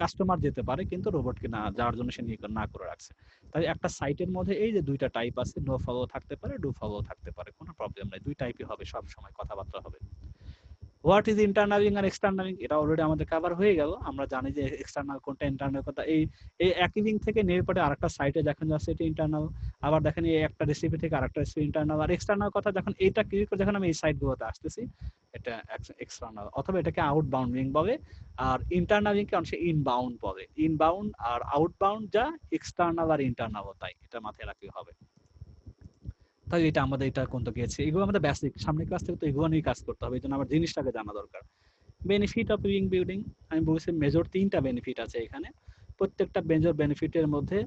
কাস্টমার যেতে পারে কিন্তু রোবটকে না যাওয়ার জন্য সে না করে রাখছে, তাই একটা সাইটের মধ্যে এই যে দুইটা টাইপ আছে, নো ফলো থাকতে পারে ডু ফলো থাকতে পারে, কোনো প্রবলেম নাই, দুই টাইপই হবে, সব সময় কথাবার্তা হবে। হোয়াট ইজ ইন্টারনালিং আর এক্সটার্নালিং, এটা অলরেডি আমাদের কভার হয়ে গেল, আমরা জানি যে এক্সটার্নাল কোনটা ইন্টারনাল কোনটা, এই এই একই লিঙ্ক থেকে নেভিপাটে আরেকটা সাইটে দেখেন যাচ্ছে এটা ইন্টারনাল, আবার দেখেন এই একটা রেসিপি থেকে আরেকটা রেসিপি ইন্টারনাল, আর এক্সটার্নাল কথা যখন এইটা ক্লিক করে যখন আমি এই সাইটগুলোতে আসতেছি এটা এক্সটার্নাল, অথবা এটাকে আউটবাউন্ড লিঙ্ক বলে, আর ইন্টারনাল লিঙ্কে অংশে ইনবাউন্ড বলে, ইনবাউন্ড আর আউটবাউন্ড যা এক্সটার্নাল আর ইন্টারনাল তাই, এটা মাথায় রাখতে হবে, তাই এটা আমাদের এটা কোনটা গিয়েছে, এগুলো আমাদের বেসিক, সামনের ক্লাস থেকে তো এগুলো নিয়ে কাজ করতে হবে, এই জন্য আমার জিনিসটাকে জানা দরকার। বেনিফিট অফ লিঙ্ক বিল্ডিং, আমি বলছি মেজর 3টা বেনিফিট আছে এখানে, প্রত্যেকটা মেজর বেনিফিটের মধ্যে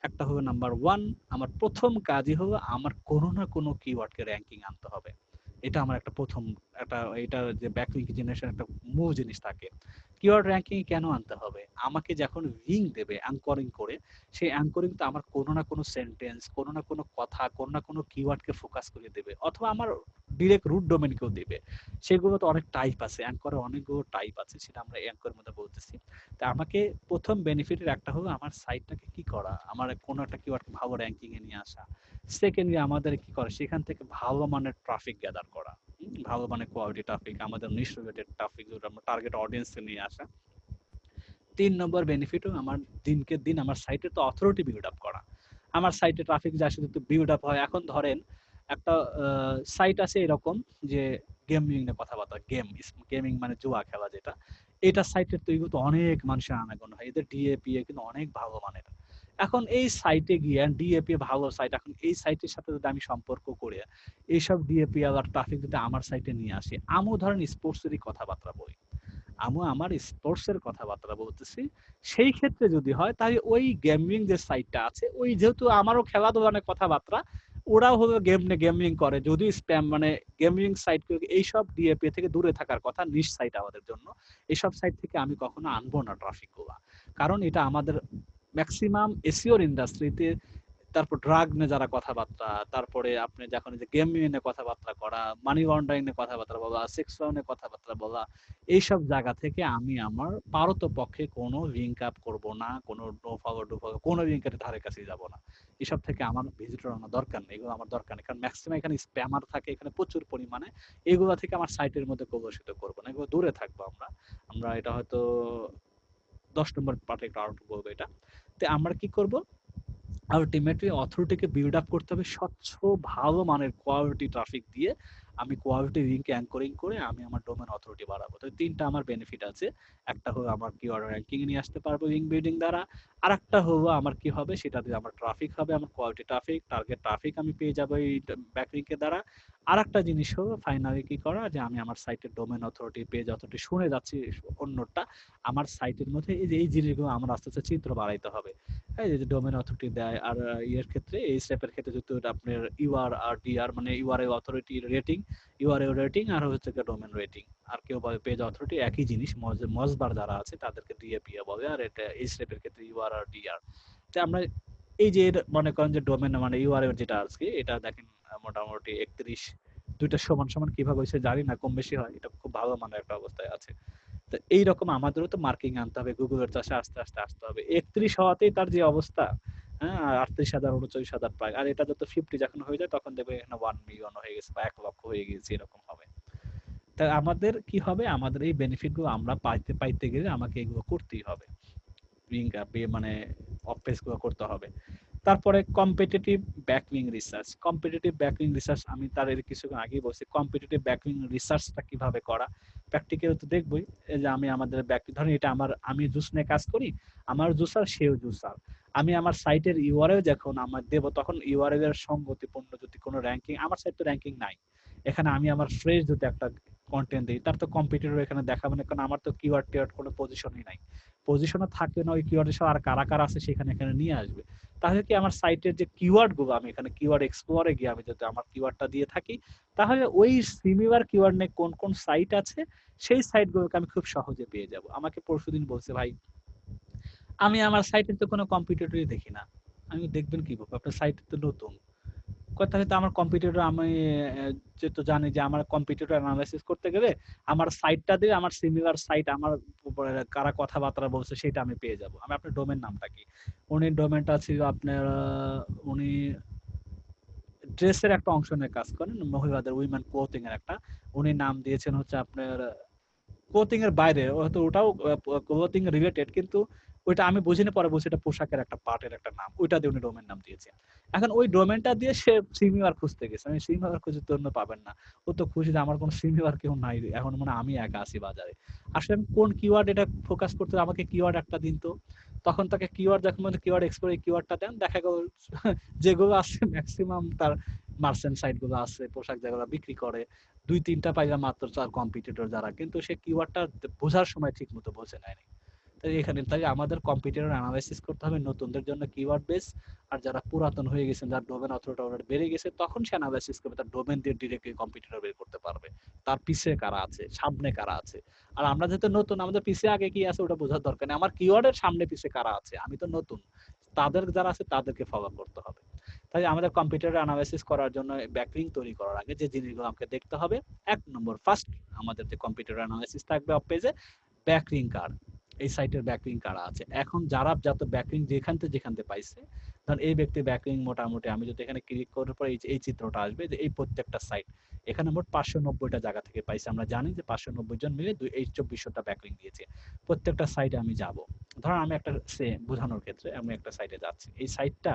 একটা হবে নাম্বার 1, আমার প্রথম কাজই হলো আমার কোনো না কোনো কিওয়ার্ডকে র‍্যাঙ্কিং আনতে হবে, এটা আমার একটা প্রথম একটা, এটা যে ব্যাকলিঙ্ক জেনারেশন একটা মূল জিনিস থাকে, কিওয়ার্ড র্যাঙ্কিং কেন আনতে হবে? আমাকে যখন লিঙ্ক দেবে অ্যাঙ্করিং করে, সেই অ্যাঙ্করিং তো আমার কোনো না কোনো সেন্টেন্স, কোনো না কোনো কথা, কোনো না কোনো কিওয়ার্ডকে ফোকাস করে দেবে, অথবা আমার ডিরেক্ট রুট ডোমেইনকেও দিবে। সেগুলো তো অনেক টাইপ আছে, অ্যাঙ্করে অনেকগুলো টাইপ আছে, সেটা আমরা অ্যাঙ্করের মধ্যে বলতেছি। তা আমাকে প্রথম বেনিফিটের একটা হলো আমার সাইটটাকে কি করা, আমার কোনো একটা কিওয়ার্ডকে ভালো র্যাঙ্কিং এ নিয়ে আসা। সেকেন্ডলি আমাদের কি করে, সেখান থেকে ভালো মানের ট্রাফিক গ্যাদার করা, ভালো মানের কোয়ালিটি ট্রাফিক, আমাদের নিশ রিলেটেড ট্রাফিক, যেটা আমরা টার্গেট অডিয়েন্সকে নিয়ে আসা। ৩ নম্বর বেনিফিট আমার দিনকে দিন আমার সাইটের তো অথরিটি বিল্ড আপ করা। আমার সাইটে ট্রাফিক যা শুধু বিল্ড আপ হয়। এখন ধরেন একটা সাইট আছে এরকম যে গেমিং নিয়ে কথাবার্তা, গেমিং মানে জুয়া খেলা যেটা। এটা সাইটের তো এগুলো তো অনেক মানুষের আনাগোনা হয়। এদের ডিএপিএ কিন্তু অনেক ভালো মানের। এখন এই সাইটে গিয়ে ডিএপিএ ভালো সাইট, এখন এই সাইটের সাথে যদি আমি সম্পর্ক করে এইসব ডিএপিএ আর ট্রাফিক যদি আমার সাইটে নিয়ে আসি, আমিও ধরেন স্পোর্টসেরই কথাবার্তা বলি, আমি আমার স্পোর্টস এর কথাবার্তা বলতেছি, সেই ক্ষেত্রে যদি হয় তাহলে ওই গেমিং যে সাইটটা আছে, ওই যেহেতু আমারও খেলাধুলা নিয়ে কথাবার্তা, ওরাও হলো গেমিং করে, যদি স্প্যাম মানে গেমিং সাইট এইসব ডিএপি থেকে দূরে থাকার কথা, নিশ সাইট আমাদের জন্য। এইসব সাইট থেকে আমি কখনো আনবো না ট্রাফিক গুলা, কারণ এটা আমাদের ম্যাক্সিমাম এসিওর ইন্ডাস্ট্রিতে, তারপর ড্রাগ নিয়ে যারা কথাবার্তা, তারপরে আপনি যখন যে গেম নিয়ে কথাবার্তা করা, মানি লন্ডারিং নিয়ে কথাবার্তা বলা, সেক্স নিয়ে কথাবার্তা বলা, এইসব জায়গা থেকে আমি আমার পারত পক্ষে কোনো লিঙ্ক আপ করবো না, কোনো নো ফলো টু ফলো, কোনো লিঙ্কের ধারে কাছে যাব না। এসব থেকে আমার ভিজিটর আনার দরকার নেই, এগুলো আমার দরকার নেই, কারণ ম্যাক্সিমাম এখানে স্প্যামার থাকে এখানে প্রচুর পরিমাণে। এগুলো থেকে আমার সাইটের মধ্যে প্রদর্শিত করবো না, এগুলো দূরে থাকবো আমরা। আমরা এটা হয়তো 10 নম্বর পার্টে একটু আউট বলবো এটা। তো আমরা কি করব, আলটিমেটলি অথরিটিকে বিল্ড আপ করতে হবে স্বচ্ছ ভালো মানের কোয়ালিটি ট্রাফিক দিয়ে। আমি কোয়ালিটি লিঙ্ক অ্যাঙ্করিং করে আমি আমার ডোমেন অথরিটি বাড়াবো। তো তিনটা আমার বেনিফিট আছে। একটা হলো আমার কিওয়ার্ড র্যাঙ্কিং নিয়ে আসতে পারবো লিঙ্ক বিল্ডিং দ্বারা। আরেকটা হলো আমার কি হবে, সেটা দিয়ে আমার ট্রাফিক হবে, আমার কোয়ালিটি ট্রাফিক, টার্গেট ট্রাফিক আমি পেয়ে যাবো এই ব্যাকলিঙ্কের দ্বারা। আরেকটা জিনিস হলো ফাইনালি কি করা, যে আমি আমার সাইটের ডোমেন অথরিটি, পেজ অথরিটি শুনে যাচ্ছি অন্যটা, আমার সাইটের মধ্যে এই জিনিসগুলো আমার আস্তে আস্তে চিত্র বাড়াইতে হবে। এই যে ডোমেন অথরিটি দেয়, আর ইয়ের ক্ষেত্রে এই স্টেপের ক্ষেত্রে যদি আপনার ইউআর আর ডিআর মানে URL authority rating, URL rating আর হচ্ছে ডোমেন রেটিং, আর কেউ বলে পেজ অথরিটি, একই জিনিস, মজবার যারা আছে তাদেরকে ডিএপিএ বলে, আর এটা এই স্টেপের ক্ষেত্রে ইউআর আর ডিআর। তো আমরা এই যে মনে করেন যে ডোমেন মানে ইউআরএল যেটা আছে, এটা দেখেন মোটামুটি 31, দুইটা সমান সমান কিভাবে হয়েছে জানি না, কম বেশি হয়, এটা খুব ভালো মানের একটা অবস্থায় আছে। তো এইরকম আমাদেরও তো মার্কিং আনতে হবে, গুগলের চাষে আস্তে আস্তে আসতে হবে। 31 হওয়াতেই তার যে অবস্থা, হ্যাঁ, 38,000 39,000 প্রায়, আর এটা যত 50 যখন হয়ে যায় তখন দেখবে এখানে 1 মিলিয়ন হয়ে গেছে বা 1 লক্ষ হয়ে গেছে, এরকম হবে। তাই আমাদের কি হবে, আমাদের এই বেনিফিট গুলো আমরা পাইতে পাইতে গেলে আমাকে এগুলো করতেই হবে, মানে অফ পেজ গুলো করতে হবে। তারপরে competitive backlink research. Competitive backlink research আমি তার এর কিছুক্ষণ আগেই বলছি, কম্পিটিটিভ ব্যাকলিং রিসার্চটা কিভাবে করা, প্র্যাকটিক্যাল তো দেখবই। এই যে আমি আমাদের ধরেন এটা আমি জুস নিয়ে কাজ করি, আমার জুসার সেও জুসার, আমি আমার সাইটের ইউআরএল যখন আমার দেব, তখন ইউআরএল এর সঙ্গতিপূর্ণ যদি কোনো র্যাঙ্কিং, আমার সাইট তো র্যাঙ্কিং নাই, এখানে আমি আমার ফ্রেশ যদি একটা কন্টেন্ট দিই, তার তো কম্পিটিটর এখানে দেখাবে না, কারণ আমার তো কিওয়ার্ড টিওয়ার্ড কোনো পজিশনই নাই। পজিশনে থাকলে না ওই কিওয়ার্ডের সাথে আর কারা কারা আছে সেখানে এখানে নিয়ে আসবে। তাহলে কি আমার সাইটের যে কিওয়ার্ড গুলো, আমি এখানে কিওয়ার্ড এক্সপ্লোরে গিয়ে আমি যদি আমার কিওয়ার্ডটা দিয়ে থাকি, তাহলে ওই সিমিলার কিওয়ার্ড নিয়ে কোন কোন সাইট আছে সেই সাইট গুলোকে আমি খুব সহজে পেয়ে যাব। আমাকে পরশুদিন বলছে, ভাই আমি আমার সাইটে তো কোনো কম্পিটিটরই দেখি না। আমি দেখবেন কিভাবে, আপনার সাইট তো নতুন। কথা হয়তো আমার কম্পিটিটর, আমি যেহেতু জানি যে আমার কম্পিটিটর অ্যানালাইসিস করতে গেলে আমার সাইটটা দিয়ে আমার সিমিলার সাইট আমার উপরে কারা কথাবার্তা বলছে সেটা আমি পেয়ে যাব। আমি আপনার ডোমেন নামটা কি, উনি ডোমেনটা ছিল আপনার উনি ড্রেসের একটা অংশ নিয়ে কাজ করেন, মহিলাদের উইমেন ক্লোথিং এর একটা, উনি নাম দিয়েছেন হচ্ছে আপনার ক্লোথিং এর বাইরে, হয়তো ওটাও ক্লোথিং রিলেটেড, কিন্তু ওইটা আমি বুঝিনি, পরে বুঝি এটা পোশাকের একটা পার্টের একটা নাম, ওইটা দিয়ে উনি ডোমেন নাম দিয়েছেন। এখন ওই ডোমেনটা দিয়ে সে সিমিলার খুঁজতে গেছে, আমি সিমিলার খুঁজে তো অন্য পাবেন না, ও তো খুশি যে আমার কোনো সিমিলার কেউ নাই, এখন মনে আমি একা আছি বাজারে। আসলে আমি কোন কিওয়ার্ড এটা ফোকাস করতে, আমাকে কিওয়ার্ড একটা দিন তো। তখন তাকে কিওয়ার্ড, যখন কিওয়ার্ড এক্সপ্লোর কিওয়ার্ডটা দেন, দেখা গেল যেগুলো আছে ম্যাক্সিমাম তার মার্চেন্ট সাইট গুলো আছে, পোশাক যেগুলো বিক্রি করে, 2-3টা পাইলাম মাত্র তার কম্পিটিটর যারা, কিন্তু সে কিওয়ার্ডটা বোঝার সময় ঠিক মতো বোঝে নেয়নি। তো এখানে তাই আমাদের কম্পিটিটর অ্যানালাইসিস করতে হবে নতুনদের জন্য কিওয়ার্ড বেস, আর যারা পুরাতন হয়ে গেছেন, যার ডোমেন অথরিটি অলরেডি বেড়ে গেছে, তখন সে অ্যানালাইসিস করবে, তার ডোমেন দিয়ে ডিরেক্টলি কম্পিটিটর বের করতে পারবে, তার পিছে কারা আছে, সামনে কারা আছে। আর আমরা যেহেতু নতুন, আমাদের পিছে আগে কি আছে ওটা বোঝার দরকার নেই, আমার কিওয়ার্ডের সামনে পিছে কারা আছে, আমি তো নতুন, তাদের যারা আছে তাদেরকে ফলো করতে হবে। তাই আমাদের কম্পিউটার অ্যানালাইসিস করার জন্য ব্যাকলিঙ্ক তৈরি করার আগে যে জিনিসগুলো আমাকে দেখতে হবে, এক নম্বর ফার্স্ট আমাদের যে কম্পিউটার অ্যানালাইসিস থাকবে অফ পেজে, ব্যাকলিঙ্ক কার, এই সাইটের ব্যাকলিঙ্ক কারা আছে। এখন যারা যত ব্যাকলিঙ্ক যেখান থেকে পাইছে, ধর এই ব্যক্তির ব্যাকলিঙ্ক মোটামুটি আমি যদি এখানে ক্লিক করার পর এই চিত্রটা আসবে যে এই প্রত্যেকটা সাইট এখানে মোট 590টা জায়গা থেকে পাইছে। আমরা জানি যে 590 জন মিলে 2400টা ব্যাকলিঙ্ক দিয়েছে। প্রত্যেকটা সাইটে আমি যাব, ধরুন আমি একটা বোঝানোর ক্ষেত্রে আমি একটা সাইটে যাচ্ছি, এই সাইটটা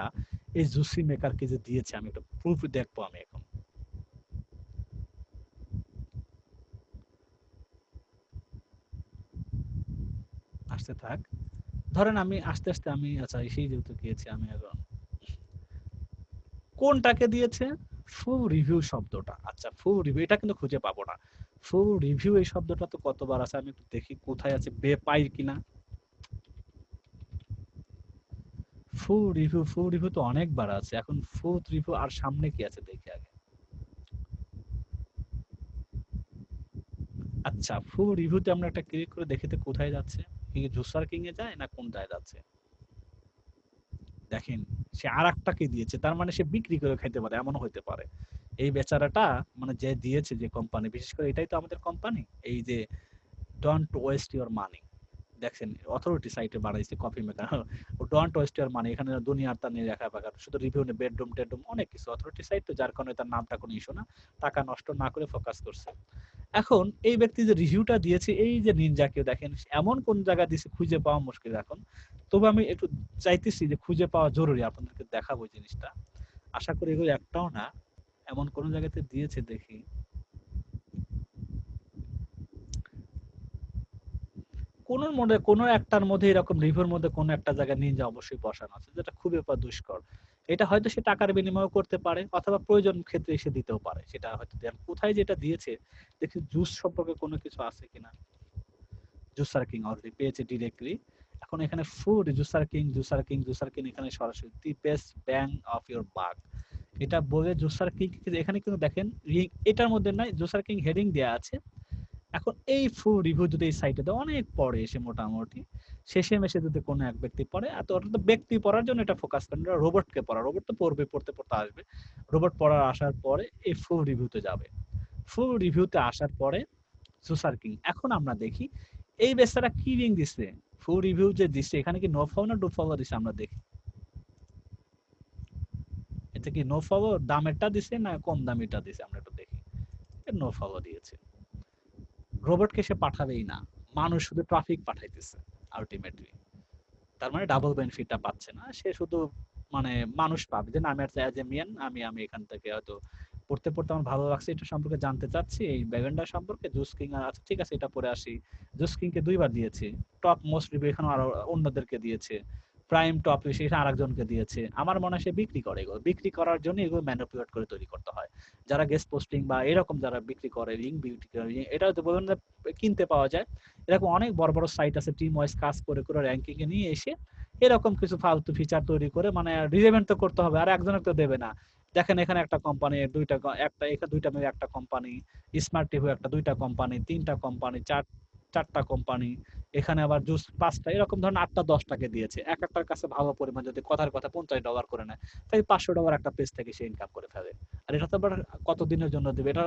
এই জুসি মেকারকে যে দিয়েছে আমি একটা প্রুফ দেখবো। আমি এখন আসতে থাক, ধরেন আমি আস্তে আস্তে আমি আচ্ছা সেই যেহেতু গিয়েছি আমি এখন কোনটাকে দিয়েছে, ফুল রিভিউ শব্দটা। আচ্ছা ফুল রিভিউ এটা কিন্তু খুঁজে পাবো না, ফুল রিভিউ এই শব্দটা তো কতবার আছে আমি একটু দেখি কোথায় আছে, পাই কিনা। ফুল রিভিউ তো অনেকবার আছে, এখন ফুল রিভিউ আর সামনে কি আছে দেখি আগে। আচ্ছা ফুল রিভিউতে আমরা একটা ক্লিক করে দেখিতে কোথায় যাচ্ছে, কি জুসার কিং এ যায় না কোনটায় যাচ্ছে। দেখেন সে আর একটাকে দিয়েছে, তার মানে সে বিক্রি করে খাইতে পারে, এমনও হইতে পারে। এই বেচারাটা মানে যে দিয়েছে যে কোম্পানি, বিশেষ করে এটাই তো আমাদের কোম্পানি, এই যে ডোন্ট ওয়েস্ট ইওর মানি, দেখছেন অথরিটি সাইটে বানাইছে copy maker, don't waste your মানি, এখানে দুনিয়ার তা নিয়ে লেখা পাকা, শুধু রিভিউ নেই, বেডরুম টেডরুম অনেক কিছু অথরিটি সাইট তো, যার কারণে তার নামটা কোনো ইস্যু না, টাকা নষ্ট না করে ফোকাস করছে। এখন এই ব্যক্তি যে রিভিউটা দিয়েছে এই যে নিনজাকে দেখেন এমন কোন জায়গা দিয়েছে খুঁজে পাওয়া মুশকিল এখন, তবে আমি একটু চাইতেছি যে খুঁজে পাওয়া জরুরি, আপনাদেরকে দেখাবো জিনিসটা, আশা করি এগুলো একটাও না, এমন কোন জায়গাতে দিয়েছে দেখি। কোন একটার মধ্যে এরকম রিভিউর মধ্যে কোন একটা জায়গায় নিনজা অবশ্যই বসানো আছে, যেটা খুবই দুষ্কর। এটা হয়তো সে টাকার বিনিময় করতে পারে অথবা প্রয়োজন ক্ষেত্রে এসে দিতেও পারে, সেটা হয়তো দেন। কোথায় যেটা দিয়েছে দেখি জুস সম্পর্কে কোনো কিছু আছে কিনা, জুসার কিং অলরেডি পেয়েছে ডিরেক্টলি। এখন এখানে ফুড জুসার কিং এখানে সরাসরি the best bang of your buck, এটা বলে জুসার কিং এখানে কিন্তু দেখেন এটার মধ্যে নাই, জুসার কিং হেডিং দেয়া আছে। এখন এই ফুল রিভিউ যদি এই সাইটে দেয় অনেক পরে এসে মোটামুটি শেষে মেশে যদি কোনো এক ব্যক্তি পড়ে, এত ওটা তো ব্যক্তি পড়ার জন্য এটা ফোকাস করেন, রোবটকে পড়া, রোবট তো পড়বে, পড়তে পড়তে আসবে, রোবট পড়ার আসার পরে এই ফুল রিভিউতে যাবে। ফুল রিভিউতে আসার পরে জুসার কিং, এখন আমরা দেখি এই বেচারা কি রিং দিছে, ফুল রিভিউ যে দিছে এখানে কি নো ফলো না ডু ফলো দিছে, আমরা দেখি এটা কি নো ফলো দামেরটা দিছে না কম দামিটা দিছে, আমরা একটু দেখি। নো ফলো দিয়েছে, রোবটকে সে পাঠাবেই না, মানুষ শুধু ট্রাফিক পাঠাইতেছে আলটিমেটলি, তার মানে ডাবল বেনিফিটটা পাচ্ছে না সে, শুধু মানে মানুষ পাবে যে না আমি অ্যাজ এ মিয়ান আমি এখান থেকে হয়তো পড়তে পড়তে আমার ভালো লাগছে, এটা সম্পর্কে জানতে চাচ্ছি, এই ব্যাগেন্ডার সম্পর্কে জুস কিং, আচ্ছা ঠিক আছে এটা পরে আসি। জুস কিং কে 2বার দিয়েছে, টপ মোস্ট রিভিউ এখানে আরো অন্যদেরকে দিয়েছে, প্রাইম টপ সেখানে আরেকজনকে দিয়েছে। আমার মনে হয় সে বিক্রি করে, এগুলো বিক্রি করার জন্য এগুলো ম্যানিপুলেট করে তৈরি করতে হয়। যারা গেস্ট পোস্টিং বা এরকম যারা বিক্রি করে রিং বিউটি এটা হয়তো বলুন কিনতে পাওয়া যায়, এরকম অনেক বড় বড় সাইট আছে টিম ওয়াইজ কাজ করে করে র্যাঙ্কিং এ নিয়ে এসে এরকম কিছু ফালতু ফিচার তৈরি করে, মানে রিলেভেন্ট তো করতে হবে, আর একজনের তো দেবে না। দেখেন এখানে একটা কোম্পানি একটা এখানে দুইটা মিলে একটা কোম্পানি, স্মার্ট টিভি একটা, দুইটা কোম্পানি, তিনটা কোম্পানি, চারটা কোম্পানি, এখানে আবার জুস 5টা, এরকম ধরনের 8টা 10টাকে দিয়েছে। এক একটার কাছে ভালো পরিমাণ যদি কথার কথা $50 করে নেয়, তাই $500 একটা পেজ থেকে সে ইনকাম করে ফেলে। আর এটা তো আবার কতদিনের জন্য দেবে, এটা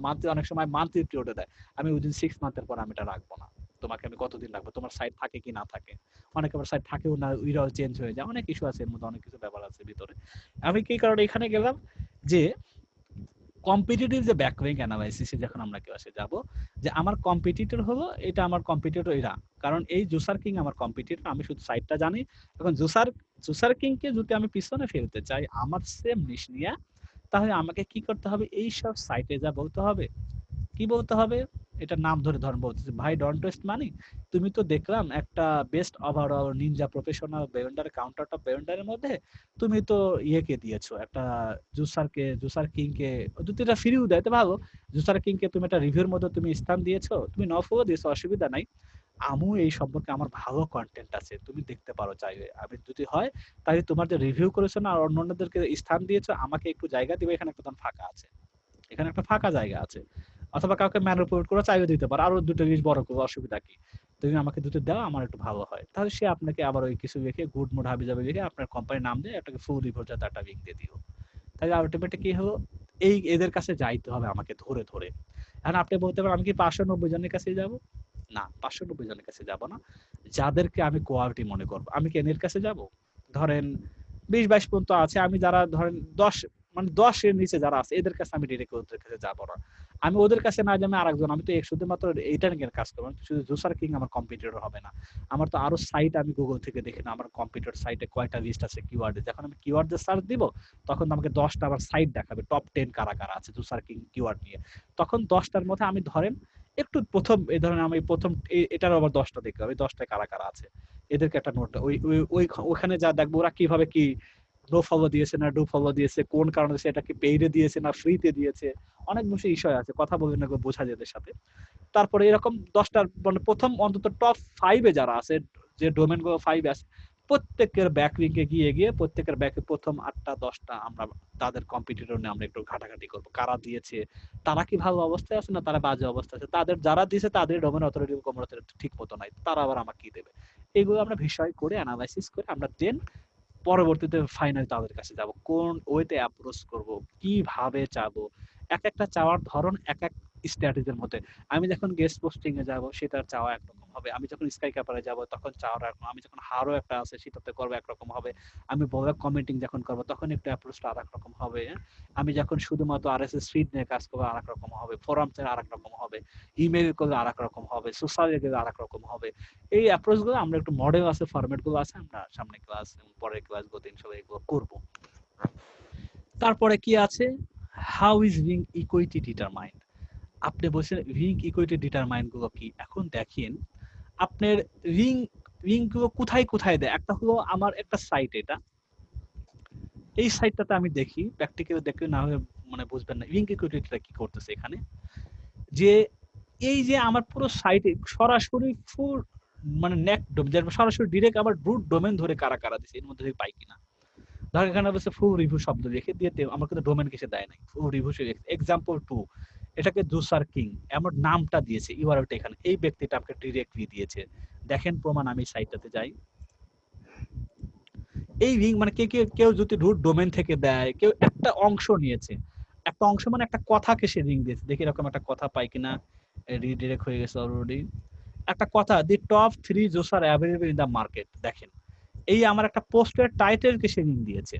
মান্থলি, অনেক সময় মান্থলি পিরিয়ডে দেয়, আমি উইদিন 6 মান্থের পর আমি এটা রাখবো না, তোমাকে আমি কতদিন রাখবো, তোমার সাইট থাকে কি না থাকে, অনেক আবার সাইট থাকেও না, উইরল চেঞ্জ হয়ে যায়, অনেক ইস্যু আছে এর মধ্যে, অনেক কিছু ব্যাপার আছে ভিতরে। আমি কি কারণে এখানে গেলাম যে কম্পিটিটিভ যে ব্যাকলিঙ্ক অ্যানালাইসিসে যখন আমরা কেউ আসে যাব, যে আমার কম্পিটিটর হলো এটা, আমার কম্পিটিটর এরা, কারণ এই জুসার কিং আমার কম্পিটিটর, আমি শুধু সাইটটা জানি। এখন জুসার কিং কে যদি আমি পিছনে ফেলতে চাই আমার সেম নিশ নিয়ে, তাহলে আমাকে কি করতে হবে, এই সব সাইটে যা বলতে হবে, কি বলতে হবে, এটা নাম ধরে ধরেন বলতেছে ভাই ডোন্ট ওয়েস্ট মানি, তুমি তো দেখলাম একটা বেস্ট ওভারঅল নিনজা প্রফেশনাল বেভেন্ডার কাউন্টার টপ বেভেন্ডারের মধ্যে তুমি তো ইয়েকে দিয়েছো একটা জুসার কিং কে, যদি এটা ফ্রিও দেয় তো ভালো, জুসার কিং কে তুমি একটা রিভিউর মধ্যে তুমি স্থান দিয়েছো, তুমি নফও দিয়েছো অসুবিধা নাই, আমু এই সম্পর্কে আমার ভালো কন্টেন্ট আছে, তুমি দেখতে পারো চাইলে। আমি যদি হয় তাহলে তোমার যে রিভিউ করেছো না আর অন্যান্যদেরকে স্থান দিয়েছো, আমাকে একটু জায়গা দিবে, এখানে একটা ফাঁকা আছে, এখানে একটা ফাঁকা জায়গা আছে। অথবা কাউকে ম্যানুপুলেট করে চাইও দিতে পারো, আরো দুটো জিনিস বড় করবো, অসুবিধা কি? তুমি আমাকে দুটো দাও, আমার একটু ভালো হয়। তাহলে সে আপনাকে আবার ওই কিছু লিখে গুড মুড হাবি যাবে লিখে আপনার কোম্পানির নাম দিয়ে আপনাকে ফুল রিপোর্ট যাতে একটা লিঙ্ক দিয়ে দিও। তাহলে আলটিমেটলি কি হলো, এই এদের কাছে যাইতে হবে আমাকে ধরে ধরে। এখন আপনি বলতে পারেন আমি কি 590 জনের কাছে যাব? না, 590 জনের কাছে যাব না। যাদেরকে আমি কোয়ালিটি মনে করব, আমি কি এদের কাছে যাব? ধরেন 20-22 পর্যন্ত আছে, আমি যারা ধরেন 10 মানে 10 এর নিচে যারা আছে এদের কাছে আমি ডিরেক্ট ওদের কাছে যাব না। আমি ওদের কাছে না যাই, আরেকজন, আমি তো শুধুমাত্র এইটা নিয়ে কাজ করব, শুধু জুসার কিং আমার কম্পিটিটর হবে না। আমার তো আরো সাইট আমি গুগল থেকে দেখে না আমার কম্পিটিটর সাইটে কয়টা লিস্ট আছে কিওয়ার্ডে। যখন আমি কিওয়ার্ড দিয়ে সার্চ দিব তখন আমাকে 10টা আবার সাইট দেখাবে টপ 10 কারা কারা আছে জুসার কিং কিওয়ার্ড নিয়ে। তখন 10টার মধ্যে আমি ধরেন একটু প্রথম এই ধরেন আমি প্রথম এটার আবার 10টা দেখতে হবে, 10টায় কারা কারা আছে এদেরকে একটা নোট ওইখানে যা দেখবো ওরা কিভাবে কি নো ফলো দিয়েছে না ডু ফলো দিয়েছে, কোন কারণে দিয়েছে, এটা কি পেইডে দিয়েছে না ফ্রিতে দিয়েছে, অনেক বেশি বিষয় আছে, কথা বলবেন না বোঝা যায় এদের সাথে। তারপরে এরকম 10টার মানে প্রথম অন্তত টপ 5 এ যারা আছে, যে ডোমেন গুলো 5 এ আছে, প্রত্যেকের ব্যাকলিংকে গিয়ে গিয়ে প্রত্যেকের ব্যাকে প্রথম 8টা 10টা আমরা তাদের কম্পিটিটর নিয়ে আমরা একটু ঘাটাঘাটি করব, কারা দিয়েছে, তারা কি ভালো অবস্থায় আছে না তারা বাজে অবস্থায় আছে, তাদের যারা দিয়েছে তাদের ডোমেন অথরিটি ঠিক মতো নাই, তারা আবার আমাকে কি দেবে। এগুলো আমরা বিষয় করে অ্যানালাইসিস করে আমরা দেন পরবর্তীতে ফাইনালি তাদের কাছে যাব, কোন ওয়েতে অ্যাপ্রোচ করব, কিভাবে চাবো। এক একটা চাওয়ার ধরন এক এক স্ট্র্যাটেজির মধ্যে। আমি যখন গেস্ট পোস্টিং এ যাব সেটার চাওয়া একরকম হবে, আমি যখন স্কাই ক্যাপারে যাব তখন চাওয়ার একরকম, আমি যখন হারও একটা আছে সেটাতে করবো একরকম হবে, আমি বড় কমেন্টিং যখন করবো তখন একটু অ্যাপ্রোচটা আরেক রকম হবে, আমি যখন শুধুমাত্র আরএসএস ফিড নিয়ে কাজ করবো আরেক রকম হবে, ফোরাম থেকে আরেক রকম হবে, ইমেইল করলে আরেক রকম হবে, সোশ্যাল গেলে আরেক রকম হবে। এই অ্যাপ্রোচ গুলো আমরা একটু মডেল আছে, ফরম্যাট গুলো আছে, আমরা সামনে ক্লাস পরের ক্লাস গুলো ইনশাআল্লাহ এগুলো করব। তারপরে কি আছে, how is ring equity determined. আপনি বলছেন রিং ইকুইটি ডিটারমাইন্ড গুলো কি, এখন দেখেন আপনার রিং রিং গুলো কোথায় কোথায় দেয়। একটা হলো আমার একটা সাইট, এটা এই সাইটটাতে আমি দেখি, প্র্যাকটিক্যালি দেখলে না হলে মানে বুঝবেন না রিং ইকুইটিটা কি করতেছে এখানে, যে এই যে আমার পুরো সাইটে সরাসরি ফুল মানে নেক ডোমেন, সরাসরি ডিরেক্ট আমার রুট ডোমেন ধরে কারা কারা দিছে এর মধ্যে পাই কিনা। ধর এখানে বলছে ফুল রিভিউ শব্দ লিখে দিয়ে আমার কিন্তু ডোমেন কিছু দেয় নাই, ফুল রিভিউ এক্সাম্পল 2 এটাকে জুসার কিং আমার নামটা দিয়েছে, ইউআরএলটা এখানে এই ব্যক্তিটা আমাকে ডিরেক্টলি দিয়েছে। দেখেন প্রমাণ, আমি সাইটটাতে যাই, এই রিং মানে কেউ যদি রুট ডোমেন থেকে দেয়, কেউ একটা অংশ নিয়েছে, একটা অংশ মানে একটা কথাকে সে রিং দিয়েছে, দেখি এরকম একটা কথা পাই কিনা। রিডিরেক্ট হয়ে গেছে অলরেডি। একটা কথা, দি top 3 juice are available in the market, দেখেন এই আমার একটা পোস্টের টাইটেলকে সে রিং দিয়েছে,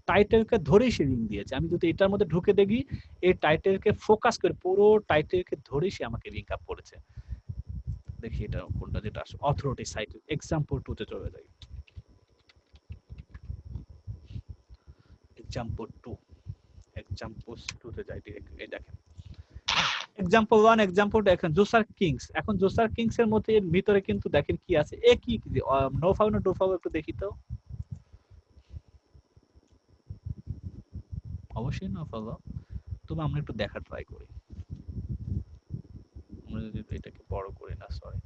টাইটেলকে ধরেই সে রিং দিয়েছে। আমি যদি এটার মধ্যে ঢুকে দেখি এই টাইটেলকে ফোকাস করে পুরো টাইটেলকে ধরেই সে আমাকে রিং আপ করেছে। দেখি এটা কোনটা, যেটা অথরিটি সাইট এক্সাম্পল 2 তে চলে যাই। এক্সাম্পল 2 তে যাই ডিরেক্ট, এই দেখেন এক্সাম্পল 1 এক্সাম্পল দেখেন জোসার কিংস। এখন জোসার কিংস এর মধ্যে এর ভিতরে কিন্তু দেখেন কি আছে, এ কি নো ফাউ না ডো ফাউ একটু দেখি তো, অবশ্যই নো ফাউ, তবে আমরা একটু দেখা ট্রাই করি, আমরা যদি এটাকে বড় করি না, সরি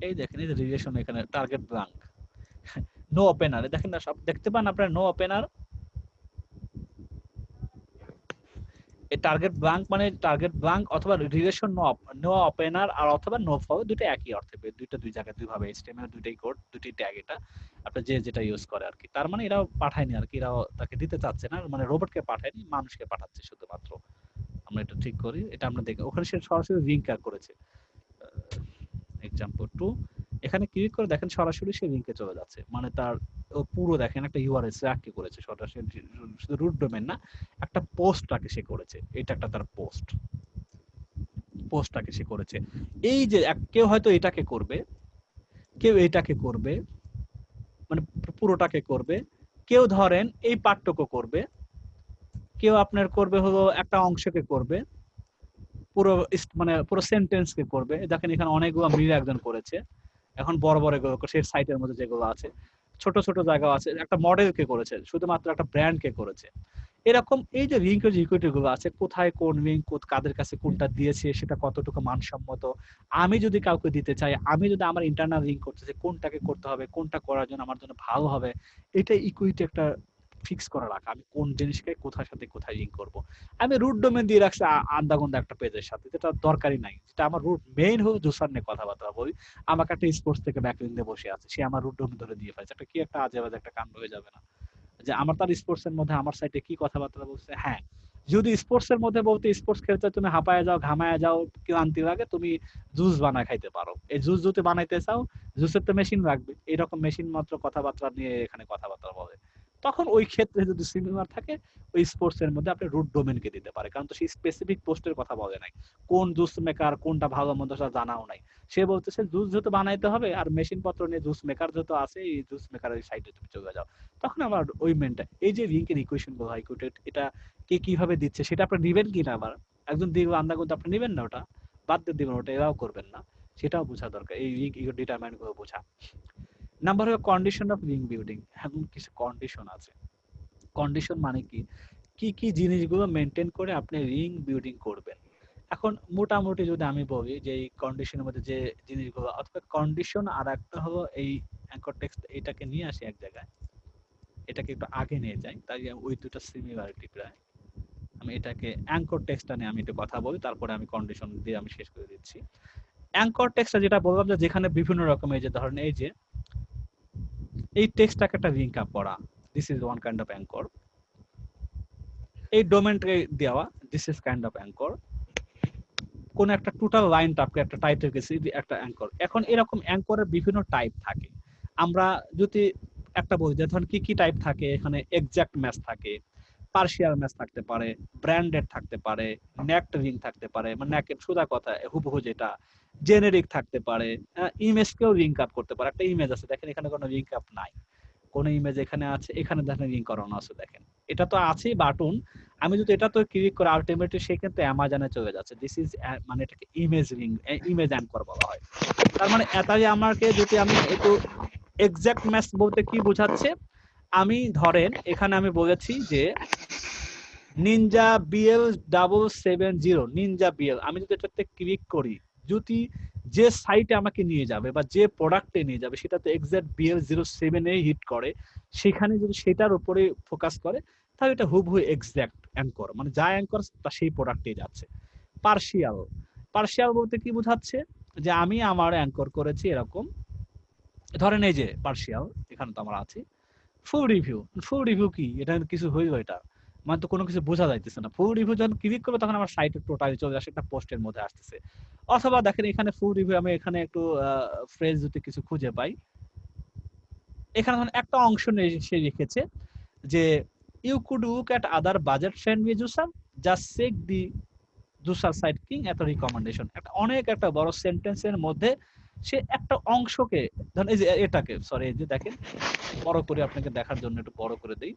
এই দেখেন এই যে রিলেশন এখানে টার্গেট ব্ল্যাঙ্ক, নো ওপেনার, দেখেন না সব দেখতে পান আপনারা নো ওপেনার, এই টার্গেট ব্ল্যাঙ্ক মানে টার্গেট ব্ল্যাঙ্ক অথবা রিলেশন নো ওপেনার আর অথবা নো ফাউ, দুটো একই অর্থে, দুইটা দুই জায়গায় দুই ভাবে HTML দুইটাই কোড দুইটাই ট্যাগ, এটা আপনি যে যেটা ইউজ করে আর কি। তার মানে এরাও পাঠায়নি আর কি, এরাও তাকে দিতে চাচ্ছে না, মানে রোবটকে পাঠায়নি, মানুষকে পাঠাচ্ছে শুধুমাত্র। আমরা এটা ঠিক করি, এটা আমরা দেখি ওখানে সে সরাসরি লিংক করেছে এক্সাম্পল 2, এখানে ক্লিক করে দেখেন সরাসরি সে লিংকে চলে যাচ্ছে, মানে তার পুরো দেখেন একটা ইউআরএল ট্র্যাক করেছে সরাসরি, শুধু রুট ডোমেন না একটা পোস্টটাকে সে করেছে, এটা একটা তার পোস্টটাকে সে করেছে। এই যে কেউ হয়তো এটাকে করবে, কেউ এটাকে করবে, মানে পুরোটাকে করবে, কেউ ধরেন এই পাঠটুকু করবে, কেউ আপনার করবে হলো একটা অংশকে করবে, পুরো মানে পুরো সেন্টেন্সকে করবে। দেখেন এখানে অনেকগুলো মিল একজন করেছে, এখন বড় বড় এগুলো সেই সাইটের মধ্যে যেগুলো আছে, ছোট ছোট জায়গা আছে, একটা মডেলকে করেছে, শুধুমাত্র একটা ব্র্যান্ডকে করেছে। এরকম এই যে লিঙ্কের ইকুইটি গুলো আছে, কোথায় কোন লিঙ্ক কাদের কাছে কোনটা দিয়েছে, সেটা কতটুকু মানসম্মত, আমি যদি কাউকে দিতে চাই, আমি যদি আমার ইন্টারনাল লিঙ্ক করতে চাই, কোনটাকে করতে হবে, কোনটা করার জন্য আমার জন্য ভালো হবে, এটা ইকুইটি একটা ফিক্স করা রাখা, আমি কোন জিনিসকে কোথার সাথে কোথায় লিঙ্ক করব। আমি রুট ডোমেন দিয়ে রাখছি আন্দাগন্দা একটা পেজের সাথে, যেটা দরকারই নাই, যেটা আমার রুট মেইন হলো জুসার নিয়ে কথাবার্তা বলি, আমাকে একটা স্পোর্টস থেকে ব্যাকলিঙ্ক দিয়ে বসে আছে, সে আমার রুট ডোমেন ধরে দিয়ে ফেলছে, একটা কি একটা আজে বাজে একটা কাণ্ড হয়ে যাবে না? যে আমার তার স্পোর্টস এর মধ্যে আমার সাইটে কি কথাবার্তা বলছে। হ্যাঁ, যদি স্পোর্টস এর মধ্যে বলতে স্পোর্টস খেলতে তুমি হাঁপায় যাও, ঘামায় যাও, ক্লান্তি লাগে, তুমি জুস বানায় খাইতে পারো। এই জুস যদি বানাইতে চাও, জুসের তো মেশিন লাগবে, এরকম মেশিন মাত্র কথাবার্তা নিয়ে এখানে কথাবার্তা বলে। তখন ওই ক্ষেত্রে যদি সিমিলার থাকে, ওই স্পোর্টস এর মধ্যে আপনি রুট ডোমেনকে দিতে পারে, কারণ তো সেই স্পেসিফিক পোস্টের কথা বলে নাই, কোন জুস মেকার কোনটা ভালো মন্দ সেটা জানাও নাই। সে বলতেছে জুস যেহেতু বানাইতে হবে আর মেশিন পত্র নিয়ে জুস মেকার যেহেতু আছে, এই জুস মেকারের সাইটে তুমি চলে যাও। তখন আমার ওই মেনটা, এই যে লিঙ্কের ইকুয়েশন গুলো হয়, এটা কে কিভাবে দিচ্ছে সেটা আপনি নিবেন কিনা, আবার একজন দিল আন্দা কিন্তু আপনি নিবেন না, ওটা বাদ দিয়ে দিবেন, ওটা এরাও করবেন না, সেটাও বোঝা দরকার, এই লিঙ্ক ডিটারমাইন গুলো বোঝা। নাম্বার হলো কন্ডিশন অফ লিঙ্ক বিল্ডিং। এখন কিছু কন্ডিশন আছে। কন্ডিশন মানে কি, কি কি জিনিসগুলো মেনটেন করে আপনি লিঙ্ক বিল্ডিং করবেন। এখন মোটামুটি যদি আমি বলি যে এই কন্ডিশনের মধ্যে যে জিনিসগুলো, অথবা কন্ডিশন আর একটা হলো এই অ্যাঙ্কর টেক্সট, এটাকে নিয়ে আসি এক জায়গায়, এটাকে একটু আগে নিয়ে যাই, তাই ওই দুটো সিমিলারিটি প্রায়। আমি এটাকে অ্যাঙ্কর টেক্সটটা নিয়ে আমি একটু কথা বলি, তারপরে আমি কন্ডিশন দিয়ে আমি শেষ করে দিচ্ছি। অ্যাঙ্কর টেক্সটটা যেটা বললাম, যে যেখানে বিভিন্ন রকমের, যে ধরেন এই যে এই টেক্সটটাকে একটা লিঙ্ক আপ করা, this is one kind of anchor. এই ডোমেনটাকে দেওয়া, this is kind of anchor. কোন একটা টোটাল লাইনটাকে একটা টাইটেল গেছে, একটা অ্যাঙ্কর। এখন এরকম অ্যাঙ্করের বিভিন্ন টাইপ থাকে। আমরা যদি একটা বলি যে ধরেন কি কি টাইপ থাকে, এখানে এক্সাক্ট ম্যাচ থাকে, পার্শিয়াল ম্যাচ থাকতে পারে, ব্র্যান্ডেড থাকতে পারে, নেকড লিঙ্ক থাকতে পারে, মানে নেকের সোজা কথা হুবহু যেটা, জেনেরিক থাকতে পারে, ইমেজকেও লিঙ্ক আপ করতে পারে। একটা ইমেজ আছে, দেখেন এখানে কোনো লিঙ্ক আপ নাই, কোন ইমেজ এখানে আছে, এখানে দেখেন লিঙ্ক করানো আছে, দেখেন এটা তো আছেই বাটন, আমি যদি এটা তো ক্লিক করে আলটিমেটলি সে কিন্তু অ্যামাজনে চলে যাচ্ছে। দিস ইজ মানে এটাকে ইমেজ লিঙ্ক, ইমেজ অ্যাঙ্কর বলা হয়। তার মানে এটাই আমাকে, যদি আমি একটু এক্সাক্ট ম্যাচ বলতে কি বোঝাচ্ছে, আমি ধরেন এখানে আমি বলেছি যে নিনজা বিএল 770, নিনজা বিএল, আমি যদি এটাতে ক্লিক করি, যদি যে সাইটে আমাকে নিয়ে যাবে বা যে প্রোডাক্টে নিয়ে যাবে সেটাতে এক্সাক্ট বিএল 07 এ হিট করে, সেখানে যদি সেটার উপরে ফোকাস করে, তাহলে এটা হুবহু এক্সাক্ট অ্যাঙ্কর, মানে যা অ্যাঙ্কর তা সেই প্রোডাক্টে যাচ্ছে। পার্শিয়াল, পার্শিয়াল বলতে কি বোঝাচ্ছে, যে আমি আমার অ্যাঙ্কর করেছি এরকম, ধরেন এই যে পার্শিয়াল, এখানে তো আমরা আছি, ফুল রিভিউ। ফুল রিভিউ কি, এটা কিছু হইল, এটা মানে তো কোনো কিছু বোঝা যাইতেছে না। ফুল রিভিউ যখন ক্লিক করবে তখন আমার সাইটে টোটালি চলে আসে, একটা পোস্টের মধ্যে আসতেছে। অথবা দেখেন এখানে ফুল রিভিউ, আমি এখানে একটু ফ্রেজ যদি কিছু খুঁজে পাই, এখানে ধরেন একটা অংশ সে লিখেছে যে you could look at other budget friendly juicer, just check the juicer site king এত রিকমেন্ডেশন। একটা অনেক একটা বড় সেন্টেন্সের মধ্যে সে একটা অংশকে, ধরেন এই যে এটাকে, সরি এই যে দেখেন, বড় করে আপনাকে দেখার জন্য একটু বড় করে দেই,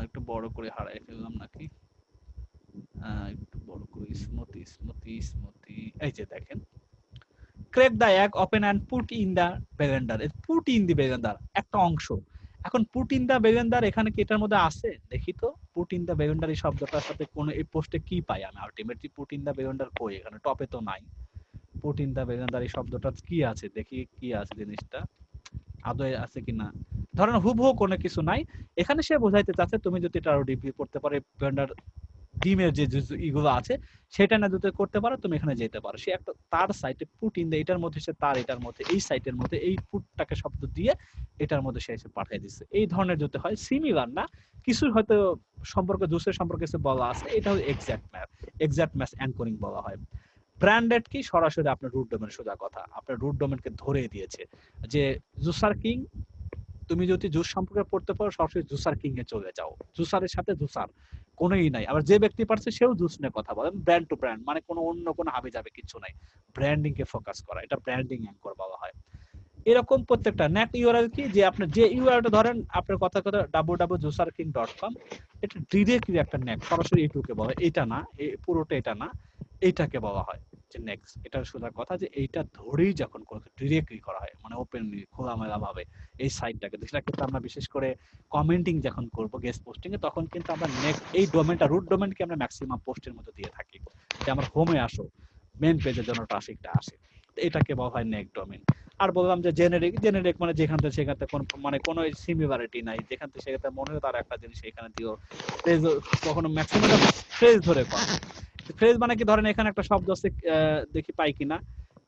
একটু বড় করে হারাই ফেললাম নাকি, একটু বড় করে, স্মুথি স্মুথি স্মুথি, এই যে দেখেন, crack the egg open and put in the blender, put in the blender একটা অংশ। এখন পুট ইন দ্য ব্লেন্ডার এখানে কি এটার মধ্যে আছে, দেখি তো, পুট ইন দ্য ব্লেন্ডার এই শব্দটার সাথে কোন এই পোস্টে কি পাই আমি ultimately, put in the Blender কই, এখানে টপে তো নাই। পুট ইন দ্য ব্লেন্ডার এই শব্দটা কি আছে, দেখি কি আছে জিনিসটা, আদৌ আছে কিনা। ধরেন হুবহু কোনো কিছু নাই, এখানে সে বোঝাইতে চাচ্ছে তুমি যদি এটা আরো ডিপলি করতে পারো, ব্লেন্ডার ডিমের যে ইগুলো আছে সেটা না যদি করতে পারো, তুমি এখানে যেতে পারো। সে একটা তার সাইটে পুট ইন দে, এটার মধ্যে সে তার, এটার মধ্যে এই সাইটের মধ্যে এই পুটটাকে শব্দ দিয়ে এটার মধ্যে সে এসে পাঠিয়ে দিচ্ছে। এই ধরনের যদি হয়, সিমিলার না কিছু হয়তো সম্পর্কে, জুসের সম্পর্কে কিছু বলা আছে, এটা হলো এক্সাক্ট ম্যাচ অ্যাঙ্করিং বলা হয়। ব্র্যান্ডেড কি, সরাসরি আপনার রুট ডোমেন, সোজা কথা আপনার রুট ডোমেনকে ধরে দিয়েছে, যে জুসার কিং, তুমি যদি জুস সম্পর্কে পড়তে পারো সরাসরি জুসার কিং এ চলে যাও, জুসারের সাথে জুসার কোনোই নাই। আবার যে ব্যক্তি পারছে সেও জুস নিয়ে কথা বলে, ব্র্যান্ড টু ব্র্যান্ড, মানে কোনো অন্য কোনো হাবি যাবে কিছু নাই, ব্র্যান্ডিং কে ফোকাস করা, এটা ব্র্যান্ডিং অ্যাঙ্কর বলা হয়। এরকম প্রত্যেকটা নেট ইউআরএল কি, যে আপনি যে ইউআরএলটা ধরেন আপনার কথা www.juicerking.com, এটা ডিরেক্টলি একটা নেট, সরাসরি এইটুকে বলা হয়, এটা না, পুরোটা এটা না, এইটাকে বলা হয়। যে নেক্সট, এটার সোজা কথা যে এইটা ধরেই যখন কোনো ডিরেক্টলি করা হয় মানে ওপেনলি খোলামেলা ভাবে এই সাইটটাকে, সেটা কিন্তু আমরা বিশেষ করে কমেন্টিং যখন করব গেস্ট পোস্টিং এ, তখন কিন্তু আমরা নেক্সট এই ডোমেনটা রুট ডোমেনকে আমরা ম্যাক্সিমাম পোস্টের মধ্যে দিয়ে থাকি যে আমার হোমে আসো, মেন পেজের জন্য ট্রাফিকটা আসে, তো এটাকে বলা হয় নেক ডোমেন। আর বললাম যে জেনারিক, জেনারিক মানে যেখান থেকে সেখান থেকে মানে কোনো সিমিলারিটি নাই, যেখান থেকে সেখানে মনে হয় তার একটা জিনিস এখানে দিও, ফ্রেজ কখনো ম্যাক্সিমাম ফ্রেজ ধরে করা। ফ্রেজ মানে কি, ধরেন এখানে একটা শব্দ আছে, দেখি পাই কিনা,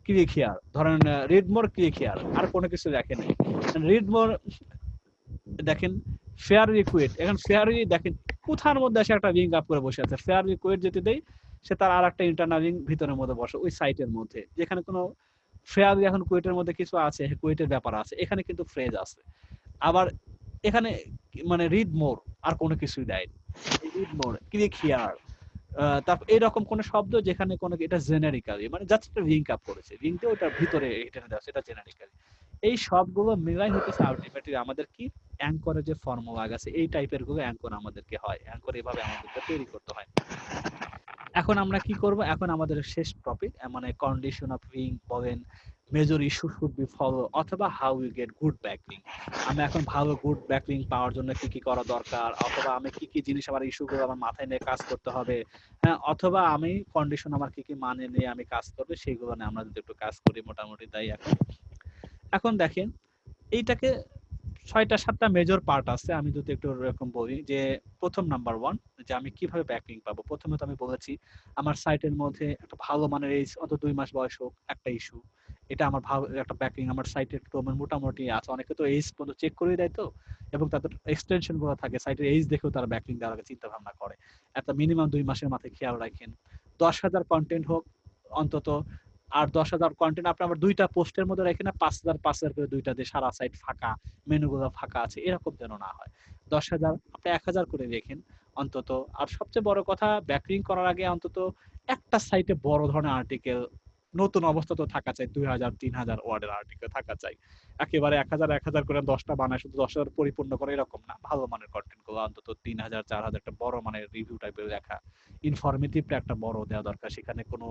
ক্লিক হিয়ার, ধরেন রিড মোর ক্লিক হিয়ার, আর কোনো কিছু দেখে নাই, রিড মোর দেখেন, ফেয়ার রিকুইট, এখন ফেয়ার দেখেন কোথার মধ্যে এসে একটা লিঙ্ক আপ করে বসে আছে, ফেয়ার রিকুইট যেতে দেই সে তার আর একটা ইন্টারনাল লিঙ্ক ভিতরের মধ্যে বসে ওই সাইটের মধ্যে, যেখানে কোনো ফেয়ার এখন কুয়েটের মধ্যে কিছু আছে, কুয়েটের ব্যাপার আছে, এখানে কিন্তু ফ্রেজ আছে। আবার এখানে মানে রিড মোর আর কোনো কিছুই দেয়নি, রিড মোর ক্লিক হিয়ার, তারপর এরকম কোন শব্দ যেখানে কোনো, এটা জেনারিক্যালি মানে জাস্ট একটা লিঙ্ক আপ করেছে, লিঙ্ক দিয়ে ওটার ভিতরে এটা দেওয়া, সেটা জেনারিক্যালি। এই সবগুলো মিলাই হতেছে আলটিমেটলি আমাদের কি অ্যাঙ্করের যে ফর্মুলা আছে, এই টাইপের গুলো অ্যাঙ্কর আমাদেরকে হয়, অ্যাঙ্কর এভাবে আমাদেরকে তৈরি করতে হয়। এখন আমরা কি করব, এখন আমাদের শেষ টপিক মানে কন্ডিশন অফ লিঙ্ক বলেন, major issue should be follow, অথবা how you get good backlink. আমি এখন ভালো গুড ব্যাকলিঙ্ক পাওয়ার জন্য কি কি করা দরকার, অথবা আমি কি কি জিনিস আমার ইস্যুগুলো আমার মাথায় নিয়ে কাজ করতে হবে, হ্যাঁ, অথবা আমি কন্ডিশন আমার কি কি মানে নিয়ে আমি কাজ করবে, সেইগুলো নিয়ে আমরা যদি একটু কাজ করি মোটামুটি। তাই এখন এখন দেখেন এইটাকে ৬টা ৭টা মেজর পার্ট আছে। আমি যদি একটু এরকম বলি যে প্রথম নাম্বার 1 যে আমি কিভাবে ব্যাকলিঙ্ক পাবো। প্রথমে তো আমি বলেছি আমার সাইটের মধ্যে একটা ভালো মানের এইজ অন্তত 2 মাস বয়স হোক, একটা ইস্যু। এটা আমার ভালো একটা ব্যাকলিঙ্ক আমার সাইটের ডোমেন মোটামুটি আছে। অনেকে তো এইজ পর্যন্ত চেক করে দেয় তো, এবং তাদের এক্সটেনশন গুলো থাকে সাইটের এইজ দেখেও তারা ব্যাকলিঙ্ক দেওয়ার আগে চিন্তা ভাবনা করে। একটা মিনিমাম 2 মাসের মাথায় খেয়াল রাখেন। 10,000 কন্টেন্ট হোক অন্তত, আর 10,000 কন্টেন্ট আপনি আবার 2টা পোস্টের মধ্যে রাখেন না, 5,000 5,000 করে 2টা দিয়ে সারা সাইট ফাঁকা, মেনুগুলো ফাঁকা আছে, এরকম যেন না হয়। 10,000 আপনি 1,000 করে রেখেন অন্তত। আর সবচেয়ে বড় কথা, ব্যাকলিঙ্ক করার আগে অন্তত একটা সাইটে বড় ধরনের আর্টিকেল নতুন অবস্থা তো থাকা চাই, 2,000 3,000 ওয়ার্ডের আর্টিকেল থাকা চাই। একেবারে 1,000 করে 10টা বানায় শুধু 10,000 পরিপূর্ণ করে এরকম না, ভালো মানের কন্টেন্ট গুলো অন্তত 3,000 4,000 একটা বড় মানের রিভিউ টাইপের লেখা, ইনফরমেটিভ একটা বড় দেওয়া দরকার, সেখানে কোনো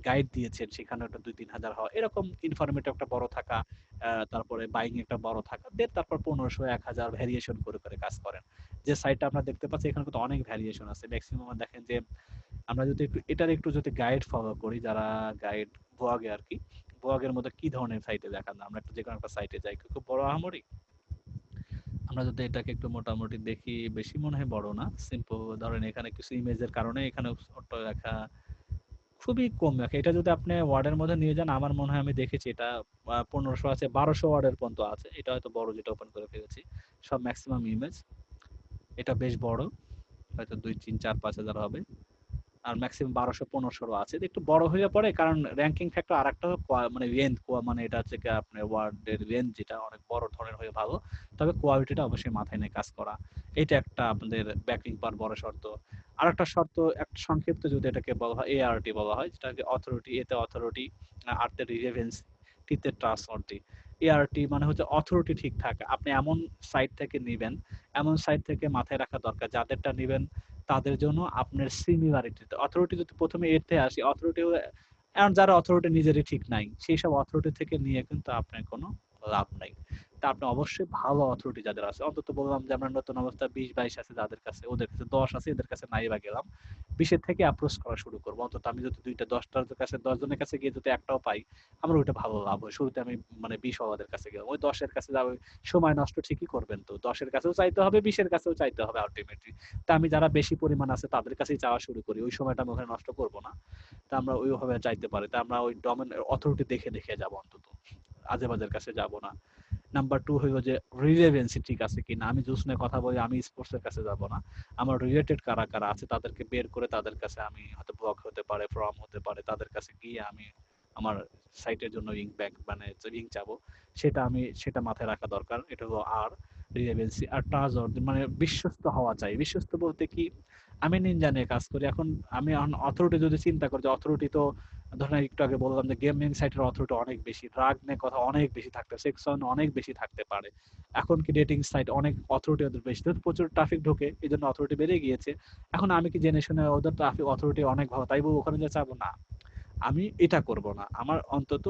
গাইড দিয়েছেন সেখানে একটা 2-3 হাজার হওয়া, এরকম ইনফরমেটিভ একটা বড় থাকা। তারপরে বাইং একটা বড় থাকা, দেন তারপর 1500 1,000 ভ্যারিয়েশন করে করে কাজ করেন। যে সাইটটা আমরা দেখতে পাচ্ছি এখানে কিন্তু অনেক ভ্যারিয়েশন আছে, ম্যাক্সিমাম দেখেন যে আমরা যদি একটু এটার একটু যদি গাইড ফলো করি, যারা গাইড ব্লগে আর কি, ব্লগের মধ্যে কি ধরনের সাইটে দেখান, আমরা একটু যে কোনো একটা সাইটে যাই, খুব বড় আহামরি, আমরা যদি এটাকে একটু মোটামুটি দেখি, বেশি মনে হয় বড় না, সিম্পল ধরেন এখানে কিছু ইমেজের কারণে এখানে ছোট লেখা, খুবই কম লেখা। এটা যদি আপনি ওয়ার্ডের মধ্যে নিয়ে যান, আমার মনে হয় আমি দেখেছি এটা 1500 আছে, 1200 ওয়ার্ডের পর্যন্ত আছে। এটা হয়তো বড়, যেটা ওপেন করে ফেলেছি, সব ম্যাক্সিমাম ইমেজ। এটা বেশ বড়, হয়তো 2 3 4 5,000 হবে। আর ম্যাক্সিমাম 1200 1500 আছে, একটু বড় হয়ে পড়ে, কারণ র্যাঙ্কিং ফ্যাক্টর আরেকটা মানে রেঞ্জ, মানে এটা হচ্ছে কি আপনার ওয়ার্ডের রেঞ্জ যেটা অনেক বড় ধরনের হয়ে ভালো, তবে কোয়ালিটিটা অবশ্যই মাথায় নিয়ে কাজ করা, এটা একটা আপনাদের ব্যাকলিং পাওয়ার বড় শর্ত। আর একটা শর্ত, একটা সংক্ষিপ্ত যদি এটাকে বলা হয় এআরটি বলা হয়, যেটাকে অথরিটি, এতে অথরিটি, আরতে রিলেভেন্স, টিতে ট্রাস্টওয়ার্দি। এআরটি মানে হচ্ছে অথরিটি ঠিক থাকা, আপনি এমন সাইট থেকে নিবেন, এমন সাইট থেকে মাথায় রাখা দরকার যাদেরটা নিবেন তাদের জন্য আপনার সিমিলারিটিতে, অথরিটি যদি প্রথমে এতে আসি, অথরিটি এখন যারা অথরিটি নিজেরই ঠিক নাই, সেই সব অথরিটি থেকে নিয়ে কিন্তু আপনার কোনো লাভ নাই। তা আপনি অবশ্যই ভালো অথরিটি যাদের আছে, অন্তত বললাম যে আমরা নতুন অবস্থা 20-22 আছে যাদের কাছে, ওদের কাছে 10 আছে, এদের কাছে নাই বা গেলাম, 20-এর থেকে অ্যাপ্রোচ করা শুরু করবো। অন্তত আমি যদি 10টার কাছে 10 জনের কাছে গিয়ে যদি একটাও পাই, আমার ওইটা ভালো লাভ হয়। শুরুতে আমি মানে 20 ওয়ালাদের কাছে গেলাম, ওই 10-এর কাছে যাবো, সময় নষ্ট ঠিকই করবেন, তো 10-এর কাছেও চাইতে হবে, 20-এর কাছেও চাইতে হবে আলটিমেটলি। তা আমি যারা বেশি পরিমাণ আছে তাদের কাছেই চাওয়া শুরু করি, ওই সময়টা আমি ওখানে নষ্ট করব না। তা আমরা ওইভাবে চাইতে পারি, তা আমরা ওই ডোমেন অথরিটি দেখে দেখে যাব, অন্তত আজেবাজের কাছে যাব না। নাম্বার 2 হইলো যে রিলেভেন্সি ঠিক আছে কিনা, আমি জুসনে কথা বলি, আমি স্পোর্টস এর কাছে যাব না, আমার রিলেটেড কারা কারা আছে তাদেরকে বের করে তাদের কাছে, আমি হয়তো ব্লগ হতে পারে, ফর্ম হতে পারে, তাদের কাছে গিয়ে আমি আমার সাইটের জন্য লিংক ব্যাক মানে লিংক চাবো, সেটা মাথায় রাখা দরকার। এটা হলো আর রিলেভেন্সি। আর ট্রাস্ট মানে বিশ্বস্ত হওয়া চাই। বিশ্বস্ত বলতে কি, আমি নিনজা নিয়ে কাজ করি, এখন আমি অথরিটি যদি চিন্তা করি যে অথরিটি তো ধরেন একটু আগে বললাম যে গেমিং সাইটের অথরিটি অনেক বেশি, ড্রাগ নিয়ে কথা অনেক বেশি থাকতে, সেকশন অনেক বেশি থাকতে পারে। এখন কি ডেটিং সাইট অনেক অথরিটি ওদের বেশি, প্রচুর ট্রাফিক ঢোকে, এই জন্য অথরিটি বেড়ে গিয়েছে। এখন আমি কি জেনে শুনে ওদের ট্রাফিক অথরিটি অনেক ভালো তাই বলবো ওখানে যে চাবো না, আমি এটা করব না। আমার অন্তত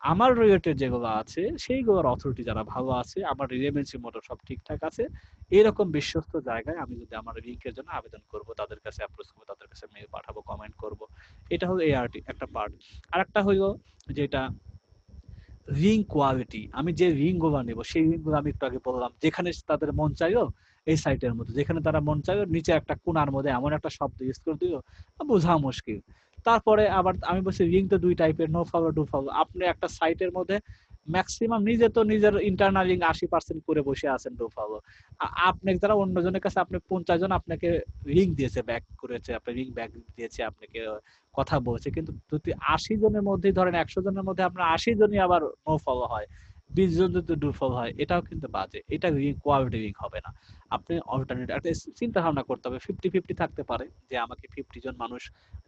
আমার রিলেটেড যেগুলো আছে সেইগুলোর অথরিটি যারা ভালো আছে, আমার রিলেভেন্সি মতো সব ঠিকঠাক আছে, এরকম বিশ্বস্ত জায়গায় আমি যদি আমার লিঙ্কের জন্য আবেদন করব, তাদের কাছে অ্যাপ্রোচ করব, তাদের কাছে মেইল পাঠাবো, কমেন্ট করব। এটা হলো এআরটি একটা পার্ট। আরেকটা হলো যেটা রিং কোয়ালিটি। আমি যে রিং গুলো নেব সেই রিং গুলো আমি একটু আগে বললাম, যেখানে তাদের মন চাইলো এই সাইটের মধ্যে, যেখানে তারা মন চাইলো নিচে একটা কোণার মধ্যে এমন একটা শব্দ ইউজ করে দিল, বোঝা মুশকিল। তারপরে আবার আমি বলছি রিং তো দুই টাইপের, নো ফলো ডু ফলো। আপনি একটা সাইটের মধ্যে ম্যাক্সিমাম নিজে তো নিজের ইন্টারনাল রিং 80% করে বসে আছেন ডু ফলো। আপনি যারা অন্যজনের কাছে আপনি 50 জন আপনাকে রিং দিয়েছে, ব্যাক করেছে, আপনি রিং ব্যাক দিয়েছে আপনাকে, কথা বলছে, কিন্তু যদি 80 জনের মধ্যে ধরেন 100 জনের মধ্যে আপনার 80 জনই আবার নো ফলো হয়, 20 জন যদি ডু ফলো হয়, এটাও কিন্তু বাজে। এটা রিং কোয়ালিটি রিং হবে না। আপনি অল্টারনেট একটা চিন্তা ভাবনা করতে হবে, 50-50 থাকতে পারে যে আমাকে 50 জন মানুষ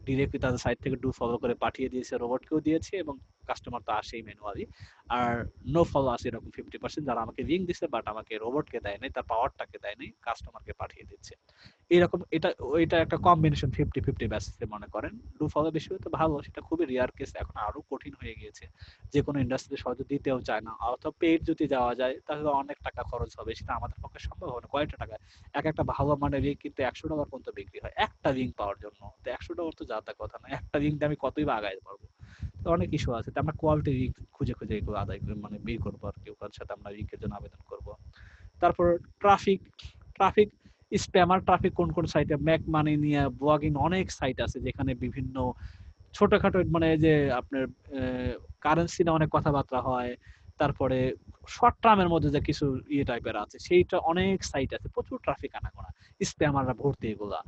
ডিরেক্টলি তাদের সাইট থেকে ডু ফলো করে পাঠিয়ে দিয়েছে, রোবটকেও দিয়েছে, এবং কাস্টমার তো আসেই ম্যানুয়ালি। আর নো ফলো আছে এরকম 50% যারা আমাকে রিং দিছে বাট আমাকে রোবটকে দেয় নাই, তার পাওয়ারটাকে দেয় নাই, কাস্টমারকে পাঠিয়ে দিচ্ছে। এরকম এটা একটা কম্বিনেশন 50-50 বেসিসে মনে করেন। ডু ফলো বেশি হলে তো ভালো, সেটা খুবই রেয়ার কেস, এখন আরো কঠিন হয়ে গিয়েছে। যে কোনো ইন্ডাস্ট্রিতে সহজে দিতেও চায় না, অথবা পেইড যদি যাওয়া যায় তাহলে অনেক টাকা খরচ হবে, সেটা আমাদের পক্ষে সম্ভব হবে না। কয়টা টাকা এক একটা ভালো মানের রিং কিন্তু $100 পর্যন্ত বিক্রি হয় একটা রিং পাওয়ার জন্য। তো $100 তো যাতা কথা না, একটা রিং দিয়ে আমি কতই বা আগায় পারবো। তো অনেক ইস্যু আছে, তো আমরা কোয়ালিটি রিং খুঁজে খুঁজে এগুলো আদায় করে মানে বের করবো আর কি, ওখানের সাথে আমরা রিংকের জন্য আবেদন করব। তারপর ট্রাফিক। ট্রাফিক স্প্যামার ট্রাফিক কোন কোন সাইটে, ম্যাক মানি নিয়ে ব্লগিং অনেক সাইট আছে যেখানে বিভিন্ন ছোটখাটো মানে যে আপনার কারেন্সি নিয়ে অনেক কথাবার্তা হয়। তারপরে শর্ট টার্মের মধ্যে যে কিছু ইয়ে টাইপের আছে, সেইটা অনেক সাইট আছে, প্রচুর ট্রাফিক আনাগোনা, স্প্যামাররা ভর্তি এগুলা।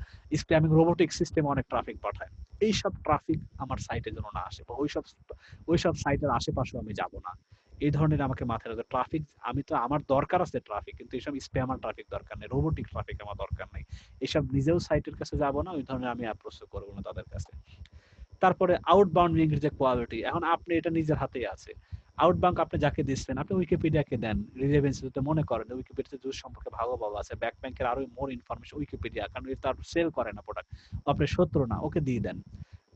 স্প্যামিং রোবোটিক সিস্টেম অনেক ট্রাফিক পাঠায়। এইসব ট্রাফিক আমার সাইটে যেন না আসে, বা ওইসব সাইটের আশেপাশেও আমি যাব না। এই ধরনের আমাকে মাথায় রাখতে ট্রাফিক। আমি তো আমার দরকার আছে ট্রাফিক, কিন্তু এইসব স্প্যামার ট্রাফিক দরকার নেই, রোবোটিক ট্রাফিক আমার দরকার নেই। এসব নিজেও সাইটের কাছে যাব না, ওই ধরনের আমি অ্যাপ্রোচ করবো না তাদের কাছে। তারপরে আউটবাউন্ড লিঙ্ক যে কোয়ালিটি, এখন আপনি এটা নিজের হাতেই আছে। আউটবাউন্ড আপনি যাকে দিচ্ছেন, আপনি উইকিপিডিয়াকে দেন, রিলেভেন্স যদি মনে করেন উইকিপিডিয়াতে জুস সম্পর্কে ভালো বলা আছে, ব্যাক ব্যাংকের আরো মোর ইনফরমেশন উইকিপিডিয়া, কারণ এটা তার সেল করে না প্রোডাক্ট, আপনি শত্রু না, ওকে দিয়ে দেন।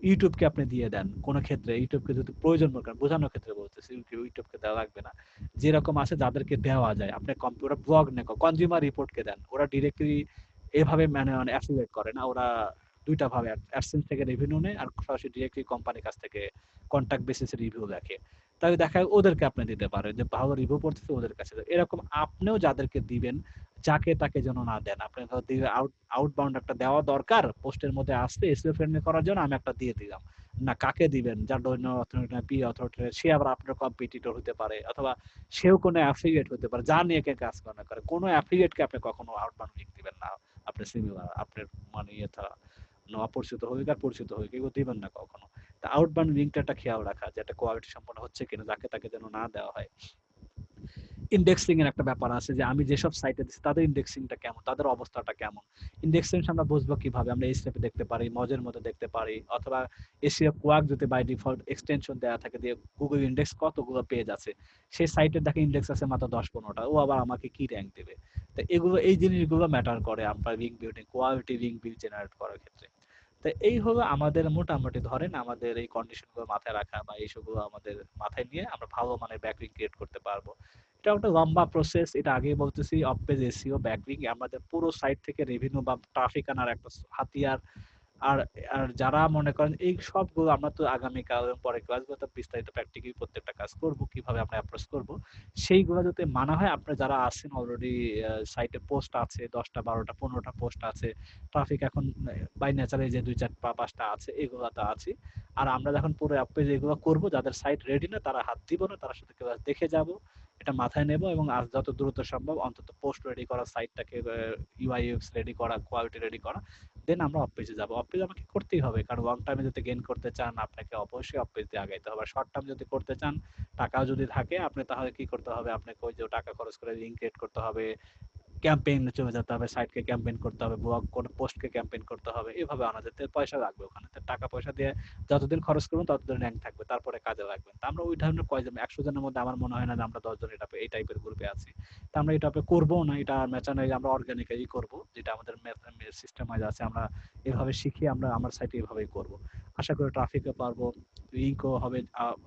ইউটিউবকে আপনি দিয়ে দেন, কোন ক্ষেত্রে ইউটিউবকে যদি প্রয়োজন মনে করেন, বোঝানোর ক্ষেত্রে বলতেছি, ইউটিউবকে দেওয়া লাগবে না। যেরকম আছে যাদেরকে দেওয়া যায়, আপনি কম্পিউটার ব্লগ নেই, কনজিউমার রিপোর্টকে দেন, ওরা ডিরেক্টলি এভাবে মানে অ্যাফিলিয়েট করে না, ওরা দুইটা ভাবে, অ্যাডসেন্স থেকে রেভিনিউ নেয় আর সরাসরি ডিরেক্টলি কোম্পানির কাছ থেকে কন্ট্যাক্ট বেসিসে রিভিউ দেখে। তাহলে দেখা যায় ওদেরকে আপনি দিতে পারেন, যে ভালো রিভিউ পড়তেছে ওদের কাছে। এরকম আপনিও যাদেরকে দিবেন, যাকে তাকে যেন না দেন। আপনি আউটবাউন্ড একটা দেওয়া দরকার, পোস্টের মধ্যে আসতে এসইও ফ্রেন্ডলি করার জন্য আমি একটা দিয়ে দিলাম। না, কাকে দিবেন? যার ডোমেইন অথরিটি না পি অথরিটি, সে আবার আপনার কম্পিটিটর হতে পারে, অথবা সেও কোনো অ্যাফিলিয়েট হতে পারে, যা নিয়ে কে কাজ করে। কোনো অ্যাফিলিয়েটকে আপনি কখনো আউটবাউন্ড লিংক দিবেন না। আপনি সিমিলার আপনার মানে ইয়েটা অপরিচিত হোক আর পরিচিত হোক, এগুলো দিবেন না কখনো। তা আউটবাউন্ড লিঙ্কটা একটা খেয়াল রাখা, যে একটা কোয়ালিটি সম্পন্ন হচ্ছে কিনা, যাকে তাকে যেন না দেওয়া হয়। ইন্ডেক্সিং এর একটা ব্যাপার আছে, যে আমি যেসব সাইটে দিচ্ছি তাদের ইন্ডেক্সিংটা কেমন, তাদের অবস্থাটা কেমন। ইন্ডেক্সিং আমরা বুঝবো কিভাবে? আমরা এইচটিএমএল দেখতে পারি, মজের মধ্যে দেখতে পারি, অথবা এসইও কোয়াক যদি বাই ডিফল্ট এক্সটেনশন দেওয়া থাকে, দিয়ে গুগল ইন্ডেক্স কতগুলো পেজ আছে, সেই সাইটের দেখে ইন্ডেক্স আছে মাত্র 10-15টা, ও আবার আমাকে কি র্যাঙ্ক দেবে? তো এগুলো, এই জিনিসগুলো ম্যাটার করে আমরা রিং বিল্ডিং, কোয়ালিটি রিং বিল জেনারেট করার ক্ষেত্রে। তো এই হলো আমাদের মোটামুটি ধরেন আমাদের এই কন্ডিশন গুলো মাথায় রাখা, বা এইসবগুলো আমাদের মাথায় নিয়ে আমরা ভালো মানের ব্যাকলিঙ্ক ক্রিয়েট করতে পারবো। এটা একটা লম্বা প্রসেস, এটা আগেই বলতেছি, অফ পেজ এসইও ব্যাকলিঙ্ক আমাদের পুরো সাইট থেকে রেভিনিউ বা ট্রাফিক আনার একটা হাতিয়ার। আর আর যারা মনে করেন এই সবগুলো, আমরা তো আগামীকাল এবং পরের ক্লাসগুলোতে বিস্তারিত প্র্যাকটিক্যালি প্রত্যেকটা কাজ করব, কিভাবে আমরা অ্যাপ্রোচ করব সেইগুলো যদি মানা হয়। আপনারা যারা আছেন অলরেডি, সাইটে পোস্ট আছে 10টা 12টা 15টা পোস্ট আছে, ট্রাফিক এখন বাই নেচারে যে 2-4-5টা আছে, এগুলো তো আছে। আর আমরা যখন পুরো অ্যাপ পেজ এগুলো করব, যাদের সাইট রেডি না তারা হাত দিব না, তারা শুধু ক্লাস দেখে যাব, এটা মাথায় নেব, এবং আজ যত দ্রুত সম্ভব অন্তত পোস্ট রেডি করা, সাইটটাকে ইউআই ইউএক্স রেডি করা, কোয়ালিটি রেডি করা, দেন আমরা অফ পেজে যাবো। অফ পেজ আমাকে করতেই হবে, কারণ লং টার্মে যদি গেইন করতে চান আপনাকে অবশ্যই অফ পেজ দিয়ে আগাইতে হবে। শর্ট টার্ম যদি করতে চান, টাকাও যদি থাকে আপনি, তাহলে কি করতে হবে? আপনাকে ওই যে টাকা খরচ করে লিঙ্ক ক্রিয়েট করতে হবে, ক্যাম্পেইনে চলে যেতে হবে, সাইটকে ক্যাম্পেইন করতে হবে, ব্লগ কোন পোস্টকে ক্যাম্পেইন করতে হবে, এভাবে আনা যেতে পয়সা লাগবে ওখানে। তো টাকা পয়সা দিয়ে যতদিন খরচ করবেন ততদিন র্যাঙ্ক থাকবে, তারপরে কাজে লাগবে। তো আমরা ওই ধরনের কয়জন 100 জনের মধ্যে আমার মনে হয় না যে আমরা 10 জন এই টাইপের গ্রুপে আছি। তো আমরা এটা করবো না, এটা ম্যাচানালি আমরা অর্গানিক্যালি করব, যেটা আমাদের সিস্টেম ওয়াইজ আছে। আমরা এভাবে শিখি, আমরা আমার সাইটে এভাবেই করব। আশা করি ট্রাফিকও পারবো, লিঙ্কও হবে,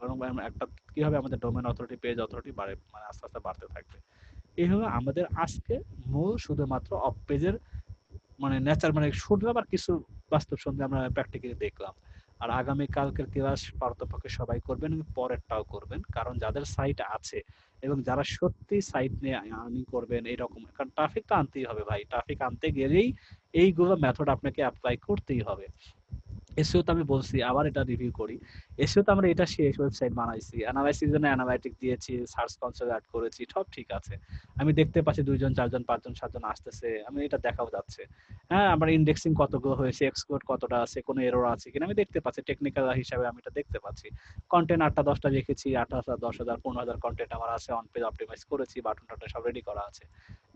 এবং একটা কি হবে, আমাদের ডোমেন অথরিটি, পেজ অথরিটি বাড়ে, মানে আস্তে আস্তে বাড়তে থাকবে। এই হলো আমাদের আজকে মূল শুধুমাত্র অফ পেজের মানে নেচার, মানে শুনলাম আবার কিছু বাস্তব সঙ্গে আমরা প্র্যাকটিক্যালি দেখলাম। আর আগামী কালকের ক্লাস পারতপক্ষে সবাই করবেন এবং পরেরটাও করবেন, কারণ যাদের সাইট আছে এবং যারা সত্যি সাইট নিয়ে আর্নিং করবেন এরকম, কারণ ট্রাফিক তো আনতেই হবে ভাই, ট্রাফিক আনতে গেলেই এইগুলো মেথড আপনাকে অ্যাপ্লাই করতেই হবে। এসইও তো আমি বলছি, আবার এটা রিভিউ করি। এসইও তো আমরা এটা শেষ ওয়েবসাইট বানাইছি, অ্যানালাইসিস জন্য অ্যানালাইটিক দিয়েছি, সার্চ কনসোল অ্যাড করেছি, সব ঠিক আছে। আমি দেখতে পাচ্ছি 2 জন 4 জন 5 জন 7 জন আসতেছে, আমি এটা দেখাও যাচ্ছে। হ্যাঁ, আমার ইন্ডেক্সিং কতগুলো হয়েছে, এক্সপোর্ট কতটা আছে, কোনো এরর আছে কিনা আমি দেখতে পাচ্ছি, টেকনিক্যাল হিসাবে আমি এটা দেখতে পাচ্ছি। কন্টেন্ট 8টা 10টা লিখেছি, 8,000 10,000 15,000 কন্টেন্ট আমার আছে, অন পেজ অপটিমাইজ করেছি, বাটন টাটন সব রেডি করা আছে।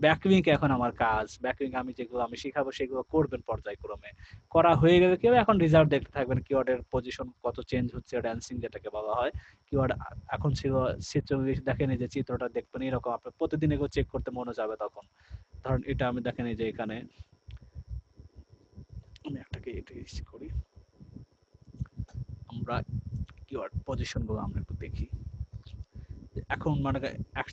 ব্যাকলিংক এখন আমার কাজ, ব্যাকলিংক আমি যেগুলো আমি শিখাবো সেগুলো করবেন পর্যায়ক্রমে। করা হয়ে গেলে কি হবে, এখন রেজাল্ট দেখতে থাকবেন, কিওয়ার্ডের পজিশন কত চেঞ্জ হচ্ছে, ড্যান্সিং যেটাকে বলা হয়। কিওয়ার্ড এখন ছিল 46, দেখেন এই যে চিত্রটা দেখবেন এরকম, আপনার প্রতিদিন এগুলো চেক করতে মনে যাবে তখন। ধরেন এটা আমি দেখেন এই যে এখানে আমি একটাকে এটা করি, আমরা কিওয়ার্ড পজিশন গুলো আমরা একটু দেখি। এখন মানে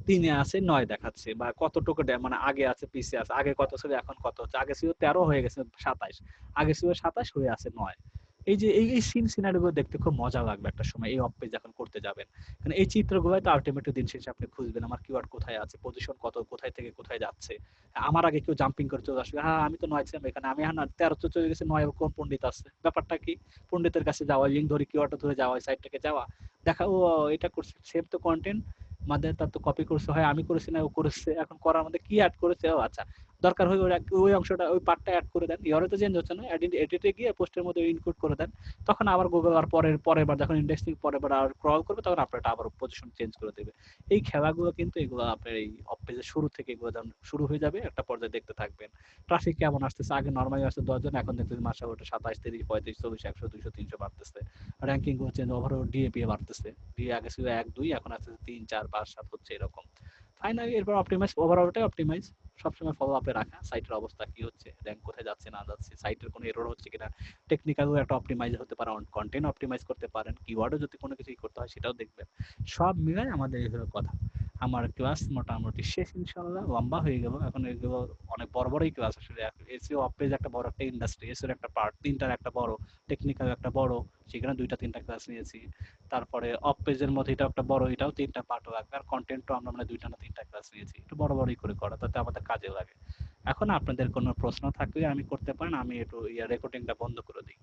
3 এ আছে 9 দেখাচ্ছে, বা কতটুকু মানে আগে আছে পিছে আছে, আগে কত ছিল এখন কত হচ্ছে, আগে ছিল 13 হয়ে গেছে 27, আগে ছিল 27 হয়ে আছে 9। এই যে এই সিন সিনারিও গুলো দেখতে খুব মজা লাগবে একটা সময়, এই অফ পেজ যখন করতে যাবেন। কারণ এই চিত্রগুলোই তো আলটিমেটলি দিন শেষে আপনি খুঁজবেন আমার কিওয়ার্ড কোথায় আছে, পজিশন কত, কোথায় থেকে কোথায় যাচ্ছে। আমার আগে কেউ জাম্পিং করে চলে আসবে, হ্যাঁ আমি তো 9 ছিলাম এখানে, আমি হ্যাঁ 13 তো চলে গেছে, 9 কোন পণ্ডিত আছে, ব্যাপারটা কি? পণ্ডিতের কাছে যাওয়া, লিঙ্ক ধরে কিওয়ার্ডটা ধরে যাওয়া, সাইটটাকে যাওয়া, দেখা ও এটা করছে, সেভ তো কন্টেন্ট মাঝে তার তো কপি করছে, হয় আমি করেছি না ও করেছে, এখন করার মধ্যে কি অ্যাড করেছে, ও আচ্ছা দরকার হয় ওই অংশটা ওই পার্টটা অ্যাড করে দেন, ইয়ারে তো চেঞ্জ হচ্ছে না, এডিটে গিয়ে পোস্টের মধ্যে ইনক্লুড করে দেন। তখন আবার গুগল আর পরের বার যখন ইন্ডেক্সিং পরের বার আর ক্রল করবে তখন আপনার আবার পজিশন চেঞ্জ করে দেবে। এই খেলাগুলো কিন্তু এগুলো আপনার এই অফ পেজের শুরু থেকে এগুলো যখন শুরু হয়ে যাবে একটা পর্যায়ে দেখতে থাকবেন ট্রাফিক কেমন আসতেছে। আগে নরমালি আসছে 10 জন, এখন দেখতেছি মাসে ওটা 27 30 35 40 100 200 300 বাড়তেছে। র্যাঙ্কিং গুলো চেঞ্জ, ওভারঅল ডিএপি বাড়তেছে, ডি আগে ছিল 1 2, এখন আছে 3 4 5 7 হচ্ছে এরকম। ফাইনালি এরপর অপটিমাইজ, ওভারঅলটাই অপটিমাইজ, সবসময় ফলো আপে রাখা সাইটের অবস্থা কি হচ্ছে, র্যাঙ্ক কোথায় যাচ্ছে না যাচ্ছে, সাইটের কোনো এরর হচ্ছে কিনা, টেকনিক্যালও একটা অপটিমাইজ হতে পারে, কন্টেন্ট অপটিমাইজ করতে পারেন, কিওয়ার্ডও যদি কোনো কিছুই করতে হয় সেটাও দেখবেন। সব মিলাই আমাদের এই হলো কথা। আমার ক্লাস মোটামুটি শেষ, ইনশাআল্লাহ লম্বা হয়ে গেল, এখন এগুলো অনেক বড় বড়ই ক্লাস আসলে। এসইও অফ পেজ একটা বড় একটা ইন্ডাস্ট্রি, এসইও একটা পার্ট, তিনটার একটা বড়, টেকনিক্যাল একটা বড়, সেখানে 2টা 3টা ক্লাস নিয়েছি। তারপরে অফ পেজের মধ্যে এটাও একটা বড়, এটাও 3টা পার্ট লাগবে, আর কন্টেন্টও আমরা মানে 2টা না 3টা ক্লাস নিয়েছি, একটু বড় বড়ই করে করা, তাতে আমাদের কাজে লাগে। এখন আপনাদের কোনো প্রশ্ন থাকলে আমি করতে পারেন, আমি একটু রেকর্ডিংটা বন্ধ করে দিই।